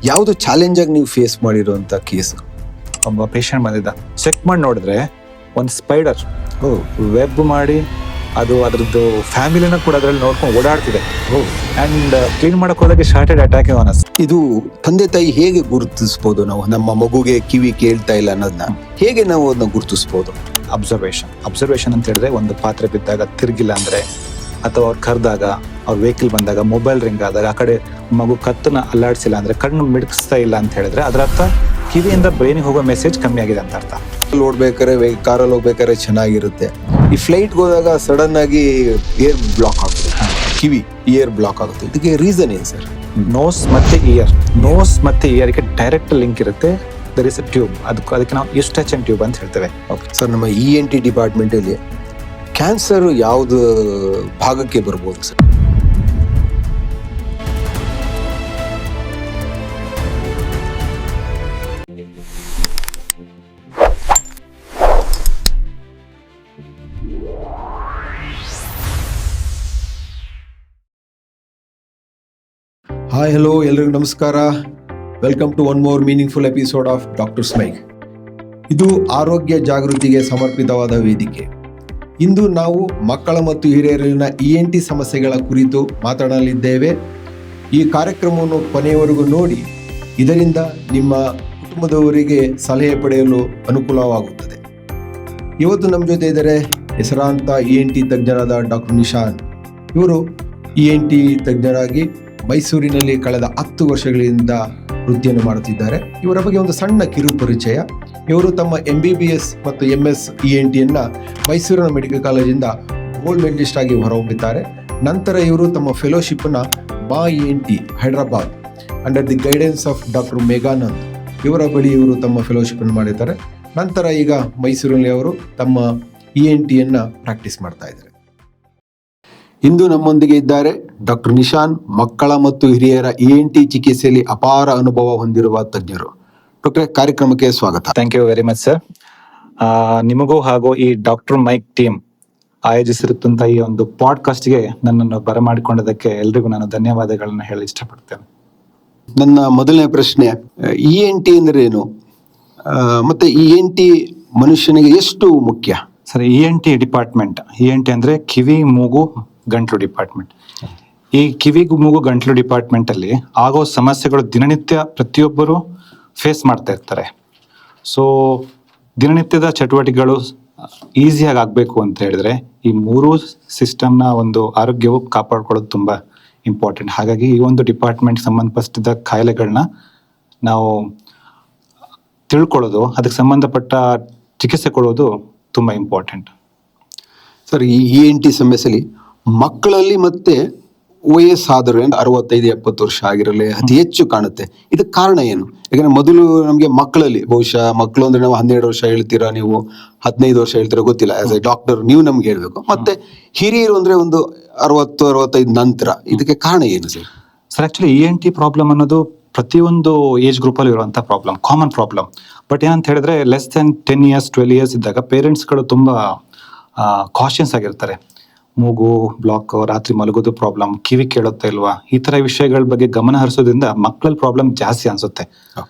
ಯಾವುದು ಚಾಲೆಂಜ್ ಆಗಿ ನೀವು ಫೇಸ್ ಮಾಡಿರುವಂತ ಕೇಸ್? ಒಬ್ಬ ಪೇಷಂಟ್ ಬಂದಿದ್ದ, ಚೆಕ್ ಮಾಡಿ ನೋಡಿದ್ರೆ ಒಂದು ಸ್ಪೈಡರ್ ವೆಬ್ ಮಾಡಿ ಅದು ಅದ್ರದ್ದು ಫ್ಯಾಮಿಲಿನ ಕೂಡ ಅದ್ರಲ್ಲಿ ನೋಡ್ಕೊಂಡು ಓಡಾಡ್ತಿದೆ. ಅಂಡ್ ಕ್ಲೀನ್ ಮಾಡಕ್ ಹೋದಾಗ ಸ್ಟಾರ್ಟೆಡ್ ಅಟ್ಯಾಕಿಂಗ್ ಆನ್ ಅಸ್. ಇದು ತಂದೆ ತಾಯಿ ಹೇಗೆ ಗುರುತಿಸಬಹುದು? ನಾವು ನಮ್ಮ ಮಗುಗೆ ಕಿವಿ ಕೇಳ್ತಾ ಇಲ್ಲ ಅನ್ನೋದನ್ನ ಹೇಗೆ ನಾವು ಅದನ್ನ ಗುರುತಿಸಬಹುದು? ಅಬ್ಸರ್ವೇಷನ್ ಅಂತ ಹೇಳಿದ್ರೆ, ಒಂದು ಪಾತ್ರೆ ಬಿದ್ದಾಗ ತಿರ್ಗಿಲ್ಲ ಅಂದ್ರೆ, ಅಥವಾ ಅವ್ರು ಕರೆದಾಗ, ಅವ್ರ ವೆಹಿಕಲ್ ಬಂದಾಗ, ಮೊಬೈಲ್ ರಿಂಗ್ ಆದಾಗ, ಆ ಕಡೆ ಮಗು ಕತ್ತನ್ನ ಅಲ್ಲಾಡಿಸಿಲ್ಲ ಅಂದ್ರೆ, ಕಣ್ಣು ಮಿಡಕ್ಸ್ತಾ ಇಲ್ಲ ಅಂತ ಹೇಳಿದ್ರೆ ಅದರ ಅರ್ಥ ಕಿವಿಯಿಂದ ಬ್ರೈನಿಗೆ ಹೋಗೋ ಮೆಸೇಜ್ ಕಮ್ಮಿ ಆಗಿದೆ ಅಂತ ಅರ್ಥ. ಓಡ್ಬೇಕಾದ್ರೆ, ಕಾರಲ್ಲಿ ಹೋಗ್ಬೇಕಾದ್ರೆ ಚೆನ್ನಾಗಿರುತ್ತೆ. ಈ ಫ್ಲೈಟ್ಗೆ ಹೋದಾಗ ಸಡನ್ ಆಗಿ ಏರ್ ಬ್ಲಾಕ್ ಆಗುತ್ತೆ, ಕಿವಿ ಇಯರ್ ಬ್ಲಾಕ್ ಆಗುತ್ತೆ. ಇದಕ್ಕೆ ರೀಸನ್ ಏನು ಸರ್? ನೋಸ್ ಮತ್ತೆ ಇಯರ್ಗೆ ಡೈರೆಕ್ಟ್ ಲಿಂಕ್ ಇರುತ್ತೆ. ದರ್ ಇಸ್ ಅ ಟ್ಯೂಬ್, ಅದಕ್ಕೆ ನಾವು ಯುಸ್ಟಾಚಿಯನ್ ಟ್ಯೂಬ್ ಅಂತ ಹೇಳ್ತೇವೆ. ಓಕೆ ಸರ್, ನಮ್ಮ ENT ಡಿಪಾರ್ಟ್ಮೆಂಟ್ ಅಲ್ಲಿ ಕ್ಯಾನ್ಸರ್ ಯಾವ್ದು ಭಾಗಕ್ಕೆ ಬರ್ಬೋದು ಸರ್? ಹಾಯ್, ಹಲೋ, ಎಲ್ರಿಗೂ ನಮಸ್ಕಾರ. Welcome to one more meaningful episode of doctor ಸ್ಮೈಕ್. ಇದು ಆರೋಗ್ಯ ಜಾಗೃತಿಗೆ ಸಮರ್ಪಿತವಾದ ವೇದಿಕೆ. ಇಂದು ನಾವು ಮಕ್ಕಳ ಮತ್ತು ಹಿರಿಯರಲ್ಲಿನ ENT ಸಮಸ್ಯೆಗಳ ಕುರಿತು ಮಾತನಾಡಲಿದ್ದೇವೆ. ಈ ಕಾರ್ಯಕ್ರಮವನ್ನು ಕೊನೆಯವರೆಗೂ ನೋಡಿ, ಇದರಿಂದ ನಿಮ್ಮ ಕುಟುಂಬದವರಿಗೆ ಸಲಹೆ ಪಡೆಯಲು ಅನುಕೂಲವಾಗುತ್ತದೆ. ಇವತ್ತು ನಮ್ಮ ಜೊತೆ ಇದ್ದಾರೆ ಹೆಸರಾಂತ ENT ತಜ್ಞರಾದ ಡಾಕ್ಟರ್ ನಿಶಾನ್. ಇವರು ENT ತಜ್ಞರಾಗಿ ಮೈಸೂರಿನಲ್ಲಿ ಕಳೆದ 10 ವರ್ಷಗಳಿಂದ ವೃತ್ತಿಯನ್ನು ಮಾಡುತ್ತಿದ್ದಾರೆ. ಇವರ ಬಗ್ಗೆ ಒಂದು ಸಣ್ಣ ಕಿರು ಪರಿಚಯ. ಇವರು ತಮ್ಮ MBBS ಮತ್ತು MS ENTಯನ್ನು ಮೈಸೂರಿನ ಮೆಡಿಕಲ್ ಕಾಲೇಜಿಂದ ಗೋಲ್ಡ್ ಮೆಡಲಿಸ್ಟ್ ಆಗಿ ಹೊರಹೊಮ್ಮಿದ್ದಾರೆ. ನಂತರ ಇವರು ತಮ್ಮ ಫೆಲೋಶಿಪ್ಪನ್ನು ENT Hyderabad under the guidance of doctor Meghanand ಇವರ ಬಳಿ ಇವರು ತಮ್ಮ ಫೆಲೋಶಿಪ್ಪನ್ನು ಮಾಡಿದ್ದಾರೆ. ನಂತರ ಈಗ ಮೈಸೂರಿನಲ್ಲಿ ಅವರು ತಮ್ಮ ENTಯನ್ನು ಪ್ರಾಕ್ಟೀಸ್ ಮಾಡ್ತಾ ಇದ್ದಾರೆ. ಇಂದು ನಮ್ಮೊಂದಿಗೆ ಇದ್ದಾರೆ ಡಾಕ್ಟರ್ ನಿಶಾನ್. ಮಕ್ಕಳ ಮತ್ತು ಹಿರಿಯರ ENT ಚಿಕಿತ್ಸೆಯಲ್ಲಿ ಅಪಾರ ಅನುಭವ ಹೊಂದಿರುವ ತಜ್ಞರು. ಡಾಕ್ಟರ್, ಕಾರ್ಯಕ್ರಮಕ್ಕೆ ಸ್ವಾಗತ. Thank you very much sir. ನಿಮಗೂ ಹಾಗೂ ಈ ಡಾಕ್ಟರ್ ಮೈಕ್ ಟೀಮ್ ಆಯೋಜಿಸಿರುತ್ತಂತ ಈ ಒಂದು ಪಾಡ್ಕಾಸ್ಟ್ಗೆ ನನ್ನನ್ನು ಬರಮಾಡಿಕೊಂಡದಕ್ಕೆ ಎಲ್ರಿಗೂ ನಾನು ಧನ್ಯವಾದಗಳನ್ನ ಹೇಳಿ ಇಷ್ಟಪಡ್ತೇನೆ. ನನ್ನ ಮೊದಲನೇ ಪ್ರಶ್ನೆ, ENT ಅಂದ್ರೆ ಏನು? ಮತ್ತೆ ENT ಮನುಷ್ಯನಿಗೆ ಎಷ್ಟು ಮುಖ್ಯ? ಸರ್, ENT ಡಿಪಾರ್ಟ್ಮೆಂಟ್, ENT ಅಂದ್ರೆ ಕಿವಿ ಮೂಗು ಗಂಟ್ಲು ಡಿಪಾರ್ಟ್ಮೆಂಟ್. ಈ ಕಿವಿ ಮೂಗು ಗಂಟ್ಲು ಡಿಪಾರ್ಟ್ಮೆಂಟ್ ಅಲ್ಲಿ ಆಗೋ ಸಮಸ್ಯೆಗಳು ದಿನನಿತ್ಯ ಪ್ರತಿಯೊಬ್ಬರು ಫೇಸ್ ಮಾಡ್ತಾ ಇರ್ತಾರೆ. ಸೊ ದಿನನಿತ್ಯದ ಚಟುವಟಿಕೆಗಳು ಈಸಿಯಾಗಿ ಆಗಬೇಕು ಅಂತ ಹೇಳಿದ್ರೆ ಈ ಮೂರು ಸಿಸ್ಟಮ್ನ ಒಂದು ಆರೋಗ್ಯವು ಕಾಪಾಡ್ಕೊಳ್ಳೋದು ತುಂಬ ಇಂಪಾರ್ಟೆಂಟ್. ಹಾಗಾಗಿ ಈ ಒಂದು ಡಿಪಾರ್ಟ್ಮೆಂಟ್ ಸಂಬಂಧಪಟ್ಟಿದ್ದ ಕಾಯಿಲೆಗಳನ್ನ ನಾವು ತಿಳ್ಕೊಳ್ಳೋದು, ಅದಕ್ಕೆ ಸಂಬಂಧಪಟ್ಟ ಚಿಕಿತ್ಸೆ ಕೊಡೋದು ತುಂಬ ಇಂಪಾರ್ಟೆಂಟ್. ಸರ್, ಈ ENT ಸಮಸ್ಯೆಯಲ್ಲಿ ಮಕ್ಕಳಲ್ಲಿ ಮತ್ತೆ ವಯಸ್ಸಾದರೂ 65-70 ವರ್ಷ ಆಗಿರಲಿ ಅತಿ ಹೆಚ್ಚು ಕಾಣುತ್ತೆ. ಇದಕ್ಕೆ ಕಾರಣ ಏನು? ಯಾಕಂದ್ರೆ ಮೊದಲು ನಮಗೆ ಮಕ್ಕಳಲ್ಲಿ, ಬಹುಶಃ ಮಕ್ಕಳು ಅಂದ್ರೆ ನಾವು 12 ವರ್ಷ ಹೇಳ್ತೀರಾ, ನೀವು 15 ವರ್ಷ ಹೇಳ್ತೀರಾ, ಗೊತ್ತಿಲ್ಲ. ಆಸ್ ಎ ಡಾಕ್ಟರ್ ನೀವು ನಮ್ಗೆ ಹೇಳ್ಬೇಕು. ಮತ್ತೆ ಹಿರಿಯರು ಅಂದ್ರೆ ಒಂದು 60-65 ನಂತರ. ಇದಕ್ಕೆ ಕಾರಣ ಏನು sir? Sir, actually ENT problem ಅನ್ನೋದು ಪ್ರತಿಯೊಂದು ಏಜ್ ಗ್ರೂಪ್ ಅಲ್ಲಿ ಇರುವಂತ ಪ್ರಾಬ್ಲಮ್, ಕಾಮನ್ ಪ್ರಾಬ್ಲಮ್. ಬಟ್ ಏನಂತ ಹೇಳಿದ್ರೆ ಲೆಸ್ ದೆನ್ 10 years 12 years ಇದ್ದಾಗ ಪೇರೆಂಟ್ಸ್ಗಳು ತುಂಬಾ ಕಾಶಿಯಸ್ ಆಗಿರ್ತಾರೆ. ಮೂಗು ಬ್ಲಾಕ್, ರಾತ್ರಿ ಮಲಗೋದು ಪ್ರಾಬ್ಲಮ್, ಕಿವಿ ಕೇಳುತ್ತಾ ಇಲ್ವಾ, ಈ ತರ ವಿಷಯಗಳ ಬಗ್ಗೆ ಗಮನ ಹರಿಸೋದ್ರಿಂದ ಮಕ್ಕಳಲ್ಲಿ ಪ್ರಾಬ್ಲಮ್ ಜಾಸ್ತಿ ಅನ್ಸುತ್ತೆ.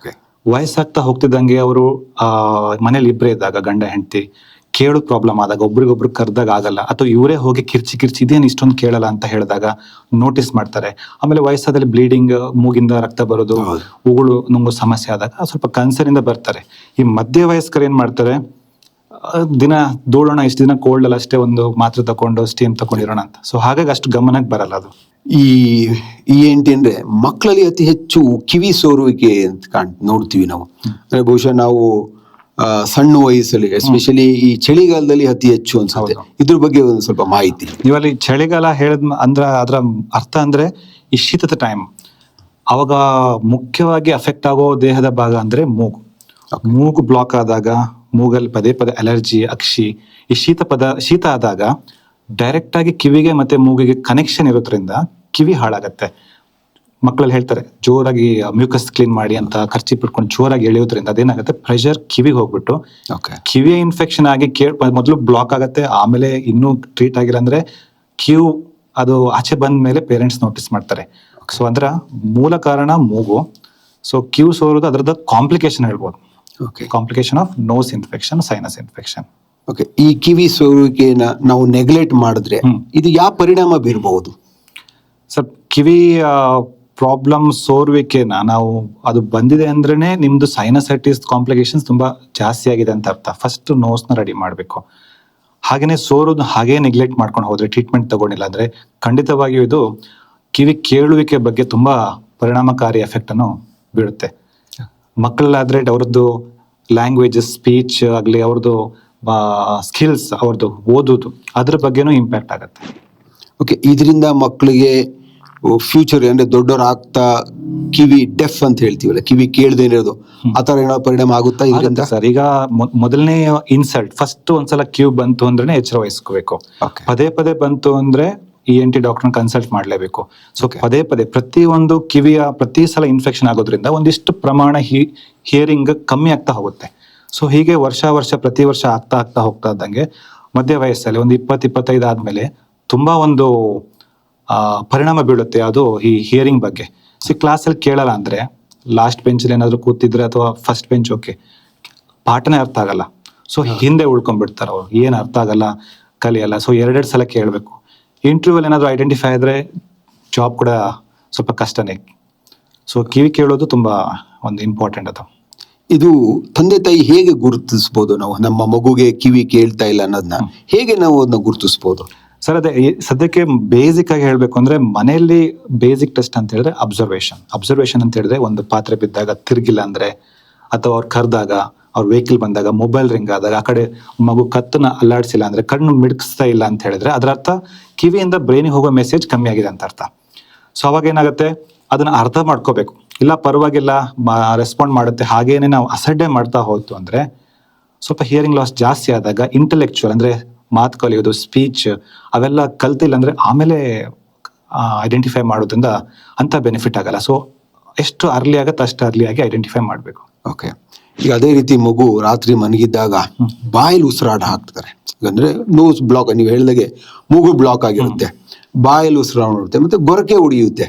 ವಯಸ್ಸಾಗ್ತಾ ಹೋಗ್ತಿದ್ದಂಗೆ ಅವರು ಮನೇಲಿ ಇಬ್ಬರೇ ಇದ್ದಾಗ, ಗಂಡ ಹೆಂಡತಿ, ಕೇಳೋದು ಪ್ರಾಬ್ಲಮ್ ಆದಾಗ, ಒಬ್ರಿಗೊಬ್ರು ಕರೆದಾಗ ಆಗಲ್ಲ, ಅಥವಾ ಇವರೇ ಹೋಗಿ ಕಿರ್ಚಿ ಇದೇನು ಇಷ್ಟೊಂದು ಕೇಳಲ್ಲ ಅಂತ ಹೇಳಿದಾಗ ನೋಟಿಸ್ ಮಾಡ್ತಾರೆ. ಆಮೇಲೆ ವಯಸ್ಸಾದಲ್ಲಿ ಬ್ಲೀಡಿಂಗ್, ಮೂಗಿಂದ ರಕ್ತ ಬರೋದು, ಉಗುಳು ನುಂಗೋ ಸಮಸ್ಯೆ ಆದಾಗ ಸ್ವಲ್ಪ ಕನ್ಸರ್ನ್ ಇಂದ ಬರ್ತಾರೆ. ಈ ಮಧ್ಯ ವಯಸ್ಕರು ಏನ್ ಮಾಡ್ತಾರೆ, ದಿನ ದೂಡೋಣ, ಇಷ್ಟು ದಿನ ಕೋಲ್ಡ್ ಅಲ್ಲ ಅಷ್ಟೇ, ಒಂದು ಮಾತ್ರೆ ತಗೊಂಡು ಸ್ಟೀಮ್ ತಗೊಂಡಿರೋಣ ಅಂತ. ಸೊ ಹಾಗಾಗಿ ಅಷ್ಟು ಗಮನಕ್ಕೆ ಬರಲ್ಲ ಅದು. ಈ ENT ಅಂದ್ರೆ ಮಕ್ಕಳಲ್ಲಿ ಅತಿ ಹೆಚ್ಚು ಕಿವಿ ಸೋರುವಿಕೆ ಅಂತ ನೋಡ್ತೀವಿ ನಾವು. ಅಂದ್ರೆ ಬಹುಶಃ ನಾವು ಸಣ್ಣ ವಯಸ್ಸಲ್ಲಿ, ಎಸ್ಪೆಷಲಿ ಈ ಚಳಿಗಾಲದಲ್ಲಿ ಅತಿ ಹೆಚ್ಚು ಅನ್ಸುತ್ತೆ. ಇದ್ರ ಬಗ್ಗೆ ಒಂದು ಸ್ವಲ್ಪ ಮಾಹಿತಿ. ನೀವಲ್ಲಿ ಚಳಿಗಾಲ ಅದರ ಅರ್ಥ ಅಂದ್ರೆ ಈ ಶೀತದ ಟೈಮ್, ಅವಾಗ ಮುಖ್ಯವಾಗಿ ಅಫೆಕ್ಟ್ ಆಗೋ ದೇಹದ ಭಾಗ ಅಂದ್ರೆ ಮೂಗು. ಮೂಗು ಬ್ಲಾಕ್ ಆದಾಗ, ಮೂಗಲ್ಲಿ ಪದೇ ಅಲರ್ಜಿ, ಅಕ್ಷಿ, ಈ ಶೀತ ಆದಾಗ ಡೈರೆಕ್ಟ್ ಆಗಿ ಕಿವಿಗೆ ಮತ್ತೆ ಮೂಗಿಗೆ ಕನೆಕ್ಷನ್ ಇರೋದ್ರಿಂದ ಕಿವಿ ಹಾಳಾಗತ್ತೆ. ಮಕ್ಕಳಲ್ಲಿ ಹೇಳ್ತಾರೆ ಜೋರಾಗಿ ಮ್ಯೂಕಸ್ ಕ್ಲೀನ್ ಮಾಡಿ ಅಂತ ಖರ್ಚಿ ಬಿಟ್ಕೊಂಡು ಜೋರಾಗಿ ಎಳೆಯೋದ್ರಿಂದ ಅದೇನಾಗುತ್ತೆ, ಪ್ರೆಷರ್ ಕಿವಿಗೆ ಹೋಗ್ಬಿಟ್ಟು ಕಿವಿಯ ಇನ್ಫೆಕ್ಷನ್ ಆಗಿ ಮೊದಲು ಬ್ಲಾಕ್ ಆಗುತ್ತೆ. ಆಮೇಲೆ ಇನ್ನೂ ಟ್ರೀಟ್ ಆಗಿಲ್ಲ ಅಂದ್ರೆ ಕ್ಯೂ ಅದು ಆಚೆ ಬಂದ ಮೇಲೆ ಪೇರೆಂಟ್ಸ್ ನೋಟಿಸ್ ಮಾಡ್ತಾರೆ. ಸೊ ಅಂದ್ರೆ ಮೂಲ ಕಾರಣ ಮೂಗು. ಸೊ ಕಿವಿ ಸೋರೋದು ಅದರದ ಕಾಂಪ್ಲಿಕೇಶನ್ ಹೇಳ್ಬೋದು. Okay complication of nose infection, sinus infection. Okay, ಈ ಕಿವಿ ಸೋರುವಿಕೆನ ನಾವು ನೆಗ್ಲೆಕ್ಟ್ ಮಾಡಿದ್ರೆ ಇದು ಯಾವ ಪರಿಣಾಮ ಬೀರಬಹುದು? ಸರ್, ಕಿವಿ ಪ್ರಾಬ್ಲಮ್ ಸೋರುವಿಕೆನ ನಾವು ಅದು ಬಂದಿದೆ ಅಂದ್ರೇನೆ ನಿಮ್ದು ಸೈನಸೈಟಿಸ್ ಕಾಂಪ್ಲಿಕೇಶನ್ಸ್ ತುಂಬಾ ಜಾಸ್ತಿ ಆಗಿದೆ ಅಂತ ಅರ್ಥ. ಫಸ್ಟ್ ನೋಸ್ನ ರೆಡಿ ಮಾಡಬೇಕು. ಹಾಗೇನೆ ಸೋರೋದು ಹಾಗೇ ನೆಗ್ಲೆಕ್ಟ್ ಮಾಡ್ಕೊಂಡು ಹೋದ್ರೆ, ಟ್ರೀಟ್ಮೆಂಟ್ ತಗೊಂಡಿಲ್ಲ ಅಂದ್ರೆ ಖಂಡಿತವಾಗಿಯೂ ಇದು ಕಿವಿ ಕೇಳುವಿಕೆ ಬಗ್ಗೆ ತುಂಬಾ ಪರಿಣಾಮಕಾರಿ ಎಫೆಕ್ಟ್ ಅನ್ನು ಬೀಳುತ್ತೆ. ಮಕ್ಕಳಲ್ಲಾದ್ರೆ ಅವ್ರದ್ದು ಲ್ಯಾಂಗ್ವೇಜಸ್, ಸ್ಪೀಚ್ ಆಗಲಿ, ಅವ್ರದ್ದು ಸ್ಕಿಲ್ಸ್, ಅವ್ರದ್ದು ಓದೋದು, ಅದ್ರ ಬಗ್ಗೆನೂ ಇಂಪ್ಯಾಕ್ಟ್ ಆಗುತ್ತೆ. ಓಕೆ, ಇದರಿಂದ ಮಕ್ಕಳಿಗೆ ಫ್ಯೂಚರ್ ಅಂದ್ರೆ ದೊಡ್ಡವ್ರು ಆಗ್ತಾ ಕಿವಿ ಡೆಫ್ ಅಂತ ಹೇಳ್ತೀವಲ್ಲ, ಕಿವಿ ಕೇಳದೆ ಇರೋದು, ಆ ತರ ಏನೋ ಪರಿಣಾಮ ಆಗುತ್ತಾ ಇದರಿಂದ? ಸರ್, ಈಗ ಮೊದಲನೇ ಇನ್ಸಲ್ಟ್, ಫಸ್ಟ್ ಒಂದ್ಸಲ ಕಿವಿ ಬಂತು ಅಂದ್ರೆ ಎಚ್ಚರ ವಹಿಸ್ಕೋಬೇಕು. ಪದೇ ಪದೇ ಬಂತು ಅಂದ್ರೆ ENT ಡಾಕ್ಟರ್ನ ಕನ್ಸಲ್ಟ್ ಮಾಡಲೇಬೇಕು. ಸೊ ಪದೇ ಪದೇ ಪ್ರತಿಯೊಂದು ಕಿವಿಯ ಪ್ರತಿ ಸಲ ಇನ್ಫೆಕ್ಷನ್ ಆಗೋದ್ರಿಂದ ಒಂದಿಷ್ಟು ಪ್ರಮಾಣ ಹಿಯರಿಂಗ್ ಕಮ್ಮಿ ಆಗ್ತಾ ಹೋಗುತ್ತೆ. ಸೊ ಹೀಗೆ ವರ್ಷ ಪ್ರತಿ ವರ್ಷ ಆಗ್ತಾ ಹೋಗ್ತಾ ಇದ್ದಂಗೆ ಮಧ್ಯ ವಯಸ್ಸಲ್ಲಿ ಒಂದು 20-25 ಆದ್ಮೇಲೆ ತುಂಬಾ ಒಂದು ಪರಿಣಾಮ ಬೀಳುತ್ತೆ ಅದು ಈ ಹಿಯರಿಂಗ್ ಬಗ್ಗೆ. ಕ್ಲಾಸಲ್ಲಿ ಕೇಳಲ್ಲ ಅಂದ್ರೆ, ಲಾಸ್ಟ್ ಬೆಂಚಲ್ಲಿ ಏನಾದ್ರು ಕೂತಿದ್ರೆ ಅಥವಾ ಫಸ್ಟ್ ಬೆಂಚ್ ಓಕೆ, ಪಾಠನೇ ಅರ್ಥ ಆಗಲ್ಲ. ಸೊ ಹಿಂದೆ ಉಳ್ಕೊಂಡ್ಬಿಡ್ತಾರೆ ಅವ್ರು, ಏನ್ ಅರ್ಥ ಆಗಲ್ಲ, ಕಲಿಯಲ್ಲ. ಸೊ 2 ಸಲ ಕೇಳಬೇಕು. ಇಂಟರ್ವ್ಯೂಲ್ ಏನಾದ್ರು ಐಡೆಂಟಿಫೈ ಆದ್ರೆ ಜಾಬ್ ಕೂಡ ಸ್ವಲ್ಪ ಕಷ್ಟನೇ. ಸೊ ಕಿವಿ ಕೇಳೋದು ತುಂಬಾ ಒಂದು ಇಂಪಾರ್ಟೆಂಟ್ ಅದು. ಇದು ತಂದೆ ತಾಯಿ ಹೇಗೆ ಗುರುತಿಸ್ಬೋದು? ನಾವು ನಮ್ಮ ಮಗುಗೆ ಕಿವಿ ಕೇಳ್ತಾ ಇಲ್ಲ ಅನ್ನೋದನ್ನ ಹೇಗೆ ನಾವು ಅದನ್ನ ಗುರುತಿಸ್ಬೋದು? ಸರ್, ಅದೇ ಸದ್ಯಕ್ಕೆ ಬೇಸಿಕ್ ಆಗಿ ಹೇಳ್ಬೇಕು ಅಂದ್ರೆ ಮನೆಯಲ್ಲಿ ಬೇಸಿಕ್ ಟೆಸ್ಟ್ ಅಂತ ಹೇಳಿದ್ರೆ ಅಬ್ಸರ್ವೇಷನ್ ಅಂತ ಹೇಳಿದ್ರೆ, ಒಂದು ಪಾತ್ರೆ ಬಿದ್ದಾಗ ತಿರ್ಗಿಲ್ಲ ಅಂದ್ರೆ, ಅಥವಾ ಅವ್ರು ಕರೆದಾಗ, ಅವ್ರ ವೆಹಿಕಲ್ ಬಂದಾಗ, ಮೊಬೈಲ್ ರಿಂಗ್ ಆದಾಗ, ಆ ಕಡೆ ಮಗು ಕತ್ತನ್ನ ಅಲ್ಲಾಡಿಸಿಲ್ಲ ಅಂದ್ರೆ, ಕಣ್ಣು ಮಿಡ್ಕಿಸ್ತಾ ಇಲ್ಲ ಅಂತ ಹೇಳಿದ್ರೆ ಅದರ ಅರ್ಥ ಕಿವಿಯಿಂದ ಬ್ರೈನಿಗೆ ಹೋಗೋ ಮೆಸೇಜ್ ಕಮ್ಮಿ ಆಗಿದೆ ಅಂತ ಅರ್ಥ. ಸೊ ಅವಾಗ ಏನಾಗುತ್ತೆ, ಅದನ್ನ ಅರ್ಥ ಮಾಡ್ಕೋಬೇಕು. ಇಲ್ಲ ಪರವಾಗಿಲ್ಲ, ರೆಸ್ಪಾಂಡ್ ಮಾಡುತ್ತೆ, ಹಾಗೇನೆ ನಾವು ಅಸಡ್ಡೆ ಮಾಡ್ತಾ ಹೋಯ್ತು ಅಂದ್ರೆ, ಸ್ವಲ್ಪ ಹಿಯರಿಂಗ್ ಲಾಸ್ ಜಾಸ್ತಿ ಆದಾಗ ಇಂಟೆಲೆಕ್ಚುಯಲ್ ಅಂದ್ರೆ ಮಾತು ಕಲಿಯೋದು, ಸ್ಪೀಚ್ ಅವೆಲ್ಲ ಕಲ್ತಿಲ್ಲ ಅಂದ್ರೆ ಆಮೇಲೆ ಐಡೆಂಟಿಫೈ ಮಾಡೋದ್ರಿಂದ ಅಂತ ಬೆನಿಫಿಟ್ ಆಗಲ್ಲ. ಸೊ ಎಷ್ಟು ಅರ್ಲಿ ಆಗತ್ತೆ ಅಷ್ಟು ಅರ್ಲಿ ಆಗಿ ಐಡೆಂಟಿಫೈ ಮಾಡಬೇಕು. ಓಕೆ, ಈಗ ಅದೇ ರೀತಿ ಮಗು ರಾತ್ರಿ ಮನಗಿದ್ದಾಗ ಬಾಯಲ್ಲಿ ಉಸಿರಾಟ ಹಾಕ್ತಾರೆ. ಅಂದ್ರೆ ನೋಸ್ ಬ್ಲಾಕ್, ನೀವು ಹೇಳಿದಾಗೆ ಮೂಗು ಬ್ಲಾಕ್ ಆಗಿರುತ್ತೆ, ಬಾಯಲ್ಲಿ ಉಸಿರಾಟ ಮಾಡುತ್ತೆ, ಮತ್ತೆ ಗೊರಕೆ ಹೊಡಿಯುತ್ತೆ.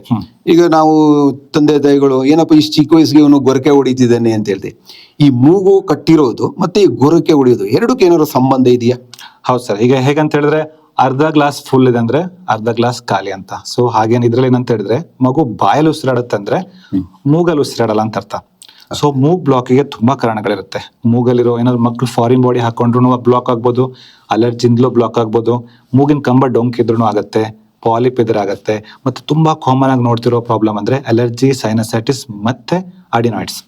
ಈಗ ನಾವು ತಂದೆ ತಾಯಿಗಳು ಏನಪ್ಪ ಇಷ್ಟು ಚಿಕ್ಕ ವಯಸ್ಸಿಗೆ ಇವನು ಗೊರಕೆ ಹೊಡಿತಿದ್ದಾನೆ ಅಂತ ಹೇಳ್ತೀವಿ. ಈ ಮೂಗು ಕಟ್ಟಿರೋದು ಮತ್ತೆ ಈ ಗೊರಕೆ ಹೊಡಿಯೋದು ಎರಡಕ್ಕೆ ಏನಾದ್ರು ಸಂಬಂಧ ಇದೆಯಾ? ಹೌದು ಸರ್, ಈಗ ಹೇಗಂತ ಹೇಳಿದ್ರೆ ಅರ್ಧ ಗ್ಲಾಸ್ ಫುಲ್ ಇದೆ ಅಂದ್ರೆ ಅರ್ಧ ಗ್ಲಾಸ್ ಖಾಲಿ ಅಂತ. ಸೊ ಹಾಗೇನ್ ಇದ್ರಲ್ಲಿ ಏನಂತ ಹೇಳಿದ್ರೆ, ಮಗು ಬಾಯಲ್ಲಿ ಉಸಿರಾಡುತ್ತಂದ್ರೆ ಮೂಗಲ್ಲಿ ಉಸಿರಾಡಲ್ಲ ಅಂತ ಅರ್ಥ. ಸೊ ಮೂಗ್ ಬ್ಲಾಕಿಗೆ ತುಂಬಾ ಕಾರಣಗಳಿರುತ್ತೆ. ಮೂಗಲ್ಲಿರೋ ಏನಾದ್ರು ಮಕ್ಳು ಫಾರಿನ್ ಬಾಡಿ ಹಾಕೊಂಡ್ರು ಬ್ಲಾಕ್ ಆಗ್ಬೋದು, ಅಲರ್ಜಿಂದಲೂ ಬ್ಲಾಕ್ ಆಗ್ಬೋದು, ಮೂಗಿನ ಕಂಬ ಡೊಂಕಿದ್ರೂ ಆಗತ್ತೆ, ಪಾಲಿಪ್ ಇದ್ರಾಗತ್ತೆ. ಮತ್ತೆ ತುಂಬಾ ಕಾಮನ್ ಆಗಿ ನೋಡ್ತಿರೋ ಪ್ರಾಬ್ಲಮ್ ಅಂದ್ರೆ ಅಲರ್ಜಿ, ಸೈನಸೈಟಿಸ್ ಮತ್ತೆ ಅಡಿನಾಯ್ಡ್ಸ್.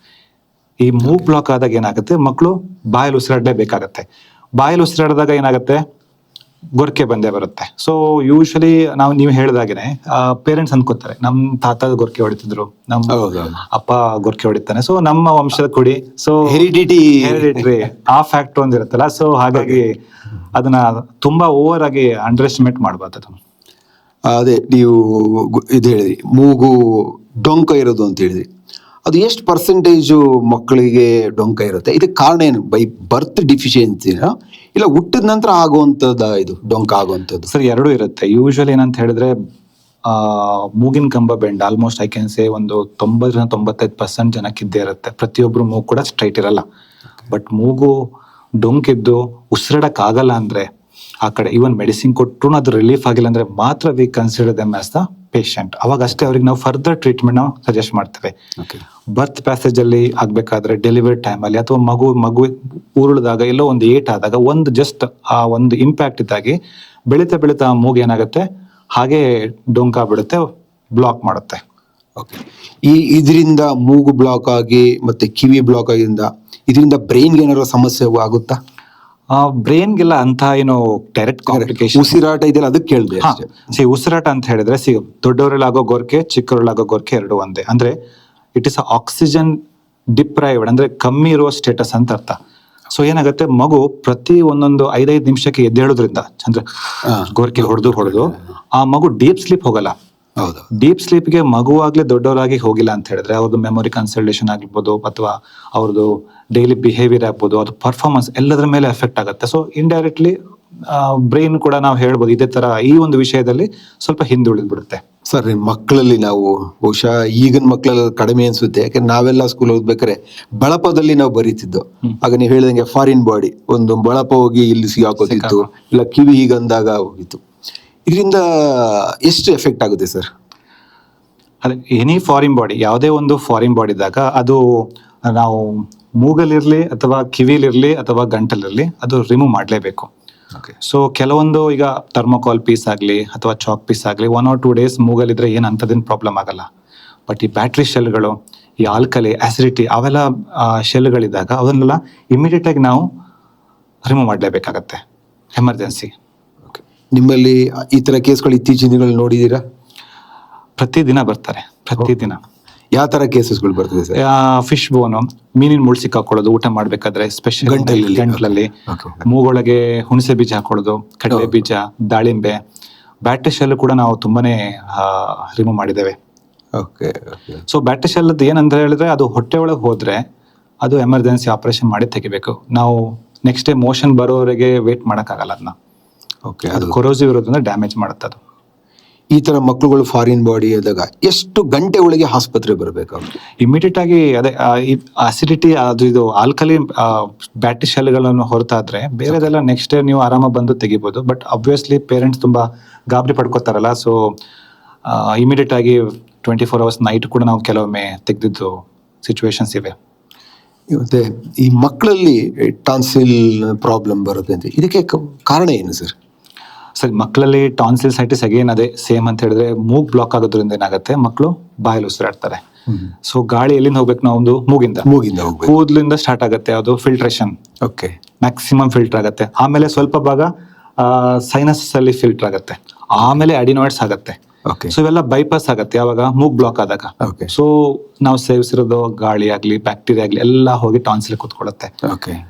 ಈ ಮೂಗ್ ಬ್ಲಾಕ್ ಆದಾಗ ಏನಾಗುತ್ತೆ, ಮಕ್ಕಳು ಬಾಯಲ್ಲಿ ಉಸಿರಾಡಲೇಬೇಕಾಗತ್ತೆ. ಬಾಯಲ್ಲಿ ಉಸಿರಾಡಿದಾಗ ಏನಾಗುತ್ತೆ, ಗೊರಕೆ ಬಂದೇ ಬರುತ್ತೆ. ಸೊ ಯೂಶಲಿ ನೀವು ಹೇಳಿದಾಗೇನೆ ಪೇರೆಂಟ್ಸ್ ಅನ್ಕೋತಾರೆ, ನಮ್ ತಾತ ಗೊರಕೆ ಹೊಡಿತಿದ್ರು, ನಮ್ಮ ಅಪ್ಪ ಗೊರಕೆ ಹೊಡಿತಾನೆ, ಸೊ ನಮ್ಮ ವಂಶದ ಕುಡಿ, ಸೊ ಹೆರಿಡಿಟರಿ ಆ ಫ್ಯಾಕ್ಟರ್ ಒಂದಿರುತ್ತಲ್ಲ. ಸೊ ಹಾಗಾಗಿ ಅದನ್ನ ತುಂಬಾ ಓವರ್ ಆಗಿ ಅಂಡರ್ ಎಸ್ಟಿಮೇಟ್ ಮಾಡಬಾರ್ದು. ಅದೇ ನೀವು ಇದು ಹೇಳಿದ್ರಿ, ಮೂಗು ಡೊಂಕ ಇರೋದು ಅಂತ ಹೇಳಿದ್ರಿ. ಅದು ಎಷ್ಟು ಪರ್ಸೆಂಟೇಜು ಮಕ್ಕಳಿಗೆ ಡೊಂಕ ಇರುತ್ತೆ? ಇದಕ್ಕೆ ಕಾರಣ ಏನು? ಬೈ ಬರ್ತ್ ಡಿಫಿಷಿಯನ್ಸಿನ ಇಲ್ಲ ಹುಟ್ಟಿದ ನಂತರ ಆಗುವಂಥದ್ದು ಇದು ಡೊಂಕ ಆಗುವಂಥದ್ದು? ಸರ್, ಎರಡೂ ಇರುತ್ತೆ. ಯೂಶಲಿ ಏನಂತ ಹೇಳಿದ್ರೆ ಮೂಗಿನ ಕಂಬ bend almost I can say ಒಂದು 90-95% ಜನಕ್ಕಿದ್ದೇ ಇರುತ್ತೆ. ಪ್ರತಿಯೊಬ್ರು ಮೂಗು ಕೂಡ ಸ್ಟ್ರೈಟ್ ಇರಲ್ಲ. ಬಟ್ ಮೂಗು ಡೊಂಕಿದ್ದು ಉಸಿರಾಡಕ್ ಆಗಲ್ಲ ಅಂದ್ರೆ, ಆ ಕಡೆ ಈವನ್ ಮೆಡಿಸಿನ್ ಕೊಟ್ಟರು ಅದು ರಿಲೀಫ್ ಆಗಿಲ್ಲ ಅಂದ್ರೆ ಮಾತ್ರ we consider them as the patient. ಅವಾಗ ಅಷ್ಟೇ ಅವ್ರಿಗೆ ನಾವು ಫರ್ದರ್ ಟ್ರೀಟ್ಮೆಂಟ್ ನಾವು ಸಜೆಸ್ಟ್ ಮಾಡ್ತೇವೆ. ಬರ್ತ್ ಪ್ಯಾಸೇಜ್ ಅಲ್ಲಿ ಆಗ್ಬೇಕಾದ್ರೆ, ಡೆಲಿವರಿ ಟೈಮ್ ಅಲ್ಲಿ, ಅಥವಾ ಮಗು ಉರುಳಿದಾಗ, ಎಲ್ಲೋ ಒಂದು ಏಟ್ ಆದಾಗ, ಒಂದು ಜಸ್ಟ್ ಆ ಒಂದು ಇಂಪ್ಯಾಕ್ಟ್ ಇದ್ದಾಗಿ ಬೆಳೀತಾ ಮೂಗು ಏನಾಗುತ್ತೆ, ಹಾಗೆ ಡೊಂಕ ಬಿಡುತ್ತೆ, ಬ್ಲಾಕ್ ಮಾಡುತ್ತೆ. ಓಕೆ, ಇದರಿಂದ ಮೂಗು ಬ್ಲಾಕ್ ಆಗಿ ಮತ್ತೆ ಕಿವಿ ಬ್ಲಾಕ್ ಆಗಿಂದ ಇದರಿಂದ ಬ್ರೈನ್ಗೆ ಏನಾದ್ರು ಸಮಸ್ಯೆ ಆಗುತ್ತಾ? ಬ್ರೈನ್ಗೆಲ್ಲ ಅಂತ ಏನು ಡೈರೆಕ್ಟ್ ಕಾಂಪ್ಲಿಕೇಶನ್, ಉಸಿರಾಟ ಇದೆಯಲ್ಲ ಅದಕ್ಕೆ ಕೇಳಿದೆ. ಉಸಿರಾಟ ಅಂತ ಹೇಳಿದ್ರೆ ದೊಡ್ಡವರಲ್ಲಿ ಆಗೋ ಗೊರಕೆ, ಚಿಕ್ಕವರಲ್ಲಿ ಆಗೋ ಗೊರಕೆ ಎರಡು ಒಂದೇ. ಅಂದ್ರೆ ಇಟ್ ಇಸ್ ಆಕ್ಸಿಜನ್ ಡಿಪ್ರೈವ್ಡ್, ಅಂದ್ರೆ ಕಮ್ಮಿ ಇರುವ ಸ್ಟೇಟಸ್ ಅಂತ ಅರ್ಥ. ಸೊ ಏನಾಗುತ್ತೆ, ಮಗು ಪ್ರತಿ ಒಂದೊಂದು 5-5 ನಿಮಿಷಕ್ಕೆ ಎದ್ದೇಳೋದ್ರಿಂದ, ಅಂದ್ರೆ ಗೊರಕೆ ಹೊಡೆದು ಆ ಮಗು ಡೀಪ್ ಸ್ಲೀಪ್ ಹೋಗಲ್ಲ. ಡೀಪ್ ಸ್ಲೀಪ್ಗೆ ಮಗುವಾಗ್ಲೇ ದೊಡ್ಡವರಾಗಿ ಹೋಗಿಲ್ಲ ಅಂತ ಹೇಳಿದ್ರೆ ಅವ್ರದ್ದು ಮೆಮೊರಿ ಕನ್ಸಲ್ಟೇಷನ್ ಆಗಿರ್ಬೋದು, ಅಥವಾ ಅವ್ರದ್ದು ಡೈಲಿ ಬಿಹೇವಿಯರ್ ಆಗ್ಬೋದು, ಅದು ಪರ್ಫಾರ್ಮೆನ್ಸ್ ಎಲ್ಲದರ ಮೇಲೆ ಎಫೆಕ್ಟ್ ಆಗುತ್ತೆ. ಸೊ ಇಂಡೈರೆಕ್ಟ್ಲಿ ಬ್ರೈನ್ ಕೂಡ ನಾವು ಹೇಳ್ಬೋದು ಇದೇ ತರ ಈ ಒಂದು ವಿಷಯದಲ್ಲಿ ಸ್ವಲ್ಪ ಹಿಂದುಳಿದ್ಬಿಡುತ್ತೆ. ಸರ್ ಮಕ್ಕಳಲ್ಲಿ ನಾವು ಬಹುಶಃ ಈಗಿನ ಮಕ್ಕಳೆಲ್ಲ ಕಡಿಮೆ ಅನ್ಸುತ್ತೆ, ಯಾಕಂದ್ರೆ ನಾವೆಲ್ಲ ಸ್ಕೂಲ್ ಓದ್ಬೇಕಾದ್ರೆ ಬಳಪದಲ್ಲಿ ನಾವು ಬರೀತಿದ್ದು. ಆಗ ನೀವು ಹೇಳಿದಂಗೆ ಫಾರಿನ್ ಬಾಡಿ ಒಂದು ಬಳಪ ಹೋಗಿ ಇಲ್ಲಿ ಸಿಗಾಕೋತಿತ್ತು, ಇಲ್ಲ ಕಿವಿ ಹೀಗೆ ಅಂದಾಗ ಹೋಗಿತ್ತು. ಇದರಿಂದ ಎಷ್ಟು ಎಫೆಕ್ಟ್ ಆಗುತ್ತೆ ಸರ್? ಅದೇ ಎನಿ ಫಾರಿನ್ ಬಾಡಿ, ಯಾವುದೇ ಒಂದು ಫಾರಿನ್ ಬಾಡಿ ಇದ್ದಾಗ ಅದು ನಾವು ಮೂಗಲಿರಲಿ ಅಥವಾ ಕಿವಿಲಿರಲಿ ಅಥವಾ ಗಂಟಲಿರಲಿ ಅದು ರಿಮೂವ್ ಮಾಡಲೇಬೇಕು. ಸೊ ಕೆಲವೊಂದು ಈಗ ಥರ್ಮೋಕಾಲ್ ಪೀಸ್ ಆಗಲಿ ಅಥವಾ ಚಾಕ್ ಪೀಸ್ ಆಗಲಿ 1 or 2 days ಮೂಗಲಿದ್ರೆ ಏನು ಅಂಥದ್ದೇನು ಪ್ರಾಬ್ಲಮ್ ಆಗಲ್ಲ. ಬಟ್ ಈ ಬ್ಯಾಟ್ರಿ ಶೆಲ್ಗಳು, ಈ ಆಲ್ಕಲಿ, ಆಸಿಡಿಟಿ ಅವೆಲ್ಲ ಶೆಲ್ಗಳಿದ್ದಾಗ ಅವನ್ನೆಲ್ಲ ಇಮಿಡಿಯೇಟಾಗಿ ನಾವು ರಿಮೂವ್ ಮಾಡಲೇಬೇಕಾಗತ್ತೆ, ಎಮರ್ಜೆನ್ಸಿ. ನಿಮ್ಮಲ್ಲಿ ಈ ಥರ ಕೇಸ್ಗಳು ಇತ್ತೀಚಿನ ದಿನಗಳಲ್ಲಿ ನೋಡಿದ್ದೀರಾ? ಪ್ರತಿದಿನ ಬರ್ತಾರೆ, ಪ್ರತಿದಿನ. ಯಾವ ಥರ ಕೇಸಸ್ಗಳು ಬರ್ತದೆ ಸರ್? ಫಿಶ್ ಬೋನು, ಮೀನಿನ ಮುಳ್ಳು ಸಿಕ್ಕಾಕೊಳ್ಳೋದು ಊಟ ಮಾಡಬೇಕಾದ್ರೆ, ಸ್ಪೆಷಲ್ ಗಂಟಲಲ್ಲಿ, ಮೂಗೊಳಗೆ ಹುಣಸೆ ಬೀಜ ಹಾಕೊಳ್ಳೋದು, ಕಡಲೆ ಬೀಜ, ದಾಳಿಂಬೆ, ಬ್ಯಾಟ್ರಿ ಶೆಲ್ ಕೂಡ ನಾವು ತುಂಬಾನೇ ರಿಮೂವ್ ಮಾಡಿದ್ದೇವೆ. ಸೊ ಬ್ಯಾಟ್ರಿ ಶೆಲ್ ಏನಂತ ಹೇಳಿದ್ರೆ ಅದು ಹೊಟ್ಟೆ ಒಳಗೆ ಹೋದ್ರೆ ಅದು ಎಮರ್ಜೆನ್ಸಿ ಆಪರೇಷನ್ ಮಾಡಿ ತೆಗಿಬೇಕು. ನಾವು ನೆಕ್ಸ್ಟ್ ಡೇ ಮೋಷನ್ ಬರೋವರೆಗೆ ವೇಟ್ ಮಾಡೋಕ್ಕಾಗಲ್ಲ ಅದನ್ನ. ಅದು ಕೊರೋಸಿವ್ ಇರೋದ್ರಿಂದ ಡ್ಯಾಮೇಜ್ ಮಾಡುತ್ತೆ ಅದು. ಈ ತರ ಮಕ್ಕಳುಗಳು ಫಾರಿನ್ ಬಾಡಿ ಆದಾಗ ಎಷ್ಟು ಗಂಟೆ ಒಳಗೆ ಆಸ್ಪತ್ರೆ ಬರಬೇಕು? ಇಮಿಡಿಯೇಟ್ ಆಗಿ ಅದೇ ಅಸಿಡಿಟಿ, ಅದು ಇದು ಆಲ್ಕಲಿ ಬ್ಯಾಟ್ರಿ ಶೆಲ್ಗಳನ್ನು ಹೊರತಾದ್ರೆ ಬೇರೆದೆಲ್ಲ ನೆಕ್ಸ್ಟ್ ಡೇ ನೀವು ಆರಾಮಾಗಿ ಬಂದು ತೆಗಿಬೋದು. ಬಟ್ ಅಬ್ವಿಯಸ್ಲಿ ಪೇರೆಂಟ್ಸ್ ತುಂಬಾ ಗಾಬರಿ ಪಡ್ಕೋತಾರಲ್ಲ, ಸೊ ಇಮಿಡಿಯೇಟ್ ಆಗಿ 24 hours ನೈಟ್ ಕೂಡ ನಾವು ಕೆಲವೊಮ್ಮೆ ತೆಗೆದಿದ್ದು ಸಿಚುವೇಶನ್ಸ್ ಇವೆ. ಮತ್ತೆ ಈ ಮಕ್ಕಳಲ್ಲಿ ಟಾನ್ಸಿಲ್ ಪ್ರಾಬ್ಲಮ್ ಬರುತ್ತೆ ಅಂತ, ಇದಕ್ಕೆ ಕಾರಣ ಏನು ಸರ್? ಸರಿ, ಮಕ್ಕಳಲ್ಲಿ ಟಾನ್ಸಿಲ್ಸೈಟಿಸ್ ಅಗೇನ್ ಅದೇ ಸೇಮ್ ಅಂತ ಹೇಳಿದ್ರೆ ಮೂಗ್ ಬ್ಲಾಕ್ ಆಗೋದ್ರಿಂದ ಏನಾಗುತ್ತೆ, ಮಕ್ಕಳು ಬಾಯಲ್ಲಿ ಉಸಿರಾಡ್ತಾರೆ. ಸೊ ಗಾಳಿ ಎಲ್ಲಿಂದ ಹೋಗ್ಬೇಕು, ನಾವು ಒಂದು ಮೂಗಿಂದ ಕೂದಲಿಂದ ಸ್ಟಾರ್ಟ್ ಆಗುತ್ತೆ, ಅದು ಫಿಲ್ಟ್ರೇಷನ್ ಮ್ಯಾಕ್ಸಿಮಮ್ ಫಿಲ್ಟರ್ ಆಗುತ್ತೆ. ಆಮೇಲೆ ಸ್ವಲ್ಪ ಭಾಗ ಸೈನಸ್ ಅಲ್ಲಿ ಫಿಲ್ಟರ್ ಆಗುತ್ತೆ, ಆಮೇಲೆ ಅಡಿನಾಯ್ಡ್ಸ್ ಆಗುತ್ತೆ. ಸೊ ಇವೆಲ್ಲ ಬೈಪಾಸ್ ಆಗುತ್ತೆ ಯಾವಾಗ ಮೂಗ್ ಬ್ಲಾಕ್ ಆದಾಗ. ಸೊ ನಾವು ಸೇವಿಸಿರೋದು ಗಾಳಿ ಆಗ್ಲಿ ಬ್ಯಾಕ್ಟೀರಿಯಾ ಆಗ್ಲಿ ಎಲ್ಲ ಹೋಗಿ ಟಾನ್ಸಿಲ್ ಕೂತ್ಕೊಳ್ಳುತ್ತೆ.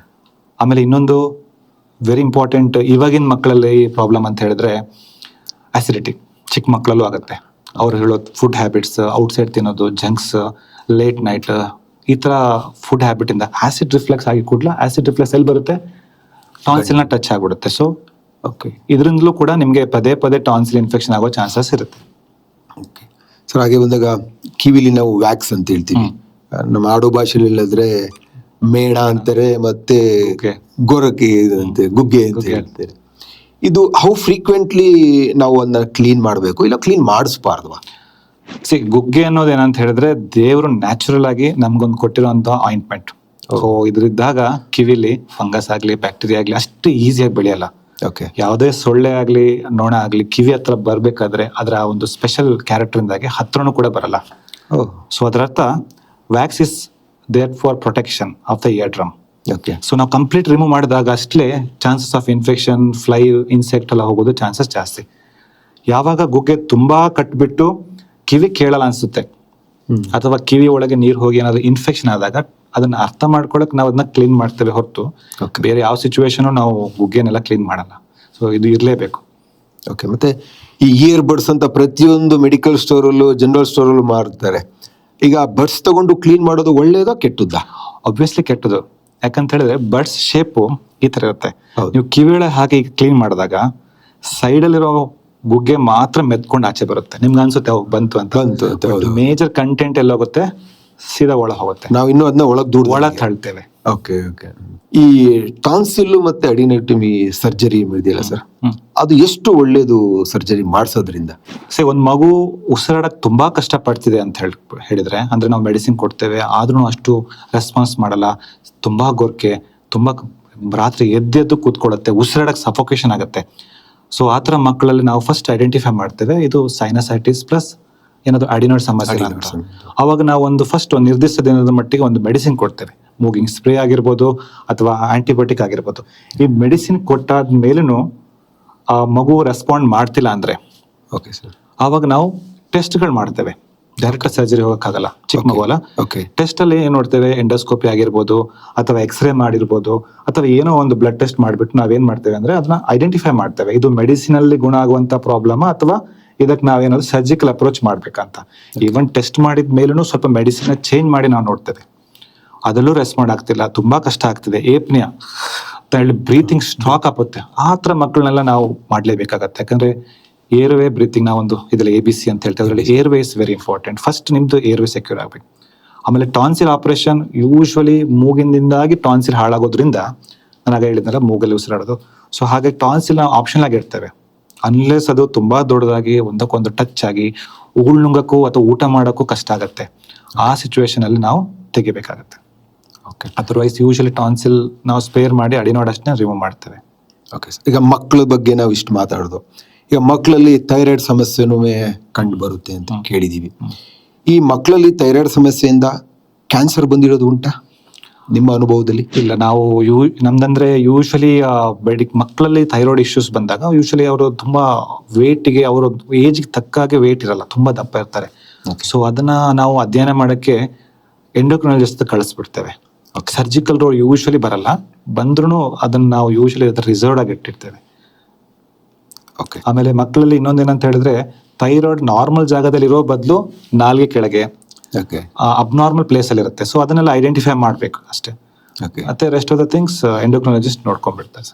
ಆಮೇಲೆ ಇನ್ನೊಂದು ವೆರಿ ಇಂಪಾರ್ಟೆಂಟ್ ಇವಾಗಿನ ಮಕ್ಕಳಲ್ಲಿ ಪ್ರಾಬ್ಲಮ್ ಅಂತ ಹೇಳಿದ್ರೆ ಆಸಿಡಿಟಿ. ಚಿಕ್ಕ ಮಕ್ಕಳಲ್ಲೂ ಆಗುತ್ತೆ. ಅವ್ರು ಹೇಳೋದು ಫುಡ್ ಹ್ಯಾಬಿಟ್ಸ್, ಔಟ್ಸೈಡ್ ತಿನ್ನೋದು, ಜಂಕ್ಸ್, ಲೇಟ್ ನೈಟ್, ಈ ಥರ ಫುಡ್ ಹ್ಯಾಬಿಟಿಂದ ಆಸಿಡ್ ರಿಫ್ಲೆಕ್ಸ್ ಆಗಿ ಕೂಡಲೇ ಆಸಿಡ್ ರಿಫ್ಲೆಕ್ಸ್ ಎಲ್ಲಿ ಬರುತ್ತೆ, ಟಾನ್ಸಿಲ್ನ ಟಚ್ ಆಗಿಬಿಡುತ್ತೆ. ಸೊ ಇದರಿಂದಲೂ ಕೂಡ ನಿಮಗೆ ಪದೇ ಪದೇ ಟಾನ್ಸಿಲ್ ಇನ್ಫೆಕ್ಷನ್ ಆಗೋ ಚಾನ್ಸಸ್ ಇರುತ್ತೆ. ಸರ್ ಹಾಗೆ ಬಂದಾಗ ಕಿವಿಲಿ ನಾವು ವ್ಯಾಕ್ಸ್ ಅಂತ ಹೇಳ್ತೀವಿ, ನಮ್ಮ ಆಡು ಭಾಷೆಯಲ್ಲಿ ಹೇಳಿದ್ರೆ ಮೇಣ ಅಂತಾರೆ, ಮತ್ತೆ ಗೊರಕೆ ಅಂತೆ, ಗುಗ್ಗೆ ಅಂತ ಹೇಳ್ತಾರೆ. ಇದು ಹೌ ಫ್ರೀಕ್ವೆಂಟ್ಲಿ ನಾವು ಅದನ್ನ ಕ್ಲೀನ್ ಮಾಡಬೇಕು, ಇಲ್ಲ ಕ್ಲೀನ್ ಮಾಡಿಸ್ಬಾರ್ದು? ಗುಗ್ಗೆ ಅನ್ನೋದು ಏನಂತ ಹೇಳಿದ್ರೆ ದೇವರು ನ್ಯಾಚುರಲ್ ಆಗಿ ನಮ್ಗೊಂದು ಕೊಟ್ಟಿರೋಂಥ ಆಯಿಂಟ್ಮೆಂಟ್. ಸೊ ಇದ್ರಿದ್ದಾಗ ಕಿವಿಲಿ ಫಂಗಸ್ ಆಗ್ಲಿ ಬ್ಯಾಕ್ಟೀರಿಯಾ ಆಗ್ಲಿ ಅಷ್ಟು ಈಸಿಯಾಗಿ ಬೆಳೆಯಲ್ಲ. ಯಾವುದೇ ಸೊಳ್ಳೆ ಆಗ್ಲಿ ನೊಣ ಆಗ್ಲಿ ಕಿವಿ ಹತ್ರ ಬರ್ಬೇಕಾದ್ರೆ ಅದರ ಒಂದು ಸ್ಪೆಷಲ್ ಕ್ಯಾರೆಕ್ಟರ್ ಇಂದಾಗಿ ಹತ್ರನೂ ಕೂಡ ಬರಲ್ಲ. ಸೊ ಅದರ ಅರ್ಥ wax is there for protection of the ear drum. So ನಾವು ಕಂಪ್ಲೀಟ್ ರಿಮೂವ್ ಮಾಡಿದಾಗ ಅಷ್ಟೇ chances of infection, fly, insect ಎಲ್ಲ ಹೋಗೋದು ಚಾನ್ಸಸ್ ಜಾಸ್ತಿ. ಯಾವಾಗ ಗುಗ್ಗೆ ತುಂಬಾ ಕಟ್ಬಿಟ್ಟು ಕಿವಿ ಕೇಳಲ್ಲ ಅನ್ಸುತ್ತೆ, ಅಥವಾ ಕಿವಿ ಒಳಗೆ ನೀರು ಹೋಗಿ ಏನಾದ್ರು ಇನ್ಫೆಕ್ಷನ್ ಆದಾಗ ಅದನ್ನ ಅರ್ಥ ಮಾಡ್ಕೊಳಕ್ ನಾವು ಅದನ್ನ ಕ್ಲೀನ್ ಮಾಡ್ತೇವೆ ಹೊರತು ಬೇರೆ ಯಾವ ಸಿಚುವೇಶನ್ ನಾವು ಗುಗ್ಗೆನೆಲ್ಲ ಕ್ಲೀನ್ ಮಾಡಲ್ಲ. ಸೊ ಇದು ಇರಲೇಬೇಕು. ಮತ್ತೆ ಈ ಇಯರ್ ಬಡ್ಸ್ ಅಂತ ಪ್ರತಿಯೊಂದು ಮೆಡಿಕಲ್ ಸ್ಟೋರಲ್ಲೂ ಜನರಲ್ ಸ್ಟೋರಲ್ಲೂ ಮಾರ್ತಾರೆ. ಈಗ ಬಡ್ಸ್ ತಗೊಂಡು ಕ್ಲೀನ್ ಮಾಡೋದು ಒಳ್ಳೇದಾ ಕೆಟ್ಟದ್ದಾ? ಆಬ್ವಿಯಸ್ಲಿ ಕೆಟ್ಟದ್ದು. ಯಾಕಂತ ಹೇಳಿದ್ರೆ ಬಡ್ಸ್ ಶೇಪು ಈ ತರ ಇರುತ್ತೆ. ನೀವು ಕಿವಿ ಒಳಗೆ ಹಾಕಿ ಕ್ಲೀನ್ ಮಾಡಿದಾಗ ಸೈಡ್ ಅಲ್ಲಿರೋ ಗುಗ್ಗೆ ಮಾತ್ರ ಮೆತ್ಕೊಂಡು ಆಚೆ ಬರುತ್ತೆ. ನಿಮ್ಗೆ ಅನ್ಸುತ್ತೆ ಅವಾಗ ಬಂತು ಅಂತ. ಮೇಜರ್ ಕಂಟೆಂಟ್ ಎಲ್ಲ ಹೋಗುತ್ತೆ, ಸೀದಾ ಒಳಗೆ ಹೋಗುತ್ತೆ. ನಾವು ಇನ್ನೂ ಅದನ್ನ ಒಳಗೆ ತಳ್ತೇವೆ. ಈ ಟಾನ್ಸಿಲ್ ಮತ್ತೆ ಅಡಿನೋಟಮಿ ಸರ್ಜರಿ ಇದೆಯಲ್ಲ ಸರ್, ಅದು ಎಷ್ಟು ಒಳ್ಳೇದು ಸರ್ಜರಿ ಮಾಡಿಸೋದ್ರಿಂದ? ಒಂದ್ ಮಗು ಉಸಿರಾಡಕ್ ತುಂಬಾ ಕಷ್ಟ ಪಡ್ತಿದೆ ಅಂತ ಹೇಳಿದ್ರೆ, ಅಂದ್ರೆ ನಾವು ಮೆಡಿಸಿನ್ ಕೊಡ್ತೇವೆ ಆದ್ರೂ ಅಷ್ಟು ರೆಸ್ಪಾನ್ಸ್ ಮಾಡಲ್ಲ, ತುಂಬಾ ಗೊರ್ಕೆ, ತುಂಬಾ ರಾತ್ರಿ ಎದ್ದೆದ್ದು ಕೂತ್ಕೊಳ್ಳುತ್ತೆ, ಉಸಿರಾಡಕ್ ಸಫೋಕೇಶನ್ ಆಗುತ್ತೆ. ಸೊ ಆತರ ಮಕ್ಕಳಲ್ಲಿ ನಾವು ಫಸ್ಟ್ ಐಡೆಂಟಿಫೈ ಮಾಡ್ತೇವೆ ಇದು ಸೈನಸೈಟಿಸ್ ಪ್ಲಸ್ ಏನಾದ್ರು ಅಡಿನಾಯ್ಡ್ ಸಮಸ್ಯೆ ಅಂತ. ಅವಾಗ ನಾವು ಒಂದು ನಿರ್ದಿಷ್ಟ ದಿನದ ಮಟ್ಟಿಗೆ ಒಂದು ಮೆಡಿಸಿನ್ ಕೊಡ್ತೇವೆ. ಮೂಗಿಂಗ್ ಸ್ಪ್ರೇ ಆಗಿರ್ಬೋದು ಅಥವಾ ಆಂಟಿಬಯೋಟಿಕ್ ಆಗಿರ್ಬೋದು. ಈ ಮೆಡಿಸಿನ್ ಕೊಟ್ಟಾದ ಮೇಲೂ ಆ ಮಗು ರೆಸ್ಪಾಂಡ್ ಮಾಡ್ತಿಲ್ಲ ಅಂದ್ರೆ ಆವಾಗ ನಾವು ಟೆಸ್ಟ್ಗಳು ಮಾಡ್ತೇವೆ. ಡೈರೆಕ್ಟ್ ಸರ್ಜರಿ ಹೋಗಕ್ಕಾಗಲ್ಲ, ಚಿಕ್ಕ ಮಗು ಅಲ್ಲ. ಟೆಸ್ಟ್ ಅಲ್ಲಿ ಏನ್ ನೋಡ್ತೇವೆ, ಎಂಡೋಸ್ಕೋಪಿ ಆಗಿರ್ಬೋದು ಅಥವಾ ಎಕ್ಸ್ರೇ ಮಾಡಿರ್ಬೋದು ಅಥವಾ ಏನೋ ಒಂದು ಬ್ಲಡ್ ಟೆಸ್ಟ್ ಮಾಡ್ಬಿಟ್ಟು ನಾವೇನ್ ಮಾಡ್ತೇವೆ ಅಂದ್ರೆ ಅದನ್ನ ಐಡೆಂಟಿಫೈ ಮಾಡ್ತೇವೆ, ಇದು ಮೆಡಿಸಿನ್ ಅಲ್ಲಿ ಗುಣ ಆಗುವಂತ ಪ್ರಾಬ್ಲಮ್ ಅಥವಾ ಇದಕ್ಕೆ ನಾವೇನಾದ್ರು ಸರ್ಜಿಕಲ್ ಅಪ್ರೋಚ್ ಮಾಡ್ಬೇಕಂತ. ಈವನ್ ಟೆಸ್ಟ್ ಮಾಡಿದ ಮೇಲೂ ಸ್ವಲ್ಪ ಮೆಡಿಸಿನ್ ಚೇಂಜ್ ಮಾಡಿ ನಾವು ನೋಡ್ತೇವೆ, ಅದರಲ್ಲೂ ರೆಸ್ಪಾಂಡ್ ಆಗ್ತಿಲ್ಲ, ತುಂಬಾ ಕಷ್ಟ ಆಗ್ತಿದೆ, ಏಪ್ನಿಯಾ ಅಂತ ಹೇಳಿ ಬ್ರೀತಿಂಗ್ ಸ್ಟ್ರಾಕ್ ಆಗುತ್ತೆ. ಆ ಥರ ಮಕ್ಕಳನ್ನೆಲ್ಲ ನಾವು ಮಾಡ್ಲೇಬೇಕಾಗತ್ತೆ. ಯಾಕಂದ್ರೆ ಏರ್ವೇ ಬ್ರೀತಿಂಗ್ ನಾವೊಂದು ಇದರಲ್ಲಿ ABC ಅಂತ ಹೇಳ್ತಾ ಇದ್ರಲ್ಲಿ airway is very important. First ನಿಮ್ದು ಏರ್ವೇ ಸೆಕ್ಯೂರ್ ಆಗಬೇಕು. ಆಮೇಲೆ ಟಾನ್ಸಿಲ್ ಆಪರೇಷನ್ ಯೂಶ್ವಲಿ ಮೂಗಿನಿಂದಾಗಿ ಟಾನ್ಸಿಲ್ ಹಾಳಾಗೋದ್ರಿಂದ ನಾನು ಹೇಳಿದ್ನಲ್ಲ ಮೂಗಲ್ಲಿ ಉಸಿರಾಡೋದು. ಸೊ ಹಾಗೆ ಟಾನ್ಸಿಲ್ ನಾವು ಆಪ್ಷನ್ ಆಗಿ ಇರ್ತೇವೆ. ಅನ್ಲೆಸ್ ಅದು ತುಂಬಾ ದೊಡ್ಡದಾಗಿ ಒಂದಕ್ಕೊಂದು ಟಚ್ ಆಗಿ ಉಗುಳ್ ನುಂಗಕ್ಕೂ ಅಥವಾ ಊಟ ಮಾಡೋಕ್ಕೂ ಕಷ್ಟ ಆಗುತ್ತೆ. ಆ ಸಿಚುವೇಶನ್ ಅಲ್ಲಿ ನಾವು ತೆಗಿಬೇಕಾಗತ್ತೆ. ಓಕೆ. ಅದರ್ವೈಸ್ ಯೂಶಲಿ ಟಾನ್ಸಿಲ್ ನಾವು ಸ್ಪೇರ್ ಮಾಡಿ ಅಡಿನೋಡಷ್ಟನ್ನ ರಿಮೂವ್ ಮಾಡ್ತೇವೆ. ಓಕೆ. ಈಗ ಮಕ್ಕಳ ಬಗ್ಗೆ ನಾವು ಇಷ್ಟು ಮಾತಾಡೋದು. ಈಗ ಮಕ್ಕಳಲ್ಲಿ ಥೈರಾಯ್ಡ್ ಸಮಸ್ಯೆನೂ ಕಂಡು ಬರುತ್ತೆ ಅಂತ ಕೇಳಿದೀವಿ. ಈ ಮಕ್ಕಳಲ್ಲಿ ಥೈರಾಯ್ಡ್ ಸಮಸ್ಯೆಯಿಂದ ಕ್ಯಾನ್ಸರ್ ಬಂದಿರೋದು ಉಂಟಾ ನಿಮ್ಮ ಅನುಭವದಲ್ಲಿ? ಇಲ್ಲ, ನಾವು ನಮ್ದಂದ್ರೆ ಯೂಶಲಿ ಮಕ್ಕಳಲ್ಲಿ ಥೈರಾಯ್ಡ್ ಇಶ್ಯೂಸ್ ಬಂದಾಗ ಯೂಶಲಿ ಅವರು ತುಂಬಾ ವೇಟ್ಗೆ ಅವರ ಏಜ್ಗೆ ತಕ್ಕಾಗೆ ವೇಟ್ ಇರಲ್ಲ, ತುಂಬಾ ದಪ್ಪ ಇರ್ತಾರೆ. ಸೊ ಅದನ್ನ ನಾವು ಅಧ್ಯಯನ ಮಾಡಕ್ಕೆ ಎಂಡೋಕ್ರೈನಾಲಜಿಸ್ಟ್ ಕಳಿಸ್ಬಿಡ್ತೇವೆ. ಸರ್ಜಿಕಲ್ ರೋಡ್ ಯೂಶಲಿ ಬರಲ್ಲ, ಬಂದ್ರೂ ಅದನ್ನ ನಾವು ಯೂಶಲಿ ರಿಸರ್ವ್ಡ್ ಆಗಿ ಇಟ್ಟಿರ್ತೇವೆ. ಓಕೆ. ಆಮೇಲೆ ಮಕ್ಕಳಲ್ಲಿ ಇನ್ನೊಂದೇನಂತ ಹೇಳಿದ್ರೆ ಥೈರಾಯ್ಡ್ ನಾರ್ಮಲ್ ಜಾಗದಲ್ಲಿ ಇರೋ ಬದಲು ನಾಲ್ಗೆ ಕೆಳಗೆ ಓಕೆ ಅಬ್ನಾರ್ಮಲ್ ಪ್ಲೇಸ್ ಅಲ್ಲಿ ಇರುತ್ತೆ. ಸೊ ಅದನ್ನೆಲ್ಲ ಐಡೆಂಟಿಫೈ ಮಾಡ್ಬೇಕು ಅಷ್ಟೇ. ಓಕೆ. ಮತ್ತೆ rest of the things endocrinologist ನೋಡ್ಕೊಂಡ್ಬಿಡ್ತಾರೆ.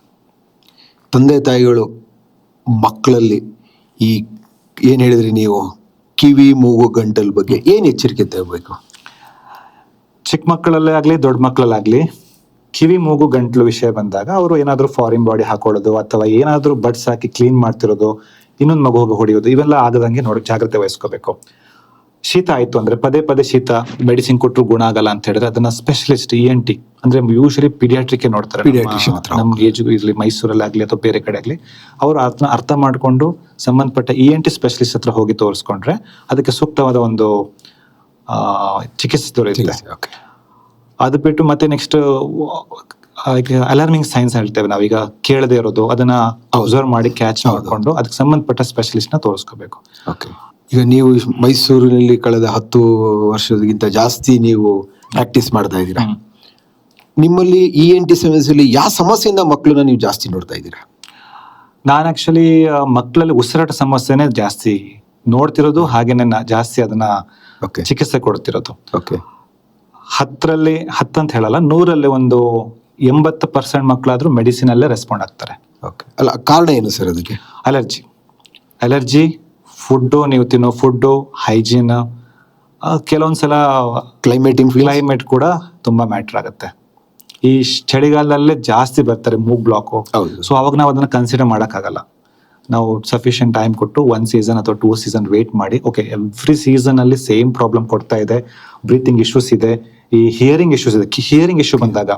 ತಂದೆ ತಾಯಿಗಳು ಮಕ್ಕಳಲ್ಲಿ ಈ ಏನ್ ಹೇಳಿದ್ರಿ ನೀವು, ಕಿವಿ ಮೂಗು ಗಂಟಲ್ ಬಗ್ಗೆ ಏನ್ ಎಚ್ಚರಿಕೆ ತಗೋಬೇಕು? ಚಿಕ್ಕ ಮಕ್ಕಳಲ್ಲೇ ಆಗ್ಲಿ ದೊಡ್ಡ ಮಕ್ಕಳಲ್ಲಾಗ್ಲಿ ಕಿವಿ ಮೂಗು ಗಂಟ್ಲು ವಿಷಯ ಬಂದಾಗ ಅವರು ಏನಾದ್ರೂ ಫಾರಿನ್ ಬಾಡಿ ಹಾಕೊಳ್ಳೋದು ಅಥವಾ ಏನಾದ್ರೂ ಬಡ್ಸ್ ಹಾಕಿ ಕ್ಲೀನ್ ಮಾಡ್ತಿರೋದು, ಇನ್ನೊಂದು ಮಗು ಹೋಗಿ ಹೊಡೆಯೋದು, ಇವೆಲ್ಲ ಆಗದಂಗೆ ನೋಡಿ ಜಾಗ್ರತೆ ವಹಿಸ್ಕೋಬೇಕು. ಶೀತ ಆಯ್ತು ಅಂದ್ರೆ ಪದೇ ಪದೇ ಶೀತ ಮೆಡಿಸಿನ್ ಕೊಟ್ಟರು ಗುಣ ಆಗಲ್ಲ ಅಂತ ಹೇಳಿದ್ರೆ ಅದನ್ನ ಸ್ಪೆಷಲಿಸ್ಟ್ ENT ಅಂದ್ರೆ ಯೂಶಲಿ ಪೀಡಿಯಾಟ್ರಿಕ್ ನೋಡ್ತಾರೆ. ನಮ್ಗೆ ಇರ್ಲಿ ಮೈಸೂರಲ್ಲಿ ಆಗ್ಲಿ ಅಥವಾ ಬೇರೆ ಕಡೆ ಆಗ್ಲಿ ಅವರು ಅರ್ಥ ಮಾಡ್ಕೊಂಡು ಸಂಬಂಧಪಟ್ಟ ENT ಸ್ಪೆಷಲಿಸ್ಟ್ ಹತ್ರ ಹೋಗಿ ತೋರಿಸ್ಕೊಂಡ್ರೆ ಅದಕ್ಕೆ ಸೂಕ್ತವಾದ ಒಂದು ಚಿಕಿತ್ಸೆ ದೊರೆಯುತ್ತೆ. ಅದು ಬಿಟ್ಟು ಮತ್ತೆ ನೆಕ್ಸ್ಟ್ ಅಲಾರ್ಮಿಂಗ್ ಸೈನ್ಸ್ ಹೇಳ್ತೇವೆ ನಾವೀಗ, ಕೇಳದೆ ಇರೋದು ಅದನ್ನ ಅಬ್ಸರ್ವ್ ಮಾಡಿ ಕ್ಯಾಚ್ ಮಾಡ್ಕೊಂಡು ಅದಕ್ಕೆ ಸಂಬಂಧಪಟ್ಟ ಸ್ಪೆಷಲಿಸ್ಟ್ ನ ತೋರಿಸ್ಕೋಬೇಕು. ಓಕೆ. ಈಗ ನೀವು ಮೈಸೂರಿನಲ್ಲಿ ಕಳೆದ 10 ವರ್ಷಕ್ಕಿಂತ ಜಾಸ್ತಿ ನೀವು ಪ್ರಾಕ್ಟೀಸ್ ಮಾಡ್ತಾ ಇದ್ದೀರಾ. ನಿಮ್ಮಲ್ಲಿ ENT ಸಮಸ್ಯೆಯಲ್ಲಿ ಯಾವ ಸಮಸ್ಯೆಯಿಂದ ಮಕ್ಕಳನ್ನ ನೀವು ಜಾಸ್ತಿ ನೋಡ್ತಾ ಇದ್ದೀರಾ? ನಾನು ಆಕ್ಚುಲಿ ಮಕ್ಕಳಲ್ಲಿ ಉಸಿರಾಟ ಸಮಸ್ಯೆನೇ ಜಾಸ್ತಿ ನೋಡ್ತಿರೋದು, ಹಾಗೇನೆ ಜಾಸ್ತಿ ಅದನ್ನ ಚಿಕಿತ್ಸೆ ಕೊಡ್ತಿರೋದು. ಓಕೆ. 10ರಲ್ಲಿ 10 ಅಂತ ಹೇಳಲ್ಲ, 100ರಲ್ಲಿ ಒಂದು 80% ಮಕ್ಕಳಾದ್ರೂ ಮೆಡಿಸಿನ್ ಅಲ್ಲೇ ರೆಸ್ಪಾಂಡ್ ಆಗ್ತಾರೆ. ಓಕೆ. ಅಲ್ಲ, ಕಾರಣ ಏನು ಸರ್ ಅದಕ್ಕೆ? ಅಲರ್ಜಿ, ಫುಡ್ಡು, ನೀವು ತಿನ್ನೋ ಫುಡ್ಡು, ಹೈಜೀನ್, ಕೆಲವೊಂದ್ಸಲ ಕ್ಲೈಮೇಟ್ ಕೂಡ ತುಂಬಾ ಮ್ಯಾಟರ್ ಆಗುತ್ತೆ. ಈ ಚಳಿಗಾಲದಲ್ಲೇ ಜಾಸ್ತಿ ಬರ್ತಾರೆ ಮೂಗ್ ಬ್ಲಾಕು. ಸೊ ಅವಾಗ ನಾವು ಅದನ್ನ ಕನ್ಸಿಡರ್ ಮಾಡಕ್ಕಾಗಲ್ಲ. ನಾವು ಸಫಿಷಿಯಂಟ್ ಟೈಮ್ ಕೊಟ್ಟು 1 ಸೀಸನ್ ಅಥವಾ 2 ಸೀಸನ್ ವೇಟ್ ಮಾಡಿ, ಓಕೆ ಎವ್ರಿ ಸೀಸನ್ ಅಲ್ಲಿ ಸೇಮ್ ಪ್ರಾಬ್ಲಮ್ ಕೊಡ್ತಾ ಇದೆ, ಬ್ರೀತಿಂಗ್ ಇಶ್ಯೂಸ್ ಇದೆ, ಈ ಹಿಯರಿಂಗ್ ಇಶ್ಯೂಸ್ ಇದೆ. ಹಿಯರಿಂಗ್ ಇಶ್ಯೂ ಬಂದಾಗ,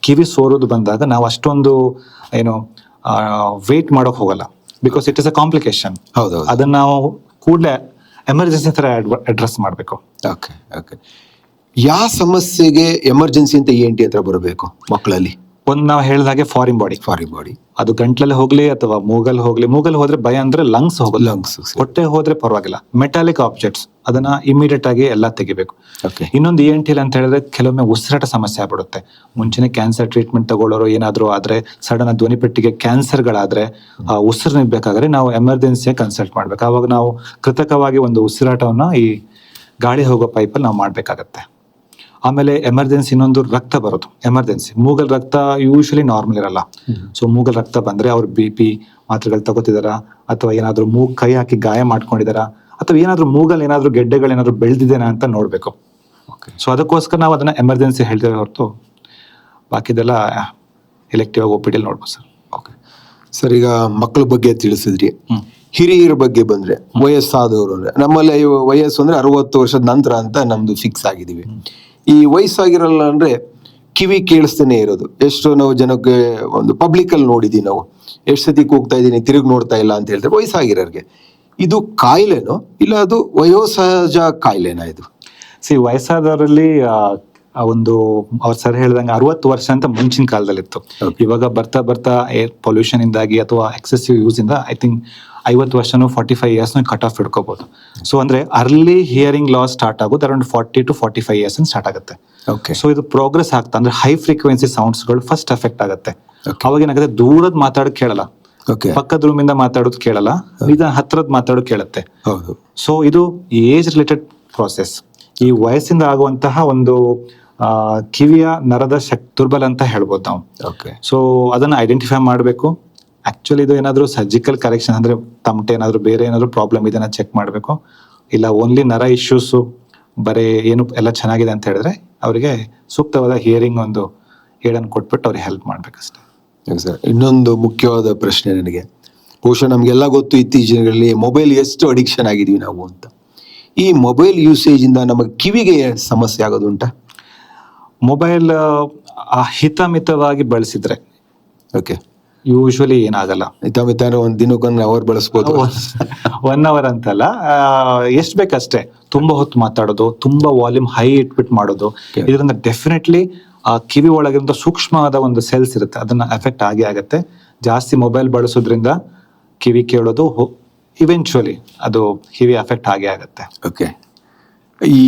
ಕಿವಿ ಸೋರೋದು ಬಂದಾಗ ನಾವು ಅಷ್ಟೊಂದು ಏನು ವೇಟ್ ಮಾಡೋಕ್ ಹೋಗಲ್ಲ, because it is a complication. ಅದನ್ನ ನಾವು ಕೂಡಲೇ ಎಮರ್ಜೆನ್ಸಿ ತರ ಅಡ್ರೆಸ್ ಮಾಡಬೇಕು. ಓಕೆ. ಓಕೆ. ಯಾವ ಸಮಸ್ಯೆಗೆ ಎಮರ್ಜೆನ್ಸಿ ಅಂತ ENT ಹತ್ರ ಬರಬೇಕು ಮಕ್ಕಳಲ್ಲಿ? ಒಂದು ನಾವು ಹೇಳಿದಾಗೆ ಫಾರಿನ್ ಬಾಡಿ, ಅದು ಗಂಟ್ಲಲ್ಲಿ ಹೋಗ್ಲಿ ಅಥವಾ ಮೂಗಲ್ಲಿ ಹೋಗ್ಲಿ. ಮೂಗಲ್ಲಿ ಹೋದ್ರೆ ಭಯ ಅಂದ್ರೆ ಲಂಗ್ಸ್ ಹೋಗಲ್ಲ, ಹೊಟ್ಟೆ ಹೋದ್ರೆ ಪರವಾಗಿಲ್ಲ. ಮೆಟಾಲಿಕ್ ಆಬ್ಜೆಕ್ಟ್ಸ್ ಅದನ್ನ ಇಮಿಡಿಯೇಟ್ ಆಗಿ ಎಲ್ಲ ತೆಗಿಬೇಕು. ಇನ್ನೊಂದು ENT ಅಂತ ಹೇಳಿದ್ರೆ ಕೆಲವೊಮ್ಮೆ ಉಸಿರಾಟ ಸಮಸ್ಯೆ ಆಗ್ಬಿಡುತ್ತೆ. ಮುಂಚೆನೆ ಕ್ಯಾನ್ಸರ್ ಟ್ರೀಟ್ಮೆಂಟ್ ತಗೊಳ್ಳೋರು ಏನಾದ್ರು ಆದ್ರೆ, ಸಡನ್ ಧ್ವನಿಪೆಟ್ಟಿಗೆ ಕ್ಯಾನ್ಸರ್ಗಳಾದ್ರೆ, ಉಸಿರು ನಿಲ್ಬೇಕಾದ್ರೆ ನಾವು ಎಮರ್ಜೆನ್ಸಿಯಾಗಿ ಕನ್ಸಲ್ಟ್ ಮಾಡ್ಬೇಕು. ಅವಾಗ ನಾವು ಕೃತಕವಾಗಿ ಒಂದು ಉಸಿರಾಟವನ್ನ ಈ ಗಾಳಿ ಹೋಗೋ ಪೈಪಲ್ಲಿ ನಾವು ಮಾಡ್ಬೇಕಾಗತ್ತೆ. ಆಮೇಲೆ ಎಮರ್ಜೆನ್ಸಿ ಇನ್ನೊಂದು ರಕ್ತ ಬರೋದು. ಎಮರ್ಜೆನ್ಸಿ ಮೂಗಲ್ ರಕ್ತ ಯೂಶಲಿ ನಾರ್ಮಲ್ ಇರಲ್ಲ. ಸೊ ಮೂಗಲ್ ರಕ್ತ ಬಂದ್ರೆ ಅವ್ರು BP ಮಾತ್ರೆಗಳು ತಗೋತಿದಾರ, ಅಥವಾ ಏನಾದ್ರು ಮೂಗ್ ಕೈ ಹಾಕಿ ಗಾಯ ಮಾಡ್ಕೊಂಡಿದಾರ, ಅಥವಾ ಏನಾದ್ರು ಮೂಗಲ್ ಏನಾದ್ರು ಗೆಡ್ಡೆಗಳೇನಾದ್ರು ಬೆಳೆದಿದ್ದೇನಾ ಅಂತ ನೋಡ್ಬೇಕು. ಸೊ ಅದಕ್ಕೋಸ್ಕರ ನಾವು ಅದನ್ನ ಎಮರ್ಜೆನ್ಸಿ ಹೇಳ್ತೇವೆ ಹೊರತು ಬಾಕಿದೆಲ್ಲ ಎಲೆಕ್ಟಿವ್ ಆಗಿ OPD ನೋಡ್ಬೋದು ಸರ್. ಓಕೆ ಸರ್, ಈಗ ಮಕ್ಕಳ ಬಗ್ಗೆ ತಿಳಿಸಿದ್ರಿ. ಹಿರಿಯರ ಬಗ್ಗೆ ಬಂದ್ರೆ, ವಯಸ್ಸಾದವರು ಅಂದ್ರೆ ನಮ್ಮಲ್ಲಿ ವಯಸ್ಸು ಅಂದ್ರೆ 60 ವರ್ಷದ ನಂತರ ಅಂತ ನಮ್ದು ಫಿಕ್ಸ್ ಆಗಿದೀವಿ. ಈ ವಯಸ್ಸಾಗಿರಲ್ಲ ಅಂದ್ರೆ ಕಿವಿ ಕೇಳಿಸ್ತಾನೆ ಇರೋದು. ಎಷ್ಟೋ ನಾವು ಜನಕ್ಕೆ ಒಂದು ಪಬ್ಲಿಕ್ ಅಲ್ಲಿ ನೋಡಿದೀವಿ, ನಾವು ಎಷ್ಟು ಸತಿ ಕೂಗ್ತಾ ಇದೀನಿ ತಿರುಗಿ ನೋಡ್ತಾ ಇಲ್ಲ ಅಂತ ಹೇಳ್ತಾರೆ ವಯಸ್ಸಾಗಿರೋರ್ಗೆ. ಇದು ಕಾಯಿಲೆನೋ ಇಲ್ಲ ಅದು ವಯೋಸಹಜ ಕಾಯಿಲೆನಾ ಇದು? ವಯಸ್ಸಾದವರಲ್ಲಿ ಒಂದು ಅವ್ರು ಸರ್ ಹೇಳ್ದಂಗೆ 60 ವರ್ಷ ಅಂತ ಮುಂಚಿನ ಕಾಲದಲ್ಲಿತ್ತು. ಇವಾಗ ಬರ್ತಾ ಬರ್ತಾ ಏರ್ ಪೊಲ್ಯೂಷನ್ ಇಂದಾಗಿ ಅಥವಾ ಎಕ್ಸೆಸಿವ್ ಯೂಸ್ ಇಂದ ಐ ಥಿಂಕ್ 50 ವರ್ಷನೂ 45 ಇಯರ್ಸ್ ಕಟ್ ಆಫ್ ಇಡ್ಕೋಬಹುದು. ಸೊ ಅಂದ್ರೆ ಅರ್ಲಿ ಹಿಯರಿಂಗ್ ಲಾಸ್ ಸ್ಟಾರ್ಟ್ ಆಗೋದು ಅರೌಂಡ್ 40 to 45 ಇಯರ್ಸ್ ಸ್ಟಾರ್ಟ್ ಆಗುತ್ತೆ. ಸೊ ಇದು ಪ್ರೋಗ್ರೆಸ್ ಆಗ್ತಾ ಅಂದ್ರೆ ಹೈ ಫ್ರೀಕ್ವೆನ್ಸಿ ಸೌಂಡ್ಸ್ ಗಳು ಫಸ್ಟ್ ಎಫೆಕ್ಟ್ ಆಗುತ್ತೆ. ಅವಾಗ ಏನಾಗುತ್ತೆ, ದೂರದ ಮಾತಾಡೋದು ಕೇಳಲ್ಲ, ಪಕ್ಕದ ರೂಮ್ ಇಂದ ಮಾತಾಡೋದು ಕೇಳಲ್ಲ, ನಿಧಾನ ಹತ್ರದ ಮಾತಾಡೋದು ಕೇಳುತ್ತೆ. ಸೊ ಇದು ಏಜ್ ರಿಲೇಟೆಡ್ ಪ್ರಾಸೆಸ್. ಈ ವಯಸ್ಸಿಂದ ಆಗುವಂತಹ ಒಂದು ಕಿವಿಯ ನರದ ದುರ್ಬಲ ಅಂತ ಹೇಳ್ಬೋದು ನಾವು. ಸೊ ಅದನ್ನ ಐಡೆಂಟಿಫೈ ಮಾಡಬೇಕು. ಆಕ್ಚುಲಿ ಇದು ಏನಾದರೂ ಸರ್ಜಿಕಲ್ ಕರೆಕ್ಷನ್ ಅಂದ್ರೆ ತಮಟೆ ಏನಾದರೂ ಬೇರೆ ಏನಾದರೂ ಪ್ರಾಬ್ಲಮ್ ಇದನ್ನ ಚೆಕ್ ಮಾಡಬೇಕು, ಇಲ್ಲ ಓನ್ಲಿ ನರ ಇಶ್ಯೂಸು ಬರೀ ಏನು ಎಲ್ಲ ಚೆನ್ನಾಗಿದೆ ಅಂತ ಹೇಳಿದ್ರೆ ಅವರಿಗೆ ಸೂಕ್ತವಾದ ಹಿಯರಿಂಗ್ ಒಂದು ಏಡನ್ನು ಕೊಟ್ಬಿಟ್ಟು ಅವ್ರಿಗೆ ಹೆಲ್ಪ್ ಮಾಡ್ಬೇಕಷ್ಟೇ. ಸರ್, ಇನ್ನೊಂದು ಮುಖ್ಯವಾದ ಪ್ರಶ್ನೆ ನನಗೆ, ಬಹುಶಃ ನಮಗೆಲ್ಲ ಗೊತ್ತು ಇತ್ತೀಚಿನಲ್ಲಿ ಮೊಬೈಲ್ ಎಷ್ಟು ಅಡಿಕ್ಷನ್ ಆಗಿದೀವಿ ನಾವು ಅಂತ. ಈ ಮೊಬೈಲ್ ಯೂಸೇಜ್ ಇಂದ ನಮಗೆ ಕಿವಿಗೆ ಸಮಸ್ಯೆ ಆಗೋದುಂಟಾ? ಮೊಬೈಲ್ ಹಿತಮಿತವಾಗಿ ಬಳಸಿದ್ರೆ ಓಕೆ, ಯೂಶ್ವಲಿ ಏನಾಗಲ್ಲ. ಮಿತ ಒಂದು ದಿನಕ್ಕೊಂದು ಅವರ್ ಬಳಸ್ಬೋದು. 1 hour ಅಂತಲ್ಲ, ಎಷ್ಟು ಬೇಕಷ್ಟೇ. ತುಂಬಾ ಹೊತ್ತು ಮಾತಾಡೋದು, ತುಂಬಾ ವಾಲ್ಯೂಮ್ ಹೈ ಇಟ್ಬಿಟ್ಟು ಮಾಡೋದು, ಇದರಿಂದ ಡೆಫಿನೆಟ್ಲಿ ಆ ಕಿವಿ ಒಳಗಿರೋ ಸೂಕ್ಷ್ಮವಾದ ಒಂದು ಸೆಲ್ಸ್ ಇರುತ್ತೆ, ಅದನ್ನ ಎಫೆಕ್ಟ್ ಆಗೇ ಆಗುತ್ತೆ. ಜಾಸ್ತಿ ಮೊಬೈಲ್ ಬಳಸೋದ್ರಿಂದ ಕಿವಿ ಕೇಳೋದು ಇವೆಂಚುಯಲಿ ಅದು ಕಿವಿ ಎಫೆಕ್ಟ್ ಆಗೇ ಆಗುತ್ತೆ. ಓಕೆ, ಈ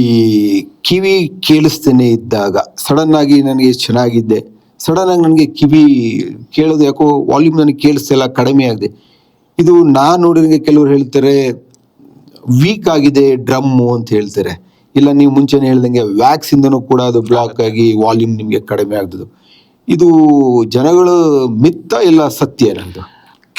ಕಿವಿ ಕೇಳಿಸ್ತೇನೆ ಇದ್ದಾಗ ಸಡನ್ ಆಗಿ ನನಗೆ ಚೆನ್ನಾಗಿದ್ದೆ, ಸಡನ್ ಆಗಿ ನನಗೆ ಕಿವಿ ಕೇಳೋದು ಯಾಕೋ ವಾಲ್ಯೂಮ್ ನನಗೆ ಕೇಳಿಸ್ತಿಲ್ಲ, ಕಡಿಮೆ ಆಗಿದೆ. ಇದು ನಾನು ನೋಡಿದಂಗೆ ಕೆಲವರು ಹೇಳ್ತಾರೆ ವೀಕ್ ಆಗಿದೆ ಡ್ರಮ್ಮು ಅಂತ ಹೇಳ್ತಾರೆ, ಇಲ್ಲ ನೀವು ಮುಂಚೆನೇ ಹೇಳ್ದಂಗೆ ವ್ಯಾಕ್ಸ್ ಇಂದನೂ ಕೂಡ ಅದು ಬ್ಲಾಕ್ ಆಗಿ ವಾಲ್ಯೂಮ್ ನಿಮಗೆ ಕಡಿಮೆ ಆಗ್ತದೆ. ಇದು ಜನಗಳು ಮಿತ್ತ ಇಲ್ಲ ಸತ್ಯ ಏನಂತ?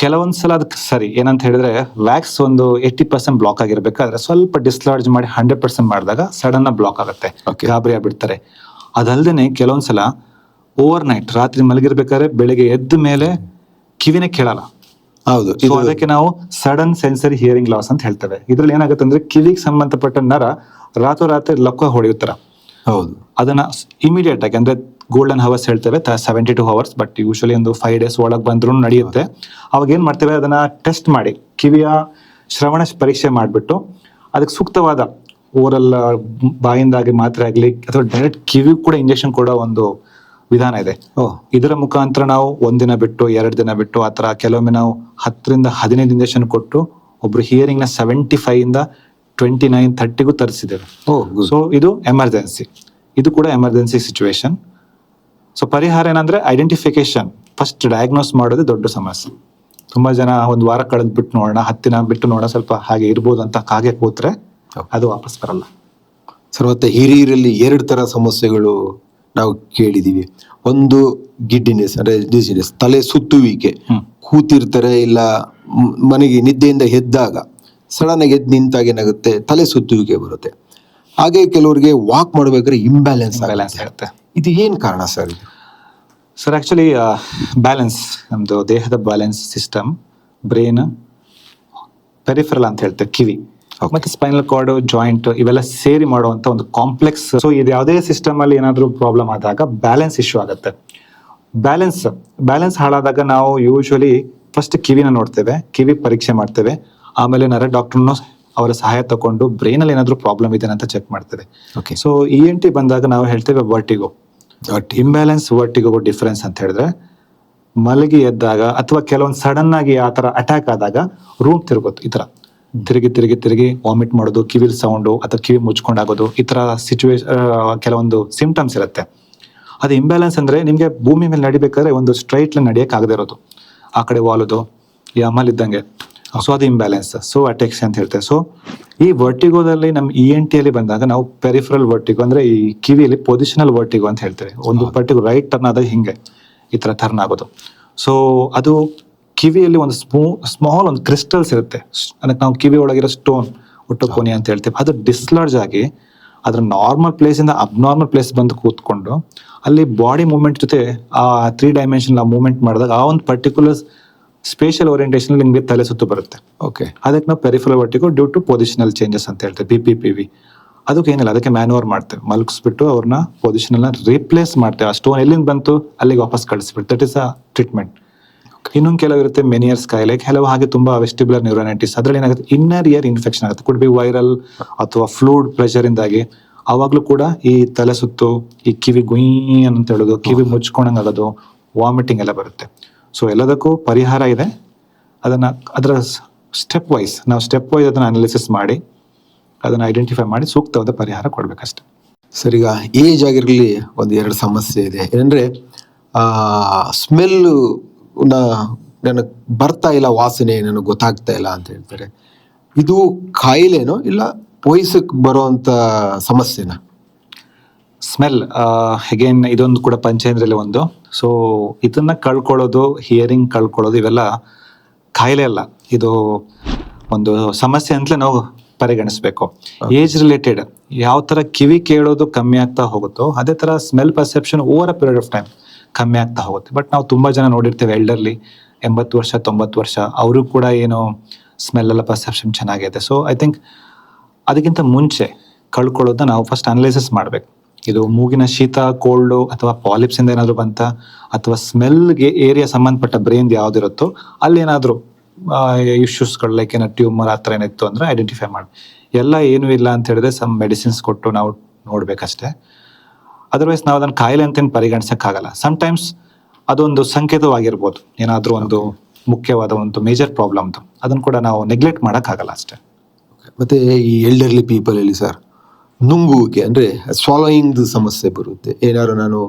ಕೆಲವೊಂದ್ಸಲ ಅದಕ್ಕೆ ಸರಿ ಏನಂತ ಹೇಳಿದ್ರೆ, ವ್ಯಾಕ್ಸ್ ಒಂದು 80% ಬ್ಲಾಕ್ ಆಗಿರ್ಬೇಕಾದ್ರೆ ಸ್ವಲ್ಪ ಡಿಸ್ಲಾರ್ಜ್ ಮಾಡಿ 100% ಮಾಡಿದಾಗ ಸಡನ್ ಬ್ಲಾಕ್ ಆಗುತ್ತೆ, ಗಾಬರಿ ಆಗ್ಬಿಡ್ತಾರೆ. ಅದಲ್ದೇನೆ ಕೆಲವೊಂದ್ಸಲ ಓವರ್ ನೈಟ್ ರಾತ್ರಿ ಮಲಗಿರ್ಬೇಕಾದ್ರೆ ಬೆಳಿಗ್ಗೆ ಎದ್ದ ಮೇಲೆ ಕಿವಿನೇ ಕೇಳಲ್ಲ. ಹೌದು, ಅದಕ್ಕೆ ನಾವು ಸಡನ್ ಸೆನ್ಸರಿ ಹಿಯರಿಂಗ್ ಲಾಸ್ ಅಂತ ಹೇಳ್ತೇವೆ. ಇದ್ರಲ್ಲಿ ಏನಾಗುತ್ತೆ ಅಂದ್ರೆ ಕಿವಿಗೆ ಸಂಬಂಧಪಟ್ಟ ನರ ರಾತ್ರಿ ಲಕ್ಕ ಹೊಡೆಯುತ್ತರ. ಹೌದು, ಅದನ್ನ ಇಮಿಡಿಯೇಟ್ ಆಗಿ ಅಂದ್ರೆ ಗೋಲ್ಡನ್ ಹವರ್ಸ್ ಹೇಳ್ತೇವೆ, 72 hours, ಬಟ್ ಯೂಶಲಿ ಒಂದು 5 days ಒಳಗೆ ಬಂದ್ರೂ ನಡೆಯುತ್ತೆ. ಅವಾಗ ಏನ್ ಮಾಡ್ತೇವೆ, ಅದನ್ನ ಟೆಸ್ಟ್ ಮಾಡಿ ಕಿವಿಯ ಶ್ರವಣ ಪರೀಕ್ಷೆ ಮಾಡಿಬಿಟ್ಟು ಅದಕ್ಕೆ ಸೂಕ್ತವಾದ ಓರಲ್ ಬಾಯಿಂದಾಗಿ ಮಾತ್ರೆ ಆಗ್ಲಿ ಅಥವಾ ಡೈರೆಕ್ಟ್ ಕಿವಿ ಕೂಡ ಇಂಜೆಕ್ಷನ್ ಕೊಡೋ ಒಂದು ವಿಧಾನ ಇದೆ. ಇದರ ಮುಖಾಂತರ ನಾವು 1 ದಿನ ಬಿಟ್ಟು 2 ದಿನ ಬಿಟ್ಟು ಆತರ ಕೆಲವೊಮ್ಮೆ ನಾವು 10 ರಿಂದ 15 ಇಂಜೆಕ್ಷನ್ ಕೊಟ್ಟು ಒಬ್ರು ಹಿಯರಿಂಗ್ ನ 75 ಇಂದ 29, 30ಗೂ ತರಿಸಿದ್ದೇವೆ. ಸೊ ಇದು ಎಮರ್ಜೆನ್ಸಿ, ಇದು ಕೂಡ ಎಮರ್ಜೆನ್ಸಿ ಸಿಚುವೇಶನ್. ಸೊ ಪರಿಹಾರ ಏನಂದ್ರೆ ಐಡೆಂಟಿಫಿಕೇಶನ್, ಫಸ್ಟ್ ಡಯಾಗ್ನೋಸ್ ಮಾಡೋದೇ ದೊಡ್ಡ ಸಮಸ್ಯೆ. ತುಂಬಾ ಜನ 1 ವಾರ ಕಳೆದ್ ಬಿಟ್ಟು ನೋಡೋಣ, 10 ದಿನ ಬಿಟ್ಟು ನೋಡೋಣ, ಸ್ವಲ್ಪ ಹಾಗೆ ಇರ್ಬೋದು ಅಂತ ಕಾಗೆ ಕೂತ್ರೆ ಅದು ವಾಪಸ್ ಬರಲ್ಲ. ಸರ್, ಮತ್ತೆ ಹಿರಿಯರಲ್ಲಿ 2 ತರ ಸಮಸ್ಯೆಗಳು ನಾವು ಕೇಳಿದೀವಿ. ಒಂದು ಗಿಡ್ಡಿನೆಸ್ ಅಂದ್ರೆ ಡಿಸಿನೆಸ್, ತಲೆ ಸುತ್ತುವಿಕೆ. ಕೂತಿರ್ತಾರೆ ಇಲ್ಲ ಮನೆಗೆ ನಿದ್ದೆಯಿಂದ ಎದ್ದಾಗ ಸಡನ್ ಆಗಿ ಎದ್ದು ನಿಂತಾಗ ಏನಾಗುತ್ತೆ, ತಲೆ ಸುತ್ತುವಿಕೆ ಬರುತ್ತೆ. ಹಾಗೆ ಕೆಲವರಿಗೆ ವಾಕ್ ಮಾಡ್ಬೇಕಾದ್ರೆ ಇಂಬ್ಯಾಲೆನ್ಸ್ ಆಗುತ್ತೆ. ಇದು ಏನ್ ಕಾರಣ ಸರ್? ಸರ್ ಆಕ್ಚುಲಿ ಬ್ಯಾಲೆನ್ಸ್, ನಮ್ದು ದೇಹದ ಬ್ಯಾಲೆನ್ಸ್ ಸಿಸ್ಟಮ್, ಬ್ರೈನ್, ಪೆರಿಫೆರಲ್ ಅಂತ ಹೇಳ್ತೇವೆ ಕಿವಿ, ಮತ್ತೆ ಸ್ಪೈನಲ್ ಕಾರ್ಡ್, ಜಾಯಿಂಟ್, ಇವೆಲ್ಲ ಸೇರಿ ಮಾಡುವಂತ ಒಂದು ಕಾಂಪ್ಲೆಕ್ಸ್. ಸೊ ಇದು ಯಾವುದೇ ಸಿಸ್ಟಮ್ ಅಲ್ಲಿ ಏನಾದ್ರೂ ಪ್ರಾಬ್ಲಮ್ ಆದಾಗ ಬ್ಯಾಲೆನ್ಸ್ ಇಶ್ಯೂ ಆಗುತ್ತೆ. ಬ್ಯಾಲೆನ್ಸ್ ಹಾಳಾದಾಗ ನಾವು ಯೂಶುವಲಿ ಫಸ್ಟ್ ಕಿವಿನ ನೋಡ್ತೇವೆ, ಕಿವಿ ಪರೀಕ್ಷೆ ಮಾಡ್ತೇವೆ, ಆಮೇಲೆ ನರ ಡಾಕ್ಟರ್ನ ಅವರ ಸಹಾಯ ತಗೊಂಡು ಬ್ರೈನ್ ಅಲ್ಲಿ ಏನಾದ್ರೂ ಪ್ರಾಬ್ಲಮ್ ಇದೆ ಅಂತ ಚೆಕ್ ಮಾಡ್ತೇವೆ. ಸೊ ENT ಬಂದಾಗ ನಾವು ಹೇಳ್ತೇವೆ ವರ್ಟಿಗೋ, ಇಂಬ್ಯಾಲೆನ್ಸ್ ವರ್ಟಿಗೋ ಡಿಫರೆನ್ಸ್ ಅಂತ ಹೇಳಿದ್ರೆ, ಮಲಗಿ ಎದ್ದಾಗ ಅಥವಾ ಕೆಲವೊಂದು ಸಡನ್ ಆಗಿ ಆ ತರ ಅಟ್ಯಾಕ್ ಆದಾಗ ರೂಮ್ ತಿರುಗೋದು, ಈ ತರ ತಿರುಗಿ ವಾಮಿಟ್ ಮಾಡೋದು, ಕಿವಿ ಸೌಂಡು ಅಥವಾ ಕಿವಿ ಮುಚ್ಕೊಂಡಾಗೋದು, ಈ ತರ ಕೆಲವೊಂದು ಸಿಂಪ್ಟಮ್ಸ್ ಇರುತ್ತೆ. ಅದು ಇಂಬ್ಯಾಲೆನ್ಸ್ ಅಂದ್ರೆ ನಿಮ್ಗೆ ಭೂಮಿ ಮೇಲೆ ನಡಿಬೇಕಾದ್ರೆ ಒಂದು ಸ್ಟ್ರೈಟ್ ಲೈನ್ ನಡಿಯಕ್ ಆಗದೆ ಇರೋದು, ಆ ಕಡೆ ವಾಲೋದು, ಈ ಅಮಲ್ ಇದ್ದಂಗೆ. ಸೊ ಅದು ಇಂಬ್ಯಾಲೆನ್ಸ್. ಸೊ ಅಟೆಕ್ಸ್ ಅಂತ ಹೇಳ್ತೇವೆ. ಸೊ ಈ ವರ್ಟಿಗೋದಲ್ಲಿ ನಮ್ಮ ENT ಅಲ್ಲಿ ಬಂದಾಗ ನಾವು ಪೆರಿಫರಲ್ ವರ್ಟಿಗೋ ಅಂದ್ರೆ ಈ ಕಿವಿಯಲ್ಲಿ ಪೊಸಿಷನಲ್ ವರ್ಟಿಗೋ ಅಂತ ಹೇಳ್ತೇವೆ. ಒಂದು ಪರ್ಟಿಕ್ಯುಲರ್ ರೈಟ್ ಟರ್ನ್ ಆದಾಗ ಹಿಂಗೆ ಈ ತರ ಟರ್ನ್ ಆಗೋದು. ಸೊ ಅದು ಕಿವಿಯಲ್ಲಿ ಒಂದು ಸ್ಮಾಲ್ ಒಂದು ಕ್ರಿಸ್ಟಲ್ಸ್ ಇರುತ್ತೆ, ಅದಕ್ಕೆ ನಾವು ಕಿವಿ ಒಳಗಿರೋ ಸ್ಟೋನ್, ಒಟ್ಟುಕೋನಿ ಅಂತ ಹೇಳ್ತೇವೆ. ಅದು ಡಿಸ್ಲಾರ್ಜ್ ಆಗಿ ಅದ್ರ ನಾರ್ಮಲ್ ಪ್ಲೇಸ್ ಇಂದ ಅಬ್ನಾರ್ಮಲ್ ಪ್ಲೇಸ್ ಬಂದು ಕೂತ್ಕೊಂಡು ಅಲ್ಲಿ ಬಾಡಿ ಮೂವ್ಮೆಂಟ್ ಜೊತೆ ಆ 3 dimension ಮೂವ್ಮೆಂಟ್ ಮಾಡಿದಾಗ ಆ ಒಂದು ಪರ್ಟಿಕ್ಯುಲರ್ ಸ್ಪೇಷಲ್ ಓರಿಯಂಟೇಷನ್ ನಿಮಗೆ ತಲೆ ಸುತ್ತು ಬರುತ್ತೆ. ಓಕೆ, ಅದಕ್ಕೆ ನಾವು peripheral vertigo due to positional changes ಅಂತ ಹೇಳ್ತೇವೆ, PPPV. ಅದಕ್ಕೆ ಏನಿಲ್ಲ, ಅದಕ್ಕೆ ಮ್ಯಾನ್ಯೂವರ್ ಮಾಡ್ತೇವೆ, ಮಲಗಿಸ್ಬಿಟ್ಟು ಅವ್ರನ್ನ ಪೊಸಿಷನ್ ರೀಪ್ಲೇಸ್ ಮಾಡ್ತೇವೆ. ಆ ಸ್ಟೋನ್ ಎಲ್ಲಿಂದ ಬಂತು ಅಲ್ಲಿಗೆ ವಾಪಸ್ ಕಳಿಸ್ಬಿಟ್ಟು, ದಟ್ ಇಸ್ ಅ ಟ್ರೀಟ್ಮೆಂಟ್. ಇನ್ನೊಂದು ಕೆಲವು ಇರುತ್ತೆ ಮೆನಿಯರ್ಸ್ ಕಾಯಿಲೆ, ಕೆಲವು ಹಾಗೆ ತುಂಬಾ ವೆಸ್ಟಿಬ್ಯುಲರ್ ನ್ಯೂರೋನೈಟಿಸ್, ಅದ್ರಲ್ಲಿ ಏನಾಗುತ್ತೆ ಇನ್ನರ್ ಇಯರ್ ಇನ್ಫೆಕ್ಷನ್ ಆಗುತ್ತೆ, ಕುಡ್ ಬಿ ವೈರಲ್ ಅಥವಾ ಫ್ಲೂಡ್ ಪ್ರೆಷರ್ ಇಂದಾಗಿ. ಅವಾಗ್ಲೂ ಕೂಡ ಈ ತಲೆ ಸುತ್ತು, ಈ ಕಿವಿ ಗುಯ್ ಅಂತ ಹೇಳೋದು, ಕಿವಿ ಮುಚ್ಕೊಂಡಂಗೆ ಆಗೋದು, ವಾಮಿಟಿಂಗ್ ಎಲ್ಲ ಬರುತ್ತೆ. ಸೊ ಎಲ್ಲದಕ್ಕೂ ಪರಿಹಾರ ಇದೆ. ಅದರ ಸ್ಟೆಪ್ ವೈಸ್ ಅದನ್ನ ಅನಾಲಿಸಿಸ್ ಮಾಡಿ ಅದನ್ನ ಐಡೆಂಟಿಫೈ ಮಾಡಿ ಸೂಕ್ತವಾದ ಪರಿಹಾರ ಕೊಡ್ಬೇಕಷ್ಟೆ. ಸರ್, ಈಗ ಏಜ್ ಆಗಿರಲಿ 1-2 ಸಮಸ್ಯೆ ಇದೆ. ಏನಂದ್ರೆ ಸ್ಮೆಲ್ ನನಗೆ ಬರ್ತಾ ಇಲ್ಲ, ವಾಸನೆ ನನಗೆ ಗೊತ್ತಾಗ್ತಾ ಇಲ್ಲ ಅಂತ ಹೇಳ್ತಾರೆ. ಇದು ಕಾಯಿಲೆನೋ ಇಲ್ಲ ವಯಸ್ಸಕ್ಕೆ ಬರೋಂಥ ಸಮಸ್ಯೆನಾ? ಸ್ಮೆಲ್ ಅಗೇನ್ ಇದೊಂದು ಕೂಡ ಪಂಚೇಂದ್ರಿಯಲ್ಲಿ ಒಂದು. ಸೊ ಇದನ್ನ ಕಳ್ಕೊಳ್ಳೋದು, ಹಿಯರಿಂಗ್ ಕಳ್ಕೊಳ್ಳೋದು ಇವೆಲ್ಲ ಕಾಯಿಲೆ ಅಲ್ಲ, ಇದು ಒಂದು ಸಮಸ್ಯೆ ಅಂತಲೇ ನಾವು ಪರಿಗಣಿಸ್ಬೇಕು. ಏಜ್ ರಿಲೇಟೆಡ್ ಯಾವ ತರ ಕಿವಿ ಕೇಳೋದು ಕಮ್ಮಿ ಆಗ್ತಾ ಹೋಗುತ್ತೋ ಅದೇ ತರ smell perception over a period of time ಕಮ್ಮಿ ಆಗ್ತಾ ಹೋಗುತ್ತೆ. ಬಟ್ ನಾವು ತುಂಬಾ ಜನ ನೋಡಿರ್ತೇವೆ ಎಲ್ಡರ್ಲಿ 80 ವರ್ಷ 90 ವರ್ಷ ಅವರು ಕೂಡ ಏನು ಸ್ಮೆಲ್ ಎಲ್ಲ ಪರ್ಸೆಪ್ಷನ್ ಚೆನ್ನಾಗಿದೆ. ಸೊ ಐ ಥಿಂಕ್ ಅದಕ್ಕಿಂತ ಮುಂಚೆ ಕಳ್ಕೊಳ್ಳೋದನ್ನ ನಾವು ಫಸ್ಟ್ ಅನಲೈಸಿಸ್ ಮಾಡ್ಬೇಕು. ಇದು ಮೂಗಿನ ಶೀತ, ಕೋಲ್ಡು ಅಥವಾ ಪಾಲಿಪ್ಸ್ ಇಂದ ಏನಾದ್ರು ಬಂತ, ಅಥವಾ ಸ್ಮೆಲ್ಗೆ ಏರಿಯಾ ಸಂಬಂಧಪಟ್ಟ ಬ್ರೈನ್ ಯಾವ್ದಿರುತ್ತೋ ಅಲ್ಲಿ ಏನಾದ್ರು ಇಶ್ಯೂಸ್ಗಳು ಲೈಕ್ ಏನೋ ಟ್ಯೂಮರ್ ಆ ಥರ ಏನಿತ್ತು ಅಂದ್ರೆ ಐಡೆಂಟಿಫೈ ಮಾಡಿ. ಎಲ್ಲ ಏನೂ ಇಲ್ಲ ಅಂತ ಹೇಳಿದ್ರೆ ಸಮ್ ಮೆಡಿಸಿನ್ಸ್ ಕೊಟ್ಟು ನಾವು ನೋಡ್ಬೇಕಷ್ಟೇ. ಅದರ್ವೈಸ್ ನಾವು ಅದನ್ನ ಕಾಯಿಲೆ ಅಂತೇನು ಪರಿಗಣಿಸಕ್ಕಾಗಲ್ಲ. ಸಮ್ಟೈಮ್ಸ್ ಅದೊಂದು ಸಂಕೇತವಾಗಿರ್ಬೋದು, ಏನಾದ್ರೂ ಒಂದು ಮುಖ್ಯವಾದ ಒಂದು ಮೇಜರ್ ಪ್ರಾಬ್ಲಮ್ದು, ಅದನ್ನ ಕೂಡ ನಾವು ನೆಗ್ಲೆಕ್ಟ್ ಮಾಡೋಕ್ಕಾಗಲ್ಲ ಅಷ್ಟೇ. ಮತ್ತೆ ಈ ಎಲ್ಡರ್ಲಿ ಪೀಪಲ್ ಅಲ್ಲಿ ಸರ್ ನುಂಗುವಿಕೆ ಅಂದ್ರೆ ಸ್ವಾಲೋಯಿಂಗ್ ಸಮಸ್ಯೆ ಬರುತ್ತೆ. ಏನಾದ್ರು ನಾನು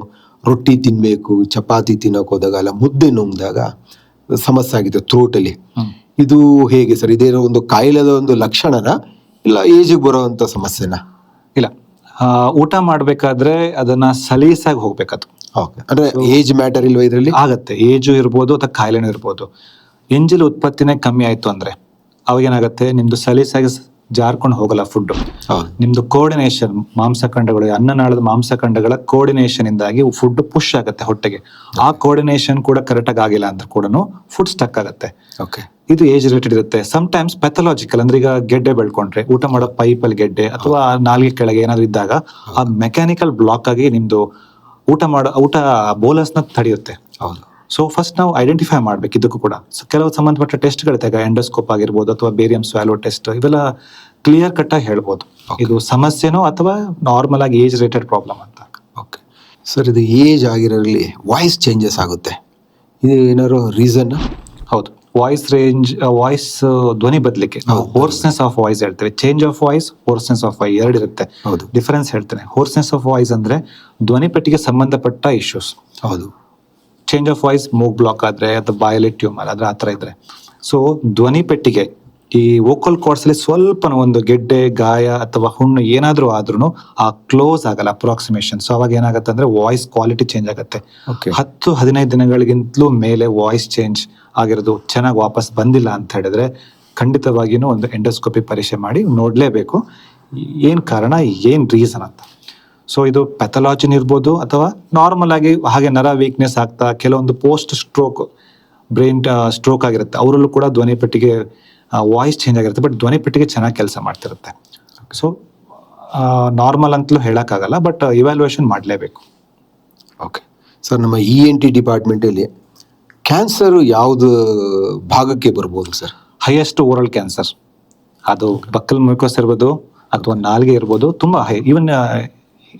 ರೊಟ್ಟಿ ತಿನ್ಬೇಕು, ಚಪಾತಿ ತಿನ್ನೋಕೆ ಹೋದಾಗ ಅಲ್ಲ ಮುದ್ದೆ ನುಂಗಿದಾಗ ಸಮಸ್ಯೆ ಆಗಿದೆ ಥ್ರೋಟಲ್ಲಿ. ಇದು ಹೇಗೆ ಸರ್? ಇದೇ ಒಂದು ಕಾಯಿಲೆದ ಒಂದು ಲಕ್ಷಣನ ಇಲ್ಲ ಏಜಿಗೆ ಬರೋವಂಥ ಸಮಸ್ಯೆನಾ? ಇಲ್ಲ, ಊಟ ಮಾಡ್ಬೇಕಾದ್ರೆ ಅದನ್ನ ಸಲೀಸಾಗಿ ಹೋಗ್ಬೇಕದು. ಓಕೆ, ಅಂದ್ರೆ ಏಜ್ ಮ್ಯಾಟರ್ ಇಲ್ವಾ ಇದರಲ್ಲಿ? ಆಗತ್ತೆ, ಏಜು ಇರ್ಬೋದು ಅಥವಾ ಕಾಯಿಲೆನೂ ಇರ್ಬೋದು. ಎಂಜಿಲ್ ಉತ್ಪತ್ತಿನೇ ಕಮ್ಮಿ ಆಯ್ತು ಅಂದ್ರೆ ಅವಾಗ ಏನಾಗುತ್ತೆ, ನಿಮ್ದು ಸಲೀಸಾಗಿ ಜಾರ್ಕೊಂಡು ಹೋಗಲ್ಲ ಫುಡ್. ನಿಮ್ದು ಕೋರ್ಡಿನೇಷನ್, ಮಾಂಸಖಂಡಗಳು, ಅನ್ನನಾಳದ ಮಾಂಸಖಂಡಗಳ ಕೋರ್ಡಿನೇಷನ್ ಇಂದಾಗಿ ಫುಡ್ ಪುಷ್ ಆಗುತ್ತೆ ಹೊಟ್ಟೆಗೆ. ಆ ಕೋರ್ಡಿನೇಷನ್ ಕೂಡ ಕರೆಕ್ಟ್ ಆಗಿಲ್ಲ ಅಂದ್ರೆ ಕೂಡ ಫುಡ್ ಸ್ಟಕ್ ಆಗುತ್ತೆ. ಓಕೆ, ಇದು ಏಜ್ ರಿಲೇಟೆಡ್ ಇರುತ್ತೆ. ಸಮ್ಟೈಮ್ಸ್ ಪೆಥಾಲಜಿಕಲ್ ಅಂದ್ರೆ ಈಗ ಗೆಡ್ಡೆ ಬೆಳ್ಕೊಂಡ್ರೆ, ಊಟ ಮಾಡೋ ಪೈಪಲ್ಲಿ ಗೆಡ್ಡೆ ಅಥವಾ ನಾಲ್ಗೆ ಕೆಳಗೆ ಏನಾದ್ರು ಇದ್ದಾಗ ಆ ಮೆಕ್ಯಾನಿಕಲ್ ಬ್ಲಾಕ್ ಆಗಿ ನಿಮ್ದು ಊಟ ಬೋಲಸ್ನ ತಡೆಯುತ್ತೆ. ಹೌದು. ಸೊ ಫಸ್ಟ್ ನಾವು ಐಡೆಂಟಿಫೈ ಮಾಡ್ಬೇಕು ಇದಕ್ಕೂ ಕೂಡ. ಸೊ ಕೆಲವು ಸಂಬಂಧಪಟ್ಟ ಟೆಸ್ಟ್ಗಳಿದೆ, ಈಗ ಎಂಡೋಸ್ಕೋಪ್ ಆಗಿರ್ಬೋದು ಅಥವಾ ಬೇರಿಯಂ ಸ್ವ್ಯಾಲೋ ಟೆಸ್ಟ್, ಇವೆಲ್ಲ ಕ್ಲಿಯರ್ ಕಟ್ ಆಗಿ ಹೇಳ್ಬೋದು ಇದು ಸಮಸ್ಯೆನೋ ಅಥವಾ ನಾರ್ಮಲ್ ಆಗಿ ಏಜ್ ರಿಲೇಟೆಡ್ ಪ್ರಾಬ್ಲಮ್ ಅಂತ. ಓಕೆ ಸರ್, ಇದು ಏಜ್ ಆಗಿರೋರಲ್ಲಿ ವಾಯ್ಸ್ ಚೇಂಜಸ್ ಆಗುತ್ತೆ, ಇದು ಏನಾದ್ರು ರೀಸನ್? ಹೌದು, ವಾಯ್ಸ್ ಧ್ವನಿ ಬದಲಿಕ್ಕೆ ನಾವು ಹೋರ್ಸ್ನೆಸ್ ಆಫ್ ವಾಯ್ಸ್ ಹೇಳ್ತೇವೆ. Change of voice, hoarseness of voice ಎರಡು ಇರುತ್ತೆ. ಡಿಫರೆನ್ಸ್ ಹೇಳ್ತೇನೆ. ಹೋರ್ಸ್ನೆಸ್ ಆಫ್ ವಾಯ್ಸ್ ಅಂದ್ರೆ ಧ್ವನಿ ಪೆಟ್ಟಿಗೆ ಸಂಬಂಧಪಟ್ಟ ಇಶ್ಯೂಸ್. ಹೌದು. ಚೇಂಜ್ ಆಫ್ ವಾಯ್ಸ್ ಮೂಗ್ ಬ್ಲಾಕ್ ಆದ್ರೆ ಅಥವಾ ಬಾಯಲ್ಲಿ ಟ್ಯೂಮರ್ ಆದ್ರೆ ಆ ಥರ ಇದ್ರೆ. ಸೊ ಧ್ವನಿ ಪೆಟ್ಟಿಗೆ ಈ ವೋಕಲ್ ಕಾರ್ಡ್ಸ್ ಅಲ್ಲಿ ಸ್ವಲ್ಪ ಒಂದು ಗೆಡ್ಡೆ, ಗಾಯ ಅಥವಾ ಹುಣ್ಣು ಏನಾದ್ರೂ ಆದ್ರೂ ಆ ಕ್ಲೋಸ್ ಆಗಲ್ಲ ಅಪ್ರಾಕ್ಸಿಮೇಷನ್. ಸೊ ಅವಾಗ ಏನಾಗುತ್ತೆ ಅಂದ್ರೆ ವಾಯ್ಸ್ ಕ್ವಾಲಿಟಿ ಚೇಂಜ್ ಆಗುತ್ತೆ. 10-15 ದಿನಗಳಿಗಿಂತಲೂ ಮೇಲೆ ವಾಯ್ಸ್ ಚೇಂಜ್ ಆಗಿರೋದು ಚೆನ್ನಾಗಿ ವಾಪಸ್ ಬಂದಿಲ್ಲ ಅಂತ ಹೇಳಿದ್ರೆ ಖಂಡಿತವಾಗಿಯೂ ಒಂದು ಎಂಡೋಸ್ಕೋಪಿ ಪರೀಕ್ಷೆ ಮಾಡಿ ನೋಡ್ಲೇಬೇಕು ಏನ್ ಕಾರಣ, ಏನ್ ರೀಸನ್ ಅಂತ. ಸೊ ಇದು ಪ್ಯಾಥಾಲಜಿನ್ ಇರ್ಬೋದು ಅಥವಾ ನಾರ್ಮಲ್ ಆಗಿ ಹಾಗೆ ನರ ವೀಕ್ನೆಸ್ ಆಗ್ತಾ ಕೆಲವೊಂದು ಪೋಸ್ಟ್ ಸ್ಟ್ರೋಕ್ ಬ್ರೈನ್ ಸ್ಟ್ರೋಕ್ ಆಗಿರುತ್ತೆ, ಅವರಲ್ಲೂ ಕೂಡ ಧ್ವನಿ ಪೆಟ್ಟಿಗೆ ವಾಯ್ಸ್ ಚೇಂಜ್ ಆಗಿರುತ್ತೆ. ಬಟ್ ಧ್ವನಿ ಪೆಟ್ಟಿಗೆ ಚೆನ್ನಾಗಿ ಕೆಲಸ ಮಾಡ್ತಿರುತ್ತೆ. ಸೊ ನಾರ್ಮಲ್ ಅಂತಲೂ ಹೇಳೋಕ್ಕಾಗಲ್ಲ, ಬಟ್ ಇವ್ಯಾಲ್ಯೂಯೇಷನ್ ಮಾಡಲೇಬೇಕು. ಓಕೆ ಸರ್, ನಮ್ಮ ENT ಡಿಪಾರ್ಟ್ಮೆಂಟಲ್ಲಿ ಕ್ಯಾನ್ಸರ್ ಯಾವುದು ಭಾಗಕ್ಕೆ ಬರ್ಬೋದು ಸರ್? ಹೈಯೆಸ್ಟ್ ಓರಲ್ ಕ್ಯಾನ್ಸರ್, ಅದು ಬಕ್ಕಲ್ ಮ್ಯೂಕಸ್ ಇರ್ಬೋದು ಅಥವಾ ನಾಲ್ಗೆ ಇರ್ಬೋದು, ತುಂಬಾ ಹೈ. ಈವನ್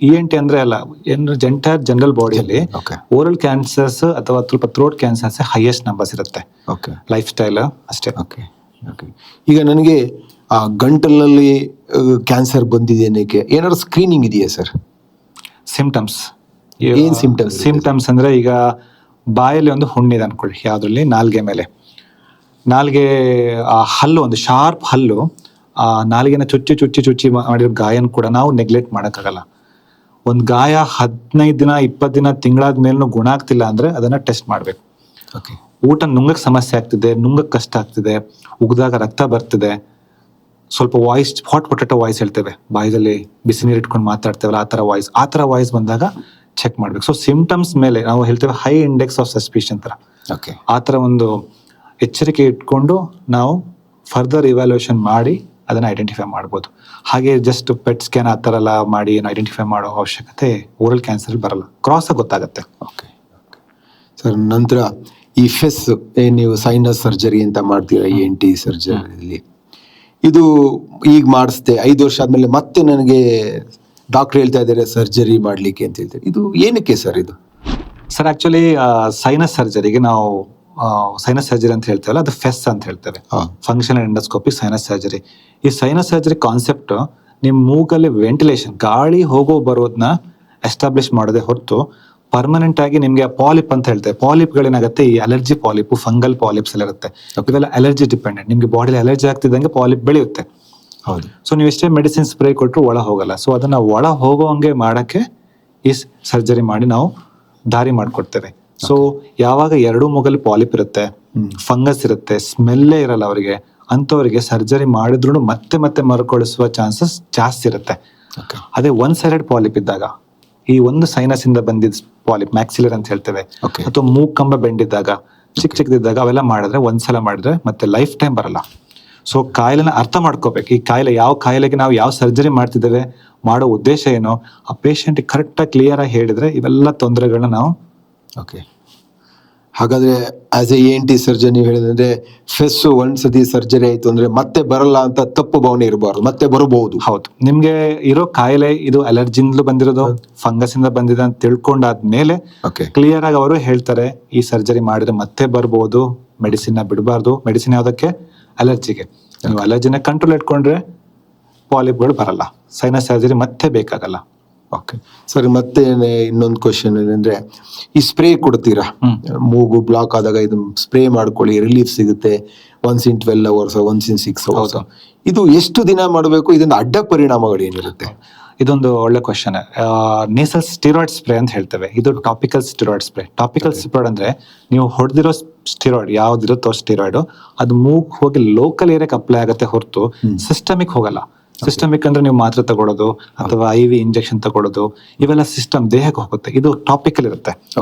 ENT ಅಂದ್ರೆ ಅಲ್ಲ, ಎಂಟೈರ್ ಜನರಲ್ ಬಾಡಿಯಲ್ಲಿ ಓರಲ್ ಕ್ಯಾನ್ಸರ್ಸ್ ಅಥವಾ ಸ್ವಲ್ಪ ಥ್ರೋಟ್ ಕ್ಯಾನ್ಸರ್ಸ್ ಹೈಯೆಸ್ಟ್ ನಂಬರ್ಸ್ ಇರುತ್ತೆ. ಲೈಫ್ ಸ್ಟೈಲ್ ಅಷ್ಟೇ. ಈಗ ನನಗೆ ಆ ಗಂಟಲಲ್ಲಿ ಕ್ಯಾನ್ಸರ್ ಬಂದಿದೆ ಅನ್ನೋಕ್ಕೆ ಏನಾದ್ರು ಸ್ಕ್ರೀನಿಂಗ್ ಇದೆಯಾ ಸರ್? ಸಿಂಪ್ಟಮ್ಸ್ ಏನ್ ಸಿಂಪ್ಟಮ್ಸ್? ಸಿಂಪ್ಟಮ್ಸ್ ಅಂದ್ರೆ ಈಗ ಬಾಯಲ್ಲಿ ಒಂದು ಹುಣ್ಣಿದೆ ಅನ್ಕೊಳ್ಳಿ, ಯಾವ್ದ್ರಲ್ಲಿ, ನಾಲ್ಗೆ ಮೇಲೆ. ನಾಲ್ಗೆ ಆ ಹಲ್ಲು, ಒಂದು ಶಾರ್ಪ್ ಹಲ್ಲು, ಆ ನಾಲ್ಗೆನ ಚುಚ್ಚಿ ಮಾಡಿರೋ ಗಾಯನ ಕೂಡ ನಾವು ನೆಗ್ಲೆಕ್ಟ್ ಮಾಡೋಕ್ಕಾಗಲ್ಲ. ಒಂದು ಗಾಯ 15 ದಿನ 20 ದಿನ ತಿಂಗಳಾದ ಮೇಲೂ ಗುಣ ಆಗ್ತಿಲ್ಲ ಅಂದ್ರೆ ಅದನ್ನ ಟೆಸ್ಟ್ ಮಾಡ್ಬೇಕು. ಊಟ ನುಂಗಕ್ ಸಮಸ್ಯೆ ಆಗ್ತಿದೆ, ನುಂಗಕ್ ಕಷ್ಟ ಆಗ್ತಿದೆ, ಉಗ್ದಾಗ ರಕ್ತ ಬರ್ತಿದೆ, ಸ್ವಲ್ಪ ವಾಯ್ಸ್ ಹಾಟ್ ಪೊಟೆಟೋ ವಾಯ್ಸ್ ಹೇಳ್ತೇವೆ, ಬಾಯಿದಲ್ಲಿ ಬಿಸಿ ನೀರು ಇಟ್ಕೊಂಡು ಮಾತಾಡ್ತೇವಲ್ಲ ಆ ಥರ ವಾಯ್ಸ್ ಬಂದಾಗ ಚೆಕ್ ಮಾಡ್ಬೇಕು. ಸೊ ಸಿಂಪ್ಟಮ್ಸ್ ಮೇಲೆ ನಾವು ಹೇಳ್ತೇವೆ ಹೈ ಇಂಡೆಕ್ಸ್ ಆಫ್ ಸಸ್ಪಿಷನ್ ತರ. ಆ ಥರ ಒಂದು ಎಚ್ಚರಿಕೆ ಇಟ್ಕೊಂಡು ನಾವು ಫರ್ದರ್ ಇವ್ಯಾಲ್ಯೂಯೇಷನ್ ಮಾಡಿ ಅದನ್ನ ಐಡೆಂಟಿಫೈ ಮಾಡ್ಬೋದು. ಹಾಗೆ ಜಸ್ಟ್ ಪೆಟ್ ಸ್ಕ್ಯಾನ್ ಆ ಥರ ಎಲ್ಲ ಮಾಡಿ ಏನು ಐಡೆಂಟಿಫೈ ಮಾಡೋ ಅವಶ್ಯಕತೆ ಓರಲ್ ಕ್ಯಾನ್ಸರ್ ಬರಲ್ಲ, ಕ್ರಾಸ್ ಆಗಿ ಗೊತ್ತಾಗುತ್ತೆ. ಓಕೆ ಸರ್, ನಂತರ ಈ ಫೆಸ್ ನೀವು ಸೈನಸ್ ಸರ್ಜರಿ ಅಂತ ಮಾಡ್ತೀರಾ ENT ಸರ್ಜರಿಯಲ್ಲಿ, ಇದು ಈಗ ಮಾಡಿಸ್ದೆ 5 ವರ್ಷ ಆದ್ಮೇಲೆ ಮತ್ತೆ ನನಗೆ ಡಾಕ್ಟರ್ ಹೇಳ್ತಾ ಇದ್ದಾರೆ ಸರ್ಜರಿ ಮಾಡ್ಲಿಕ್ಕೆ ಅಂತ ಹೇಳ್ತಾರೆ, ಇದು ಏನಕ್ಕೆ ಸರ್? ಇದು ಸರ್ ಆಕ್ಚುಲಿ ಸೈನಸ್ ಸರ್ಜರಿಗೆ ನಾವು ಸೈನಸ್ ಸರ್ಜರಿ ಅಂತ ಹೇಳ್ತೇವಲ್ಲ, ಅದು ಫೆಸ್ ಅಂತ ಹೇಳ್ತೇವೆ, ಫಂಕ್ಷನಲ್ ಎಂಡೋಸ್ಕೋಪಿ ಸೈನಸ್ ಸರ್ಜರಿ. ಈ ಸೈನಸ್ ಸರ್ಜರಿ ಕಾನ್ಸೆಪ್ಟ್ ನಿಮ್ ಮೂಗಲ್ಲಿ ವೆಂಟಿಲೇಷನ್, ಗಾಳಿ ಹೋಗೋ ಬರೋದನ್ನ ಎಸ್ಟಾಬ್ಲಿಷ್ ಮಾಡದೆ ಹೊರತು ಪರ್ಮನೆಂಟ್ ಆಗಿ ನಿಮ್ಗೆ ಪಾಲಿಪ್ ಅಂತ ಹೇಳ್ತೇವೆ. ಪಾಲಿಪ್ಗಳೇನಾಗುತ್ತೆ, ಈ ಅಲರ್ಜಿ ಪಾಲಿಪ್, ಫಂಗಲ್ ಪಾಲಿಪ್ಸ್ ಎಲ್ಲ ಇರುತ್ತೆ. ಇವೆಲ್ಲ ಅಲರ್ಜಿ ಡಿಪೆಂಡೆಂಟ್, ನಿಮ್ಗೆ ಬಾಡಿಲಿ ಅಲರ್ಜಿ ಆಗ್ತಿದ್ದಂಗೆ ಪಾಲಿಪ್ ಬೆಳೆಯುತ್ತೆ. ಹೌದು. ಸೊ ನೀವು ಎಷ್ಟೇ ಮೆಡಿಸಿನ್ ಸ್ಪ್ರೇ ಕೊಟ್ಟರು ಒಳ ಹೋಗಲ್ಲ. ಸೊ ಅದನ್ನ ಒಳ ಹೋಗೋಂಗೆ ಮಾಡಕ್ಕೆ ಈ ಸರ್ಜರಿ ಮಾಡಿ ನಾವು ದಾರಿ ಮಾಡಿಕೊಡ್ತೇವೆ. ಸೊ ಯಾವಾಗ ಎರಡು ಮೂಗಲ್ಲಿ ಪಾಲಿಪ್ ಇರುತ್ತೆ, ಫಂಗಸ್ ಇರುತ್ತೆ, ಸ್ಮೆಲ್ಲೇ ಇರಲ್ಲ ಅವರಿಗೆ, ಅಂಥವರಿಗೆ ಸರ್ಜರಿ ಮಾಡಿದ್ರು ಮತ್ತೆ ಮತ್ತೆ ಮರುಕಳಿಸುವ ಚಾನ್ಸಸ್ ಜಾಸ್ತಿ ಇರುತ್ತೆ. ಅದೇ ಒನ್ ಸೈಡೆಡ್ ಪಾಲಿಪ್ ಇದ್ದಾಗ, ಈ ಒಂದು ಸೈನಸ್ ಇಂದ ಬಂದಿದ್ದ ಪಾಲಿಪ್ ಮ್ಯಾಕ್ಸಿಲರ್ ಅಂತ ಹೇಳ್ತೇವೆ, ಅಥವಾ ಮೂಗ್ ಕಂಬ ಬೆಂಡಿದ್ದಾಗ, ಚಿಕ್ಕದಿದ್ದಾಗ ಅವೆಲ್ಲ ಮಾಡಿದ್ರೆ ಒಂದ್ಸಲ ಮಾಡಿದ್ರೆ ಮತ್ತೆ ಲೈಫ್ ಟೈಮ್ ಬರಲ್ಲ. ಸೊ ಕಾಯಿಲೆನ ಅರ್ಥ ಮಾಡ್ಕೋಬೇಕು. ಈ ಕಾಯಿಲೆ ಯಾವ ಕಾಯಿಲೆಗೆ ನಾವು ಯಾವ ಸರ್ಜರಿ ಮಾಡ್ತಿದ್ದೇವೆ, ಮಾಡೋ ಉದ್ದೇಶ ಏನು, ಆ ಪೇಷಂಟ್ ಕರೆಕ್ಟಾಗಿ ಕ್ಲಿಯರ್ ಆಗಿ ಹೇಳಿದ್ರೆ ಇವೆಲ್ಲ ತೊಂದರೆಗಳನ್ನ ನಾವು ಹಾಗಾದ್ರೆ ಆಸ್ ಎ ENT ಸರ್ಜನ್ ನೀವು ಹೇಳಿದ್ರೆ ಫೆಸ್ ಒಂದ್ಸತಿ ಸರ್ಜರಿ ಆಯ್ತು ಅಂದ್ರೆ ಮತ್ತೆ ಬರಲ್ಲ ಅಂತ ತಪ್ಪು ಭಾವನೆ ಇರಬಾರ್ದು, ಮತ್ತೆ ಬರಬಹುದು. ಹೌದು, ನಿಮ್ಗೆ ಇರೋ ಕಾಯಿಲೆ ಇದು ಅಲರ್ಜಿಂದಲೂ ಬಂದಿರೋದು, ಫಂಗಸ್ ಇಂದ ಬಂದಿದೆ ಅಂತ ತಿಳ್ಕೊಂಡಾದ್ಮೇಲೆ ಕ್ಲಿಯರ್ ಆಗಿ ಅವರು ಹೇಳ್ತಾರೆ ಈ ಸರ್ಜರಿ ಮಾಡಿದ್ರೆ ಮತ್ತೆ ಬರ್ಬೋದು, ಮೆಡಿಸಿನ್ ಬಿಡಬಾರ್ದು. ಮೆಡಿಸಿನ್ ಯಾವ್ದಕ್ಕೆ? ಅಲರ್ಜಿಗೆ. ನೀವು ಅಲರ್ಜಿನ ಕಂಟ್ರೋಲ್ ಇಟ್ಕೊಂಡ್ರೆ ಪಾಲಿಪ್ಗಳು ಬರಲ್ಲ, ಸೈನಸ್ ಸರ್ಜರಿ ಮತ್ತೆ ಬೇಕಾಗಲ್ಲ. ಸರಿ, ಮತ್ತೆ ಇನ್ನೊಂದು ಕ್ವಶನ್ ಏನಂದ್ರೆ, ಈ ಸ್ಪ್ರೇ ಕೊಡ್ತೀರಾ, ಮೂಗು ಬ್ಲಾಕ್ ಆದಾಗ ಇದು ಸ್ಪ್ರೇ ಮಾಡ್ಕೊಳ್ಳಿ, ರಿಲೀಫ್ ಸಿಗುತ್ತೆ, 1 in 12 hours, 1 in 6 hours. ಇದು ಎಷ್ಟು ದಿನ ಮಾಡಬೇಕು? ಇದರಿಂದ ಅಡ್ಡ ಪರಿಣಾಮಗಳು ಏನಿರುತ್ತೆ? ಇದೊಂದು ಒಳ್ಳೆ ಕ್ವಶನ್. ನೇಸಲ್ ಸ್ಟಿರಾಯ್ಡ್ ಸ್ಪ್ರೇ ಅಂತ ಹೇಳ್ತೇವೆ, ಇದು tropical steroid spray. Tropical steroid ಅಂದ್ರೆ ನೀವು ಹೊಡೆದಿರೋ ಸ್ಟಿರಾಯ್ಡ್ ಯಾವ್ದಿರುತ್ತೋ ಸ್ಟಿರಾಯ್ಡ್ ಅದು ಮೂಗ್ ಹೋಗಿ ಲೋಕಲ್ ಏರಿಯಾಕ್ಕೆ ಅಪ್ಲೈ ಆಗುತ್ತೆ ಹೊರತು ಸಿಸ್ಟಮಿಕ್ ಹೋಗಲ್ಲ. ಸಿಸ್ಟಮಿಕ್ ಅಂದ್ರೆ ನೀವು ಮಾತ್ರೆ ತಗೊಳ್ಳೋದು ಅಥವಾ IV ಇಂಜೆಕ್ಷನ್ ತಗೊಳ್ಳೋದು, ಇವೆಲ್ಲ ಸಿಸ್ಟಮ್ ದೇಹಕ್ಕೆ ಹೋಗುತ್ತೆ. ಇದು ಟಾಪಿಕಲ್ ಇರುತ್ತೆ.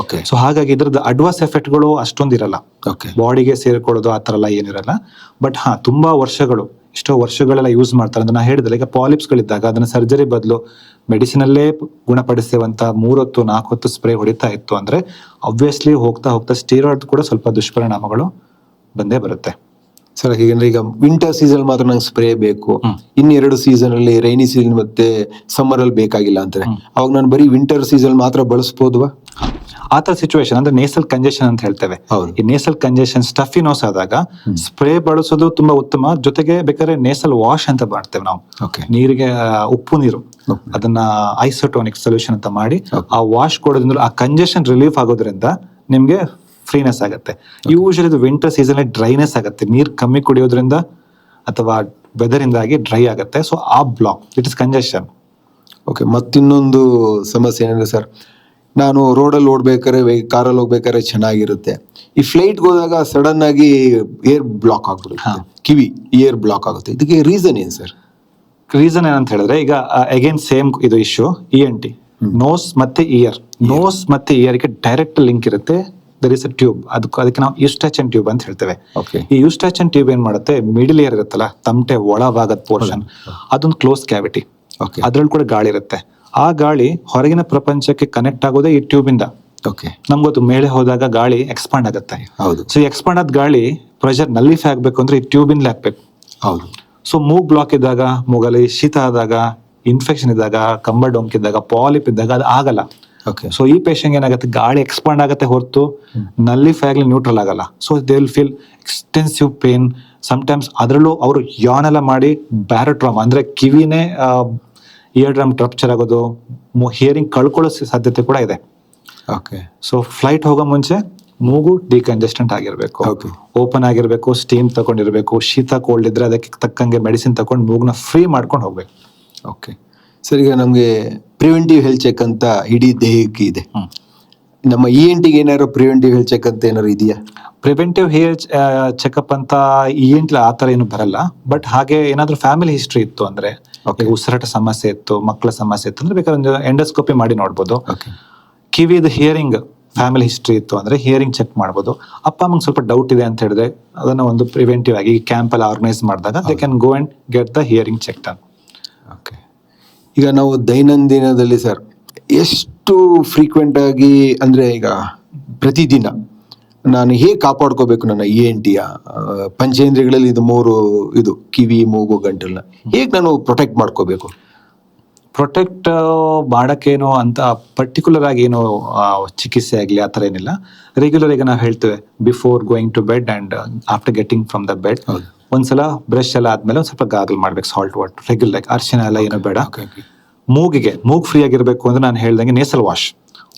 ಸೊ ಹಾಗಾಗಿ ಇದ್ರದ್ದು ಅಡ್ವಾನ್ಸ್ ಎಫೆಕ್ಟ್ಗಳು ಅಷ್ಟೊಂದು ಇರಲ್ಲ, ಬಾಡಿಗೆ ಸೇರ್ಕೊಳ್ಳೋದು ಆ ತರ ಎಲ್ಲ ಏನಿರಲ್ಲ. ಬಟ್ ತುಂಬಾ ವರ್ಷಗಳು, ಎಷ್ಟೋ ವರ್ಷಗಳೆಲ್ಲ ಯೂಸ್ ಮಾಡ್ತಾರೆ. ಅಂದ್ರೆ ನಾ ಹೇಳಿದ್ರೆ ಈಗ ಪಾಲಿಪ್ಸ್ ಗಳಿದ್ದಾಗ ಅದನ್ನ ಸರ್ಜರಿ ಬದಲು ಮೆಡಿಸಿನ್ ಅಲ್ಲೇ ಗುಣಪಡಿಸುವಂತ 3 ಹೊತ್ತು 4 ಹೊತ್ತು ಸ್ಪ್ರೇ ಹೊಡಿತಾ ಇತ್ತು ಅಂದ್ರೆ ಆಬ್ವಿಯಸ್ಲಿ ಹೋಗ್ತಾ ಹೋಗ್ತಾ ಸ್ಟೀರಾಯ್ಡ್ ಕೂಡ ಸ್ವಲ್ಪ ದುಷ್ಪರಿಣಾಮಗಳು ಬಂದೇ ಬರುತ್ತೆ. ಸರ್, ಹೀಗಂದ್ರೆ ಈಗ ವಿಂಟರ್ ಸೀಸನ್ ಮಾತ್ರ ನಂಗೆ ಸ್ಪ್ರೇ ಬೇಕು, ಇನ್ನೆರಡು ಸೀಸನ್ ಅಲ್ಲಿ ರೈನಿ ಸೀಸನ್ ಮತ್ತೆ ಸಮ್ಮರ್ ಅಲ್ಲಿ ಬೇಕಾಗಿಲ್ಲ ಅಂತಾರೆ, ಅವಾಗ ನಾನು ಬರೀ ವಿಂಟರ್ ಸೀಸನ್ ಮಾತ್ರ ಬಳಸಬಹುದವಾ? ಆತರ ಸಿಚುವೇಶನ್ ಅಂದ್ರೆ ನೇಸಲ್ ಕಂಜೆಷನ್ ಅಂತ ಹೇಳ್ತೇವೆ. ಈ ನೇಸಲ್ ಕಂಜೆಷನ್ ಸ್ಟಫಿ ನೋಸ್ ಆದಾಗ ಸ್ಪ್ರೇ ಬಳಸೋದು ತುಂಬಾ ಉತ್ತಮ. ಜೊತೆಗೆ ಬೇಕಾದ್ರೆ ನೇಸಲ್ ವಾಶ್ ಅಂತ ಮಾಡ್ತೇವೆ ನಾವು. ನೀರಿಗೆ ಉಪ್ಪು ನೀರು, ಅದನ್ನ ಐಸೋಟೋನಿಕ್ ಸೊಲ್ಯೂಷನ್ ಅಂತ ಮಾಡಿ ಆ ವಾಶ್ ಕೊಡೋದ್ರಿಂದ ಆ ಕಂಜೆಷನ್ ರಿಲೀಫ್ ಆಗೋದ್ರಿಂದ ನಿಮ್ಗೆ ಫ್ರೀನೆಸ್ ಆಗುತ್ತೆ. ಯೂಶಲಿ ಇದು ವಿಂಟರ್ ಸೀಸನ್ ಡ್ರೈನೆಸ್ ಆಗುತ್ತೆ, ನೀರ್ ಕಮ್ಮಿ ಕುಡಿಯೋದ್ರಿಂದ ಅಥವಾ ವೆದರ್ ಇಂದಾಗಿ ಡ್ರೈ ಆಗುತ್ತೆ. ಸೊ ಆ ಬ್ಲಾಕ್, ಇಟ್ ಇಸ್ ಕಂಜೆಷನ್. ಮತ್ತಿನ್ನೊಂದು ಸಮಸ್ಯೆ ಏನಂದ್ರೆ ಸರ್, ನಾನು ರೋಡಲ್ಲಿ ಓಡ್ಬೇಕಾದ್ರೆ, ಕಾರಲ್ಲಿ ಹೋಗ್ಬೇಕಾದ್ರೆ ಚೆನ್ನಾಗಿರುತ್ತೆ, ಈ ಫ್ಲೈಟ್ ಹೋದಾಗ ಸಡನ್ ಆಗಿ ಏರ್ ಬ್ಲಾಕ್ ಆಗ್ಬಿಡುತ್ತೆ, ಕಿವಿ ಏರ್ ಬ್ಲಾಕ್ ಆಗುತ್ತೆ. ಇದಕ್ಕೆ ರೀಸನ್ ಏನ್ ಸರ್? ರೀಸನ್ ಏನಂತ ಹೇಳಿದ್ರೆ, ಈಗ ಅಗೇನ್ ಸೇಮ್ ಇದು ಇಶ್ಯೂ, ENT, ನೋಸ್ ಮತ್ತೆ ಇಯರ್. ನೋಸ್ ಮತ್ತೆ ಇಯರ್ಗೆ ಡೈರೆಕ್ಟ್ ಲಿಂಕ್ ಇರುತ್ತೆ. ದರ್ ಇಸ್ ಅ ಟ್ಯೂಬ್, ಅದಕ್ಕೆ ನಾವು ಯೂಸ್ಟಾಚಿಯನ್ ಟ್ಯೂಬ್ ಅಂತ ಹೇಳ್ತೇವೆ. ಈ ಯೂಸ್ಟಾಚಿಯನ್ ಟ್ಯೂಬ್ ಏನ್ ಮಾಡುತ್ತೆ, ಮಿಡಲ್ ಇಯರ್ ಇರುತ್ತಲ್ಲ, ತಮಟೆ ಒಳಭಾಗದ ಪೋರ್ಷನ್, ಅದೊಂದು ಕ್ಲೋಸ್ ಕ್ಯಾವಿಟಿ. ಅದ್ರಲ್ಲಿ ಕೂಡ ಗಾಳಿ ಇರುತ್ತೆ. ಆ ಗಾಳಿ ಹೊರಗಿನ ಪ್ರಪಂಚಕ್ಕೆ ಕನೆಕ್ಟ್ ಆಗೋದೇ ಈ ಟ್ಯೂಬ್ ಇಂದ. ನಮ್ಗೊತ್ತು ಮೇಲೆ ಹೋದಾಗ ಗಾಳಿ ಎಕ್ಸ್ಪಾಂಡ್ ಆಗುತ್ತೆ. ಸೊ ಎಕ್ಸ್ಪಾಂಡ್ ಆದ ಗಾಳಿ ಪ್ರೆಷರ್ ನಲ್ಲಿಫೈ ಆಗ್ಬೇಕು ಅಂದ್ರೆ ಈ ಟ್ಯೂಬ್ ಇಂದಲೇ ಆಗ್ಬೇಕು. ಸೊ ಮೂಗ್ ಬ್ಲಾಕ್ ಇದ್ದಾಗ, ಮೂಗಲ್ಲಿ ಶೀತ ಆದಾಗ, ಇನ್ಫೆಕ್ಷನ್ ಇದ್ದಾಗ, ಕಂಬ ಡೊಂಕ್ ಇದ್ದಾಗ, ಪಾಲಿಪ್ ಇದ್ದಾಗ ಅದು ಆಗಲ್ಲ. ಸೊ ಈ ಪೇಷಂಟ್ ಏನಾಗುತ್ತೆ, ಗಾಳಿ ಎಕ್ಸ್ಪಾಂಡ್ ಆಗುತ್ತೆ ಹೊರತು ನಲ್ಲಿಫೈ ಆಗ್ಲಿ ನ್ಯೂಟ್ರಲ್ ಆಗಲ್ಲ. So they will feel extensive pain. Sometimes ಅದರಲ್ಲೂ ಅವರು ಯಾನ್ ಎಲ್ಲ ಮಾಡಿ ಬ್ಯಾರೋಟ್ರಾಮಾ ಅಂದ್ರೆ ಕಿವಿನೇ ಇಯರ್ ಡ್ರಮ್ ರಪ್ಚರ್ ಆಗೋದು, ಹಿಯರಿಂಗ್ ಕಳ್ಕೊಳ್ಳೋ ಸಾಧ್ಯತೆ ಕೂಡ ಇದೆ. ಸೊ ಫ್ಲೈಟ್ ಹೋಗೋ ಮುಂಚೆ ಮೂಗು ಡಿಕಂಜೆಸ್ಟೆಂಟ್ ಆಗಿರ್ಬೇಕು, ಓಪನ್ ಆಗಿರ್ಬೇಕು, ಸ್ಟೀಮ್ ತಗೊಂಡಿರ್ಬೇಕು. ಶೀತ ಕೋಲ್ಡ್ ಇದ್ರೆ ಅದಕ್ಕೆ ತಕ್ಕಂಗೆ ಮೆಡಿಸಿನ್ ತಗೊಂಡು ಮೂಗ್ನ ಫ್ರೀ ಮಾಡ್ಕೊಂಡು ಹೋಗ್ಬೇಕು. ಸರ್, ಈಗ ನಮ್ಗೆ ಪ್ರಿವೆಂಟಿವ್ ಹೆಲ್ತ್ ಚೆಕ್ ಅಂತ ಇಡೀ ದೇಹಕ್ಕೆ ಇದೆ. ನಮ್ಮ ENTಗೆ ಏನಾದ್ರು ಪ್ರಿವೆಂಟಿವ್ ಹೆಲ್ತ್ ಚೆಕ್ ಅಂತ ಏನಾದ್ರು ಇದೆಯಾ? ಪ್ರಿವೆಂಟಿವ್ ಹೇರ್ ಚೆಕಪ್ ಅಂತ ENT ಆ ತರ ಏನು ಬರಲ್ಲ. ಬಟ್ ಹಾಗೆ ಏನಾದ್ರು ಫ್ಯಾಮಿಲಿ ಹಿಸ್ಟ್ರಿ ಇತ್ತು ಅಂದ್ರೆ, ಉಸಿರಾಟ ಸಮಸ್ಯೆ ಇತ್ತು, ಮಕ್ಕಳ ಸಮಸ್ಯೆ ಇತ್ತು ಅಂದ್ರೆ ಬೇಕಾದ್ರೆ ಒಂದು ಎಂಡೋಸ್ಕೋಪಿ ಮಾಡಿ ನೋಡ್ಬೋದು. ಕಿವಿದು ಹಿಯರಿಂಗ್ ಫ್ಯಾಮಿಲಿ ಹಿಸ್ಟ್ರಿ ಇತ್ತು ಅಂದ್ರೆ ಹಿಯರಿಂಗ್ ಚೆಕ್ ಮಾಡ್ಬೋದು. ಅಪ್ಪ ಅಮ್ಮಂಗೆ ಸ್ವಲ್ಪ ಡೌಟ್ ಇದೆ ಅಂತ ಹೇಳಿದ್ರೆ ಅದನ್ನ ಒಂದು ಪ್ರಿವೆಂಟಿವ್ ಆಗಿ ಕ್ಯಾಂಪ್ ಎಲ್ಲ ಆರ್ಗನೈಸ್ ಮಾಡಿದಾಗ they can go and get the hearing check done. ಈಗ ನಾವು ದೈನಂದಿನದಲ್ಲಿ ಸರ್ ಎಷ್ಟು ಫ್ರೀಕ್ವೆಂಟ್ ಆಗಿ ಅಂದ್ರೆ ಈಗ ಪ್ರತಿದಿನ ನಾನು ಹೇಗೆ ಕಾಪಾಡ್ಕೋಬೇಕು ನನ್ನ ENTಯ ಪಂಚೇಂದ್ರಿಯಗಳಲ್ಲಿ ಇದು 3 ಇದು ಕಿವಿ, ಮೂಗು, ಗಂಟಲನ್ನ ಹೇಗೆ ನಾನು ಪ್ರೊಟೆಕ್ಟ್ ಮಾಡ್ಕೋಬೇಕು? ಪ್ರೊಟೆಕ್ಟ್ ಮಾಡಕ್ಕೇನು ಅಂತ ಪರ್ಟಿಕ್ಯುಲರ್ ಆಗಿ ಏನು ಚಿಕಿತ್ಸೆ ಆಗಲಿ ಆ ಥರ ಏನಿಲ್ಲ. ರೆಗ್ಯುಲರ್ ಈಗ ನಾವು ಹೇಳ್ತೇವೆ before going to bed and after getting from the bed ಒಂದ್ಸಲ ಬ್ರಷ್ ಎಲ್ಲ ಆದ್ಮೇಲೆ ಒಂದ್ ಸ್ವಲ್ಪ ಗಾಗಲ್ ಮಾಡ್ಬೇಕು, ಸಾಲ್ಟ್ ವಾಟರ್ ರೆಗ್ಯುಲರ್. ಅರ್ಶಿನ ಎಲ್ಲ ಏನೋ ಬೇಡ. ಮೂಗ್ ಫ್ರೀ ಆಗಿರ್ಬೇಕು ಅಂದ್ರೆ ನಾನು ಹೇಳ್ದಂಗೆ ನೇಸಲ್ ವಾಶ್,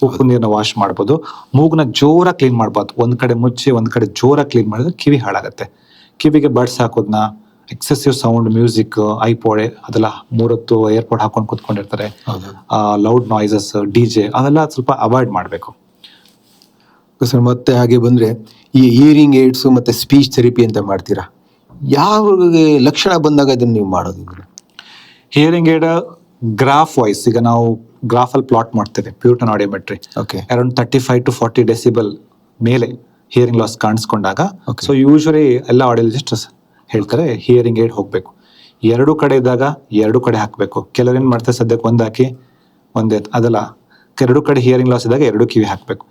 ಉಪ್ಪು ನೀರನ್ನ ವಾಶ್ ಮಾಡ್ಬೋದು. ಮೂಗ್ನ ಜೋರಾಗಿ ಕ್ಲೀನ್ ಮಾಡ್ಬಾರ್ದು, ಒಂದ್ ಕಡೆ ಮುಚ್ಚಿ ಒಂದ್ ಕಡೆ ಜೋರಾಗಿ ಕ್ಲೀನ್ ಮಾಡಿದ್ರೆ ಕಿವಿ ಹಾಳಾಗತ್ತೆ. ಕಿವಿಗೆ ಬಡ್ಸ್ ಹಾಕೋದ್ನ ಎಕ್ಸೆಸಿವ್ ಸೌಂಡ್, ಮ್ಯೂಸಿಕ್, ಐಪಾಡ್ ಅದೆಲ್ಲ 3 ಹೊತ್ತು ಏರ್ಪೋರ್ಟ್ ಹಾಕೊಂಡು ಕೂತ್ಕೊಂಡಿರ್ತಾರೆ. ಹೌದು ಲೌಡ್ ನಾಯ್ಸಸ್, DJ ಅದೆಲ್ಲ ಸ್ವಲ್ಪ ಅವಾಯ್ಡ್ ಮಾಡಬೇಕು. ಸರ್. ಮತ್ತೆ ಹಾಗೆ ಬಂದ್ರೆ ಈ ಹಿಯರಿಂಗ್ ಏಡ್ಸ್ ಮತ್ತೆ ಸ್ಪೀಚ್ ಥೆರಪಿ ಅಂತ ಮಾಡ್ತೀರಾ, ಯಾವ ಲಕ್ಷಣ ಬಂದಾಗ ಅದನ್ನ ನೀವು ಮಾಡೋದು? ಹಿಯರಿಂಗ್ ಏಡ್ ಗ್ರಾಫ್ ವಾಯ್ಸ್, ಈಗ ನಾವು ಗ್ರಾಫಲ್ಲಿ ಪ್ಲಾಟ್ ಮಾಡ್ತೇವೆ pure tone audiometry, okay around 35 to 40 decibel ಮೇಲೆ ಹಿಯರಿಂಗ್ ಲಾಸ್ ಕಾಣಿಸ್ಕೊಂಡಾಗ, Okay. ಸೊ ಯೂಶಲಿ ಎಲ್ಲ ಆಡಿಯೋಲಜಿಸ್ಟ್ ಹೇಳ್ತಾರೆ ಹಿಯರಿಂಗ್ ಏಡ್ ಹೋಗ್ಬೇಕು. 2 ಕಡೆ ಇದ್ದಾಗ 2 ಕಡೆ ಹಾಕಬೇಕು. ಕೆಲವ್ರು ಏನು ಮಾಡ್ತಾರೆ, ಸದ್ಯಕ್ಕೆ ಒಂದು ಹಾಕಿ ಒಂದೇ, ಅದೆಲ್ಲ 2 ಕಡೆ ಹಿಯರಿಂಗ್ ಲಾಸ್ ಇದ್ದಾಗ 2 ಕಿವಿ ಹಾಕಬೇಕು.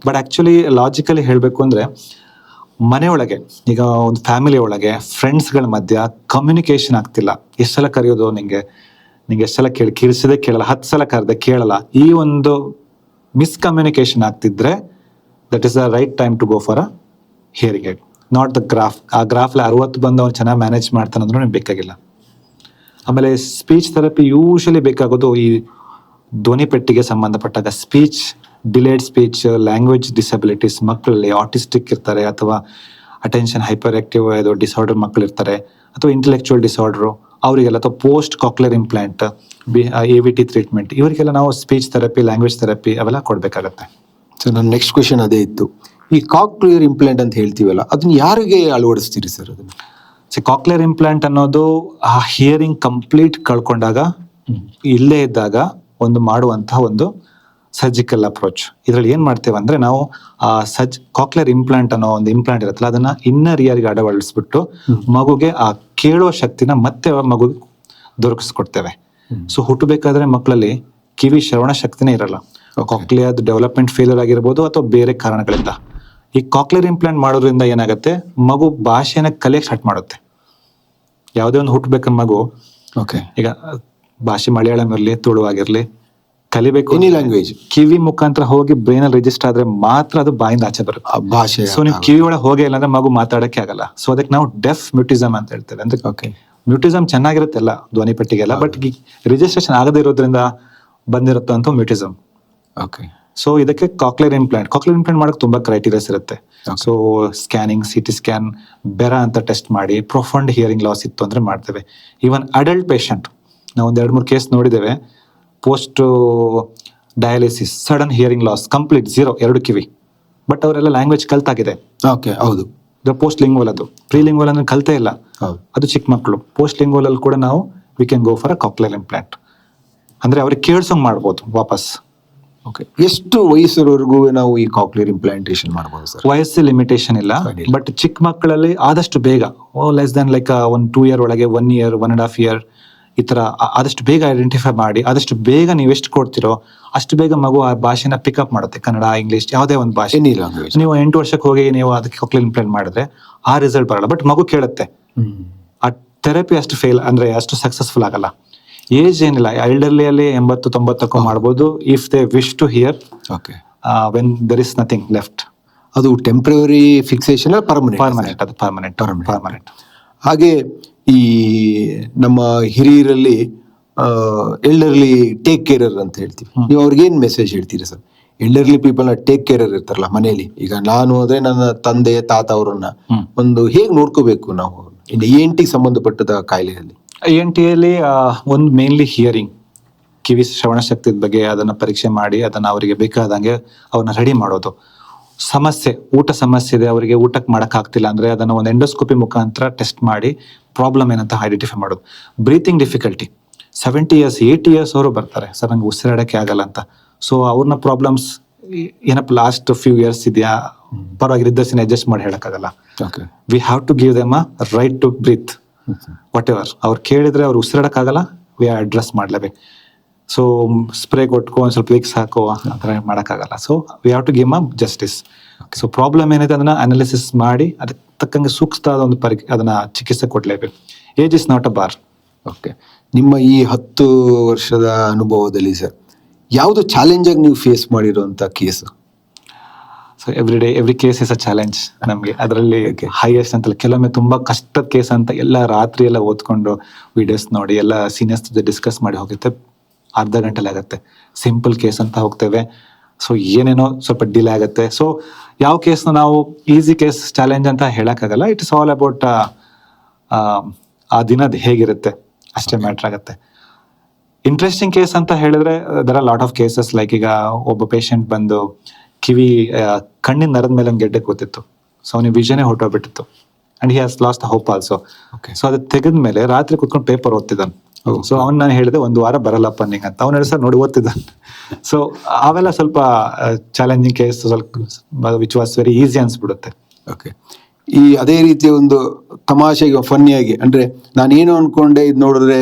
ಬಟ್ ಆ್ಯಕ್ಚುಲಿ ಲಾಜಿಕಲಿ ಹೇಳಬೇಕು ಅಂದರೆ, ಮನೆಯೊಳಗೆ ಈಗ ಒಂದು ಫ್ಯಾಮಿಲಿ ಒಳಗೆ ಫ್ರೆಂಡ್ಸ್ಗಳ ಮಧ್ಯ ಕಮ್ಯುನಿಕೇಶನ್ ಆಗ್ತಿಲ್ಲ. ಎಷ್ಟು ಸಲ ಕರೆಯೋದು ನಿಂಗೆ ಎಷ್ಟು ಸಲ ಕೇಳಿಸಿದೆ ಕೇಳಲ್ಲ, 10 ಸಲ ಕರೆದೆ ಕೇಳಲ್ಲ, ಈ ಒಂದು ಮಿಸ್ಕಮ್ಯುನಿಕೇಶನ್ ಆಗ್ತಿದ್ರೆ that is the right time to go for a hearing aid, not the graph. ಆ ಗ್ರಾಫ್ಲಿ 60 ಬಂದು ಅವ್ನು ಚೆನ್ನಾಗಿ ಮ್ಯಾನೇಜ್ ಮಾಡ್ತಾನಂದ್ರೂ ನಿಮ್ಗೆ ಬೇಕಾಗಿಲ್ಲ. ಆಮೇಲೆ ಸ್ಪೀಚ್ ಥೆರಪಿ ಯೂಶಲಿ ಬೇಕಾಗೋದು ಈ ಧ್ವನಿ ಪೆಟ್ಟಿಗೆ ಸಂಬಂಧಪಟ್ಟಾಗ, speech delayed speech, language disabilities ಮಕ್ಕಳಲ್ಲಿ, ಆಟಿಸ್ಟಿಕ್ ಇರ್ತಾರೆ ಅಥವಾ ಅಟೆನ್ಷನ್ ಹೈಪರ್ ಆಕ್ಟಿವ್ ಡಿಸಾರ್ಡರ್ ಮಕ್ಕಳು ಇರ್ತಾರೆ, ಅಥವಾ ಇಂಟೆಲೆಕ್ಚುವಲ್ ಡಿಸಾರ್ಡರು ಅವರಿಗೆಲ್ಲ, ಅಥವಾ post cochlear implant, AVT treatment, ಇವರಿಗೆಲ್ಲ ನಾವು ಸ್ಪೀಚ್ ಥೆರಪಿ, ಲ್ಯಾಂಗ್ವೇಜ್ ಥೆರಪಿ ಅವೆಲ್ಲ ಕೊಡಬೇಕಾಗತ್ತೆ. ಸೊ ನನ್ನ ನೆಕ್ಸ್ಟ್ ಕ್ವೆಶನ್ ಅದೇ ಇತ್ತು, ಈ ಕಾಕ್ಲಿಯರ್ ಇಂಪ್ಲಾಂಟ್ ಅಂತ ಹೇಳ್ತೀವಲ್ಲ, ಅದನ್ನ ಯಾರಿಗೆ ಅಳವಡಿಸ್ತೀರಿ ಸರ್? ಅದನ್ನ ಕಾಕ್ಲಿಯರ್ ಇಂಪ್ಲಾಂಟ್ ಅನ್ನೋದು ಆ ಹಿಯರಿಂಗ್ ಕಂಪ್ಲೀಟ್ ಕಳ್ಕೊಂಡಾಗ, ಇಲ್ಲೇ ಇದ್ದಾಗ ಒಂದು ಮಾಡುವಂತಹ ಒಂದು ಸರ್ಜಿಕಲ್ ಅಪ್ರೋಚ್. ಇದರಲ್ಲಿ ಏನು ಮಾಡ್ತೇವೆ ಅಂದರೆ, ನಾವು ಆ ಕಾಕ್ಲಿಯರ್ ಇಂಪ್ಲಾಂಟ್ ಅನ್ನೋ ಒಂದು ಇಂಪ್ಲಾಂಟ್ ಇರುತ್ತಲ್ಲ, ಅದನ್ನ ಇನ್ನರ್ ಇಯರ್ಗೆ ಅಳವಡಿಸ್ಬಿಟ್ಟು ಮಗುಗೆ ಆ ಕೇಳೋ ಶಕ್ತಿನ ಮತ್ತೆ ಮಗುಗೆ ದೊರಕಿಸ್ಕೊಡ್ತೇವೆ. ಸೊ ಹುಟ್ಟಬೇಕಾದ್ರೆ ಮಕ್ಕಳಲ್ಲಿ ಕಿವಿ ಶ್ರವಣ ಶಕ್ತಿನೇ ಇರಲ್ಲ. ಕಾಕ್ಲಿಯರ್ ಡೆವಲಪ್ಮೆಂಟ್ ಫೇಲ್ಯೂರ್ ಆಗಿರ್ಬೋದು ಅಥವಾ ಬೇರೆ ಕಾರಣಗಳಿಂದ. ಈ ಕಾಕ್ಲಿಯರ್ ಇಂಪ್ಲಾಂಟ್ ಮಾಡೋದ್ರಿಂದ ಏನಾಗುತ್ತೆ, ಮಗು ಭಾಷೆನ ಕಲಿಯಕ್ಕೆ ಸ್ಟಾರ್ಟ್ ಮಾಡುತ್ತೆ. ಯಾವುದೇ ಒಂದು ಹುಟ್ಟಬೇಕ ಮಗು, ಓಕೆ, ಈಗ ಭಾಷೆ ಮಲಯಾಳಂ ಇರಲಿ, ತುಳು ಆಗಿರಲಿ, ಕಲಿಬೇಕು ಎನಿ ಲ್ಯಾಂಗ್ವೇಜ್ ಕಿವಿ ಮುಖಾಂತರ ಹೋಗಿ ಬ್ರೈನ್ ಅಲ್ಲಿ ರಿಜಿಸ್ಟರ್ ಆದ್ರೆ ಮಾತ್ರ ಅದು ಬಾಯಿಂದ ಆಚೆ ಬರುತ್ತೆ. ಭಾಷೆ. ಸೊ ನೀವು ಕಿವಿ ಒಳಗೆ ಹೋಗೇ ಇಲ್ಲ ಅಂದ್ರೆ ಮಗು ಮಾತಾಡಕ್ಕೆ ಆಗಲ್ಲ. ಸೊ ಅದಕ್ಕೆ ನಾವು ಡೆಫ್ ಮ್ಯೂಟಿಸಮ್ ಅಂತ ಹೇಳ್ತೇವೆ. ಅಂದ್ರೆ ಓಕೆ, ಮ್ಯೂಟಿಸಮ್ ಚೆನ್ನಾಗಿರುತ್ತೆಲ್ಲ ಧ್ವನಿ ಪೆಟ್ಟಿಗೆಲ್ಲ, ಬಟ್ ರಿಜಿಸ್ಟ್ರೇಷನ್ ಆಗದೇ ಇರೋದ್ರಿಂದ ಬಂದಿರುತ್ತಂತ ಮ್ಯೂಟಿಸಮ್. ಓಕೆ. ಸೊ ಇದಕ್ಕೆ ಕಾಕ್ಲಿಯರ್ ಇಂಪ್ಲಾಂಟ್ ಮಾಡಕ್ಕೆ ತುಂಬಾ ಕ್ರೈಟೀರಿಯಾಸ್ ಇರುತ್ತೆ. ಸೊ ಸ್ಕ್ಯಾನಿಂಗ್, CT ಸ್ಕ್ಯಾನ್, ಬೆರ ಅಂತ ಟೆಸ್ಟ್ ಮಾಡಿ, ಪ್ರೊಫೌಂಡ್ ಹಿಯರಿಂಗ್ ಲಾಸ್ ಇತ್ತು ಅಂದ್ರೆ ಮಾಡ್ತೇವೆ. ಈವನ್ ಅಡಲ್ಟ್ ಪೇಷಂಟ್ ನಾವು 1-2-3 ಕೇಸ್ ನೋಡಿದ್ದೇವೆ. Post dialysis, sudden hearing loss, complete 0 2 kiwi, but ಅವರೆಲ್ಲ ಲ್ಯಾಂಗ್ವೇಜ್ ಕಲ್ತಾಗಿದೆ. ಓಕೆ, ಹೌದು. ಪೋಸ್ಟ್ ಲಿಂಗ್ವಲ್, ಅದು ಪ್ರೀ ಲಿಂಗ್ವಲ್ ಅಂದ್ರೆ ಕಲ್ತೇ ಇಲ್ಲ, ಅದು ಚಿಕ್ಕ ಮಕ್ಕಳು. ಪೋಸ್ಟ್ ಲಿಂಗ್ವಲ್ ಅಲ್ಲಿ ಕೂಡ ನಾವು we can go for a cochlear implant. ಅಂದ್ರೆ ಅವ್ರಿಗೆ ಕೇಳ್ಸೋಂಗ್ ಮಾಡ್ಬೋದು ವಾಪಸ್. ಓಕೆ, ಎಷ್ಟು ವಯಸ್ಸರವರೆಗೂ ನಾವು ಈ ಕಾಕ್ಲಿಯರ್ ಇಂಪ್ಲಾಂಟೇಶನ್ ಮಾಡ್ಬೋದು ಸರ್? ವಯಸ್ಸು ಲಿಮಿಟೇಷನ್ ಇಲ್ಲ, ಬಟ್ ಚಿಕ್ಕ ಮಕ್ಕಳಲ್ಲಿ ಆದಷ್ಟು ಬೇಗ, ಲೆಸ್ ದನ್ ಲೈಕ್ 1-2 ಇಯರ್ ಒಳಗೆ, 1 year 1.5 year ಈ ತರ ಆದಷ್ಟು ಬೇಗ ಐಡೆಂಟಿಫೈ ಮಾಡಿ, ಆದಷ್ಟು ಬೇಗ ನೀವು ಎಷ್ಟು ಕೊಡ್ತಿರೋ ಅಷ್ಟು ಬೇಗ ಮಗು ಆ ಭಾಷೆನ ಪಿಕಪ್ ಮಾಡುತ್ತೆ. ಕನ್ನಡ, ಇಂಗ್ಲಿಷ್, ಯಾವುದೇ ಒಂದು ಭಾಷೆ. Any language. ನೀವು 8 ವರ್ಷಕ್ಕೆ ಹೋಗಿ ನೀವು ಅದಕ್ಕೆ ಕಾಕ್ಲಿಯರ್ ಇಂಪ್ಲಾಂಟ್ ಮಾಡಿದ್ರೆ ಆ ರಿಸಲ್ಟ್ ಬರಲ್ಲ, ಬಟ್ ಮಗು ಕೇಳುತ್ತೆ. ಆ ಥೆರಪಿ ಅಷ್ಟು ಫೇಲ್ ಅಂದ್ರೆ ಅಷ್ಟು ಸಕ್ಸಸ್ಫುಲ್ ಆಗಲ್ಲ. ಏಜ್ ಏನಿಲ್ಲ, ಎಲ್ಡರ್ಲಿಯಲ್ಲಿ 80-90 ಮಾಡ್ಬೋದು, if they wish to hear, okay, when there is nothing left. ಅದು ಟೆಂಪ್ರವರಿ ಫಿಕ್ಸೇಷನ್, ಪರ್ಮನೆಂಟ್, ಅದು ಪರ್ಮನೆಂಟ್. ಹಾಗೆ ಈ ನಮ್ಮ ಹಿರಿಯರಲ್ಲಿ ಎಲ್ಡರ್ಲಿ ಟೇಕ್ ಕೇರರ್ ಅಂತ ಹೇಳ್ತೀವಿ, ನೀವು ಅವ್ರಿಗೆ ಏನ್ ಮೆಸೇಜ್ ಹೇಳ್ತೀರಿ ಸರ್? ಎಲ್ಡರ್ಲಿ ಪೀಪಲ್ ನ ಟೇಕ್ ಕೇರರ್ ಇರ್ತಾರಲ್ಲ ಮನೆಯಲ್ಲಿ, ಈಗ ನಾನು ಅಂದ್ರೆ ನನ್ನ ತಂದೆ ತಾತ ಅವರನ್ನ ಒಂದು ಹೇಗೆ ನೋಡ್ಕೋಬೇಕು ನಾವು ಇನ್ನು ENT ಸಂಬಂಧಪಟ್ಟದ ಕಾಯಿಲೆಯಲ್ಲಿ? ENTಯಲ್ಲಿ ಒಂದು ಮೇನ್ಲಿ ಹಿಯರಿಂಗ್, ಕಿವಿ ಶ್ರವಣ ಶಕ್ತಿ ಬಗ್ಗೆ ಅದನ್ನ ಪರೀಕ್ಷೆ ಮಾಡಿ ಅದನ್ನ ಅವರಿಗೆ ಬೇಕಾದಂಗೆ ಅವ್ರನ್ನ ರೆಡಿ ಮಾಡೋದು. ಊಟ ಸಮಸ್ಯೆ ಇದೆ, ಅವರಿಗೆ ಊಟಕ್ಕೆ ಮಾಡಕ್ ಆಗ್ತಿಲ್ಲ ಅಂದ್ರೆ ಅದನ್ನ ಒಂದು ಎಂಡೋಸ್ಕೋಪಿ ಮುಖಾಂತರ ಟೆಸ್ಟ್ ಮಾಡಿ ಪ್ರಾಬ್ಲಮ್ ಏನಂತ ಐಡೆಂಟಿಫೈ ಮಾಡೋದು. ಬ್ರೀತಿಂಗ್ ಡಿಫಿಕಲ್ಟಿ, 70 years 80 years ಅವರು ಬರ್ತಾರೆ, ಸರ್ ನಂಗೆ ಉಸಿರಾಡಕ್ಕೆ ಆಗಲ್ಲ ಅಂತ. ಸೊ ಅವ್ರನ್ನ ಪ್ರಾಬ್ಲಮ್ಸ್ ಏನಪ್ಪ ಲಾಸ್ಟ್ ಫ್ಯೂ ಇಯರ್ಸ್ ಇದೆಯಾ, ಪರವಾಗಿಲ್ಲ, ಇದ್ದಸಿನ ಅಡ್ಜಸ್ಟ್ ಮಾಡಿ ಹೇಳಕ್ಕಾಗಲ್ಲ. We have to give them a right to breathe, whatever. ಅವ್ರು ಕೇಳಿದ್ರೆ ಅವ್ರು ಉಸಿರಾಡಕ್ಕಾಗಲ್ಲ, ವಿ ಅಡ್ರೆಸ್ ಮಾಡ್ಲೇಬೇಕು. ಸೊ ಸ್ಪ್ರೇ ಕೊಟ್ಕೊ, ಒಂದು ಸ್ವಲ್ಪ ವಿಕ್ಸ್ ಹಾಕೋ, ಆ ಥರ ಮಾಡೋಕ್ಕಾಗಲ್ಲ. So we have to give a justice. So problem ಏನಿದೆ ಅದನ್ನ ಅನಾಲಿಸಿಸ್ ಮಾಡಿ ಅದಕ್ಕೆ ತಕ್ಕಂಗೆ ಸೂಕ್ತವಾದ ಒಂದು ಅದನ್ನ ಚಿಕಿತ್ಸೆ ಕೊಡ್ಲೇಬೇಕು. Age is not a bar. Okay, ನಿಮ್ಮ ಈ 10 ವರ್ಷದ ಅನುಭವದಲ್ಲಿ ಸರ್ ಯಾವುದು ಚಾಲೆಂಜ್ ಆಗಿ ನೀವು ಫೇಸ್ ಮಾಡಿರುವಂತ case? So every case is a challenge ನಮಗೆ. ಅದರಲ್ಲಿ ಹೈಯೆಸ್ಟ್ ಅಂತಲ್ಲ, ಕೆಲವೊಮ್ಮೆ ತುಂಬಾ ಕಷ್ಟದ ಕೇಸ್ ಅಂತ ಎಲ್ಲ ರಾತ್ರಿ ಎಲ್ಲ ಓದ್ಕೊಂಡು ವಿಡಿಯೋಸ್ ನೋಡಿ ಎಲ್ಲ ಸೀನಿಯರ್ಸ್ ಜೊತೆ ಡಿಸ್ಕಸ್ ಮಾಡಿ ಹೋಗುತ್ತೆ, ಅರ್ಧ ಗಂಟೆಲಿ ಆಗುತ್ತೆ. ಸಿಂಪಲ್ ಕೇಸ್ ಅಂತ ಹೋಗ್ತೇವೆ, ಸೊ ಏನೇನೋ ಸ್ವಲ್ಪ ಡಿಲೇ ಆಗುತ್ತೆ. ಸೊ ಯಾವ ಕೇಸ್ನ ನಾವು ಈಸಿ ಕೇಸ್ ಚಾಲೆಂಜ್ ಅಂತ ಹೇಳಕ್ಕಾಗಲ್ಲ. ಇಟ್ ಇಸ್ ಆಲ್ ಅಬೌಟ್ ಆ ದಿನದ ಹೇಗಿರುತ್ತೆ ಅಷ್ಟೇ ಮ್ಯಾಟ್ರ್ ಆಗುತ್ತೆ. ಇಂಟ್ರೆಸ್ಟಿಂಗ್ ಕೇಸ್ ಅಂತ ಹೇಳಿದ್ರೆ there are lot of cases. Like ಈಗ ಒಬ್ಬ ಪೇಷಂಟ್ ಬಂದು ಕಿವಿ ಕಣ್ಣಿನ ನರದ ಮೇಲೆ ಒಂದು ಗೆಡ್ಡೆ ಕೂತಿತ್ತು. ಸೊ ಅವನಿಗೆ ವಿಷನೇ ಹೊರಟೋಗ್ಬಿಟ್ಟಿತ್ತು and he has lost the hope also. So ಅದು ತೆಗೆದ್ಮೇಲೆ ರಾತ್ರಿ ಕುತ್ಕೊಂಡು ಪೇಪರ್ ಓದ್ತಿದ್ದಾನೆ. ಸೊ ಅವ್ನು ನಾನು ಹೇಳಿದೆ 1 ವಾರ ಬರಲ್ಲಪ್ಪ ನಿಂಗೆ ಅಂತ. ಅವ್ನು ಸರ್ ನೋಡಿ ಓದ್ತಿದ್ದಾನೆ. ಸೊ ಅವೆಲ್ಲ ಸ್ವಲ್ಪ ಚಾಲೆಂಜಿಂಗ್ ಕೇಸ್, ಸ್ವಲ್ಪ ವಿಚ್ ವಾಸ್ ವೆರಿ ಈಸಿ ಅನ್ಸ್ಬಿಡುತ್ತೆ. ಓಕೆ. ಈ ಅದೇ ರೀತಿಯ ಒಂದು ತಮಾಷೆಗೆ ಫನ್ನಿಯಾಗಿ ಅಂದ್ರೆ ನಾನೇನು ಅನ್ಕೊಂಡೆ ಇದು ನೋಡಿದ್ರೆ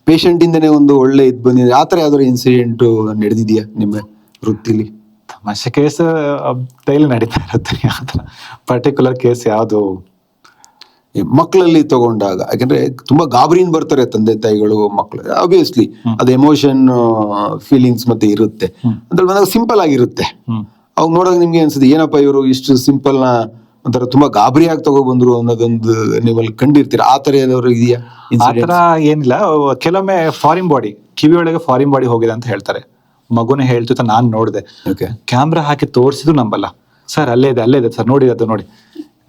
ಪೇಷಂಟ್ ಇಂದನೇ ಒಂದು ಒಳ್ಳೆ ಇದು ಬಂದಿದೆ, ಆ ಥರ ಯಾವ್ದಾದ್ರು ಇನ್ಸಿಡೆಂಟ್ ನಡೆದಿದೆಯಾ ನಿಮ್ಮ ವೃತ್ತಿಲಿ? ತಮಾಷೆ ಕೇಸ್ ಡೈಲಿ ನಡೀತಾ ಇರುತ್ತೆ. ಯಾವ ಪರ್ಟಿಕ್ಯುಲರ್ ಕೇಸ್ ಯಾವುದು ಮಕ್ಕಳಲ್ಲಿ ತಗೊಂಡಾಗ, ಯಾಕಂದ್ರೆ ತುಂಬಾ ಗಾಬರಿಯಿಂದ ಬರ್ತಾರೆ ತಂದೆ ತಾಯಿಗಳು ಮಕ್ಕಳು, ಆಬ್ವಿಯಸ್ಲಿ ಅದು ಎಮೋಷನ್ ಫೀಲಿಂಗ್ಸ್ ಮತ್ತೆ ಇರುತ್ತೆ. ಅದ್ರಲ್ಲಿ ಬಂದಾಗ ಸಿಂಪಲ್ ಆಗಿರುತ್ತೆ. ಅವಾಗ ನೋಡೋಕೆ ನಿಮ್ಗೆ ಅನ್ಸುತ್ತೆ ಏನಪ್ಪ ಇವರು ಇಷ್ಟು ಸಿಂಪಲ್ ನ ಒಂಥರ ತುಂಬಾ ಗಾಬರಿಯಾಗಿ ತಗೊಬಂದ್ರು ಅನ್ನೋದೊಂದು ನೀವಲ್ಲಿ ಕಂಡಿರ್ತೀರ. ಆ ತರ ಏನಾದ್ರು ಇದೆಯಾ? ಆತರ ಏನಿಲ್ಲ. ಕೆಲವೊಮ್ಮೆ ಫಾರಿನ್ ಬಾಡಿ, ಕಿವಿಯೊಳಗೆ ಫಾರಿನ್ ಬಾಡಿ ಹೋಗಿದೆ ಅಂತ ಹೇಳ್ತಾರೆ. ಮಗುನೇ ಹೇಳ್ತಿತ್ತ, ನಾನ್ ನೋಡಿದೆ, ಕ್ಯಾಮ್ರಾ ಹಾಕಿ ತೋರಿಸಿದ್ರು ನಂಬಲ್ಲ. ಸರ್ ಅಲ್ಲೇ ಇದೆ ಸರ್, ನೋಡಿ ಅದು ನೋಡಿ,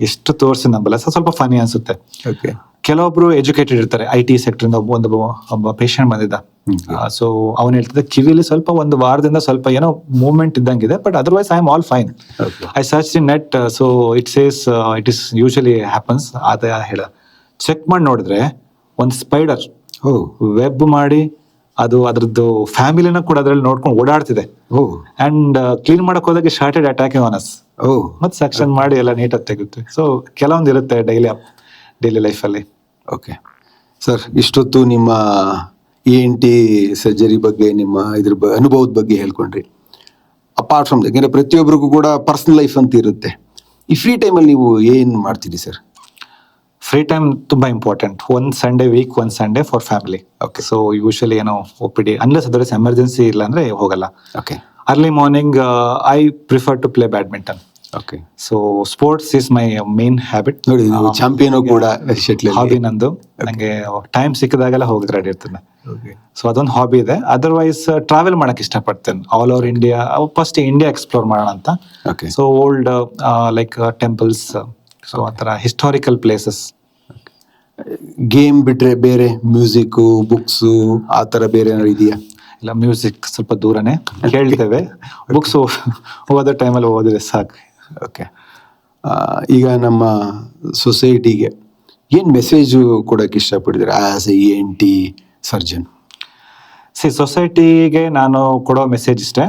ಎಷ್ಟು ತೋರಿಸಿ ನಂಬಲ್ಲ. ಸ್ವಲ್ಪ ಫನಿ ಅನ್ಸುತ್ತೆ. ಕೆಲವೊಬ್ರು ಎಜುಕೇಟೆಡ್ ಇರ್ತಾರೆ, IT ಸೆಕ್ಟರ್ ಇಂದ ಒಬ್ಬ ಪೇಷಂಟ್ ಬಂದಿದ್ದ. ಸೊ ಅವನು ಹೇಳ್ತಿದ್ದ ಕಿವಿಲಿ ಸ್ವಲ್ಪ 1 ವಾರದಿಂದ ಸ್ವಲ್ಪ ಏನೋ ಮೂವ್ಮೆಂಟ್ ಇದ್ದಂಗಿದೆ, but otherwise I am all fine. I search in net, so it says it is usually happens ಅದ ಹೇಳ. ಚೆಕ್ ಮಾಡಿ ನೋಡಿದ್ರೆ ಒಂದು ಸ್ಪೈಡರ್ ವೆಬ್ ಮಾಡಿ ಅದು ಅದ್ರದ್ದು ಫ್ಯಾಮಿಲಿನ ಕೂಡ ಅದ್ರಲ್ಲಿ ನೋಡ್ಕೊಂಡು ಓಡಾಡ್ತಿದೆ. ಅಂಡ್ ಕ್ಲೀನ್ ಮಾಡಕ್ ಹೋದಾಗ ಸ್ಟಾರ್ಟೆಡ್ ಅಟ್ಯಾಕಿಂಗ್ ಆನ್ ಅಸ್. ಮತ್ತೆ ಸೆಕ್ಷನ್ ಮಾಡಿ ಎಲ್ಲ ನೀಟಾಗಿ ತೆಗುತ್ತೆ. ಸೊ ಕೆಲವೊಂದು ಇರುತ್ತೆ ಡೈಲಿ ಲೈಫಲ್ಲಿ. ಓಕೆ ಸರ್, ಇಷ್ಟೊತ್ತು ನಿಮ್ಮ ENT ಸರ್ಜರಿ ಬಗ್ಗೆ, ನಿಮ್ಮ ಇದ್ರ ಅನುಭವದ ಬಗ್ಗೆ ಹೇಳ್ಕೊಂಡ್ರಿ. ಅಪಾರ್ಟ್ ಫ್ರಮ್ ಯಾಕಂದ್ರೆ ಪ್ರತಿಯೊಬ್ಬರಿಗೂ ಕೂಡ ಪರ್ಸನಲ್ ಲೈಫ್ ಅಂತ ಇರುತ್ತೆ. ಈ ಫ್ರೀ ಟೈಮಲ್ಲಿ ನೀವು ಏನು ಮಾಡ್ತೀರಿ ಸರ್? ಫ್ರೀ ಟೈಮ್ ತುಂಬಾ ಇಂಪಾರ್ಟೆಂಟ್. ಒಂದು Sunday for family. Okay. So usually ಏನೋ OPD ಅನ್ಲೆಸ್ ಅದರ್ಸ್ ಎಮರ್ಜೆನ್ಸಿ ಇಲ್ಲ ಅಂದ್ರೆ ಹೋಗಲ್ಲ. Okay. Early morning I prefer to play badminton. Okay. So sports is my main habit. ನೋಡಿ, ಚಾಂಪಿಯನ್ ಕೂಡ ಹಾಬಿ ನಂದು. ನಂಗೆ ಟೈಮ್ ಸಿಕ್ಕಿದಾಗೆಲ್ಲ ಹೋಗಿ ರೆಡಿ ಇರ್ತೇನೆ. ಸೊ ಅದೊಂದು ಹಾಬಿ ಇದೆ. ಅದರ್ವೈಸ್ ಟ್ರಾವೆಲ್ ಮಾಡಕ್ ಇಷ್ಟಪಡ್ತೇನೆ. All over India. First India explore ಮಾಡೋಣ ಅಂತ. So old like temples, so ಆತರ ಹಿಸ್ಟಾರಿಕಲ್ ಪ್ಲೇಸಸ್. ಗೇಮ್ ಬಿಟ್ರೆ ಬೇರೆ ಮ್ಯೂಸಿಕ್, ಬುಕ್ಸ್ ಆ ತರ ಬೇರೆ ಏನಾದ್ರು ಇದೆಯಾ? ಇಲ್ಲ, ಮ್ಯೂಸಿಕ್ ಸ್ವಲ್ಪ ದೂರನೇ ಕೇಳ್ತೇವೆ. ಬುಕ್ಸ್ ಓದೋ ಟೈಮಲ್ಲಿ ಓದಿದ್ರೆ ಸಾಕು. ಓಕೆ. ಈಗ ನಮ್ಮ ಸೊಸೈಟಿಗೆ ಏನು ಮೆಸೇಜು ಕೊಡೋಕೆ ಇಷ್ಟಪಟ್ಟಿದ್ದೀರಾ ಆಸ್ ಎ ENT ಸರ್ಜನ್? ಸೊಸೈಟಿಗೆ ನಾನು ಕೊಡೋ ಮೆಸೇಜ್ ಇಷ್ಟೇ.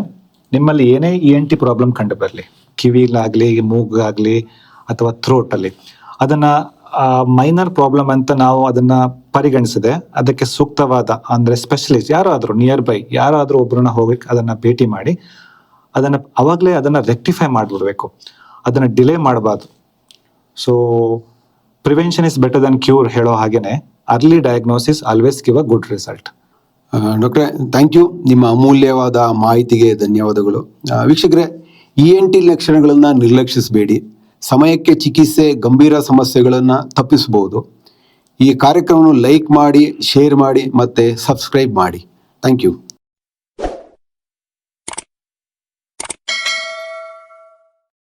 ನಿಮ್ಮಲ್ಲಿ ಏನೇ ENT ಪ್ರಾಬ್ಲಮ್ ಕಂಡು ಬರಲಿ, ಕಿವಿಲಾಗಲಿ, ಮೂಗಾಗಲಿ ಅಥವಾ ಥ್ರೋಟಲ್ಲಿ, ಅದನ್ನ ಮೈನರ್ ಪ್ರಾಬ್ಲಮ್ ಅಂತ ನಾವು ಅದನ್ನ ಪರಿಗಣಿಸದೆ ಅದಕ್ಕೆ ಸೂಕ್ತವಾದ ಅಂದ್ರೆ ಸ್ಪೆಷಲಿಸ್ಟ್ ಯಾರಾದ್ರೂ ನಿಯರ್ ಬೈ ಯಾರಾದ್ರೂ ಒಬ್ರನ್ನ ಹೋಗಿ ಅದನ್ನ ಭೇಟಿ ಮಾಡಿ ಅವಾಗಲೇ ಅದನ್ನ ರೆಕ್ಟಿಫೈ ಮಾಡಿಬಿಡ್ಬೇಕು. ಅದನ್ನ ಡಿಲೇ ಮಾಡಬಾರ್ದು. So prevention is better than cure ಹೇಳೋ ಹಾಗೇನೆ early diagnosis always give a good result. ಡಾಕ್ಟ್ರೆ, ಥ್ಯಾಂಕ್ ಯು. ನಿಮ್ಮ ಅಮೂಲ್ಯವಾದ ಮಾಹಿತಿಗೆ ಧನ್ಯವಾದಗಳು. ವೀಕ್ಷಕರೇ, ENT ಲಕ್ಷಣಗಳನ್ನ ನಿರ್ಲಕ್ಷಿಸಬೇಡಿ. ಸಮಯಕ್ಕೆ ಚಿಕಿತ್ಸೆ ಗಂಭೀರ ಸಮಸ್ಯೆಗಳನ್ನು ತಪ್ಪಿಸಬಹುದು. ಈ ಕಾರ್ಯಕ್ರಮವನ್ನು ಲೈಕ್ ಮಾಡಿ, ಶೇರ್ ಮಾಡಿ ಮತ್ತು ಸಬ್ಸ್ಕ್ರೈಬ್ ಮಾಡಿ. Thank you.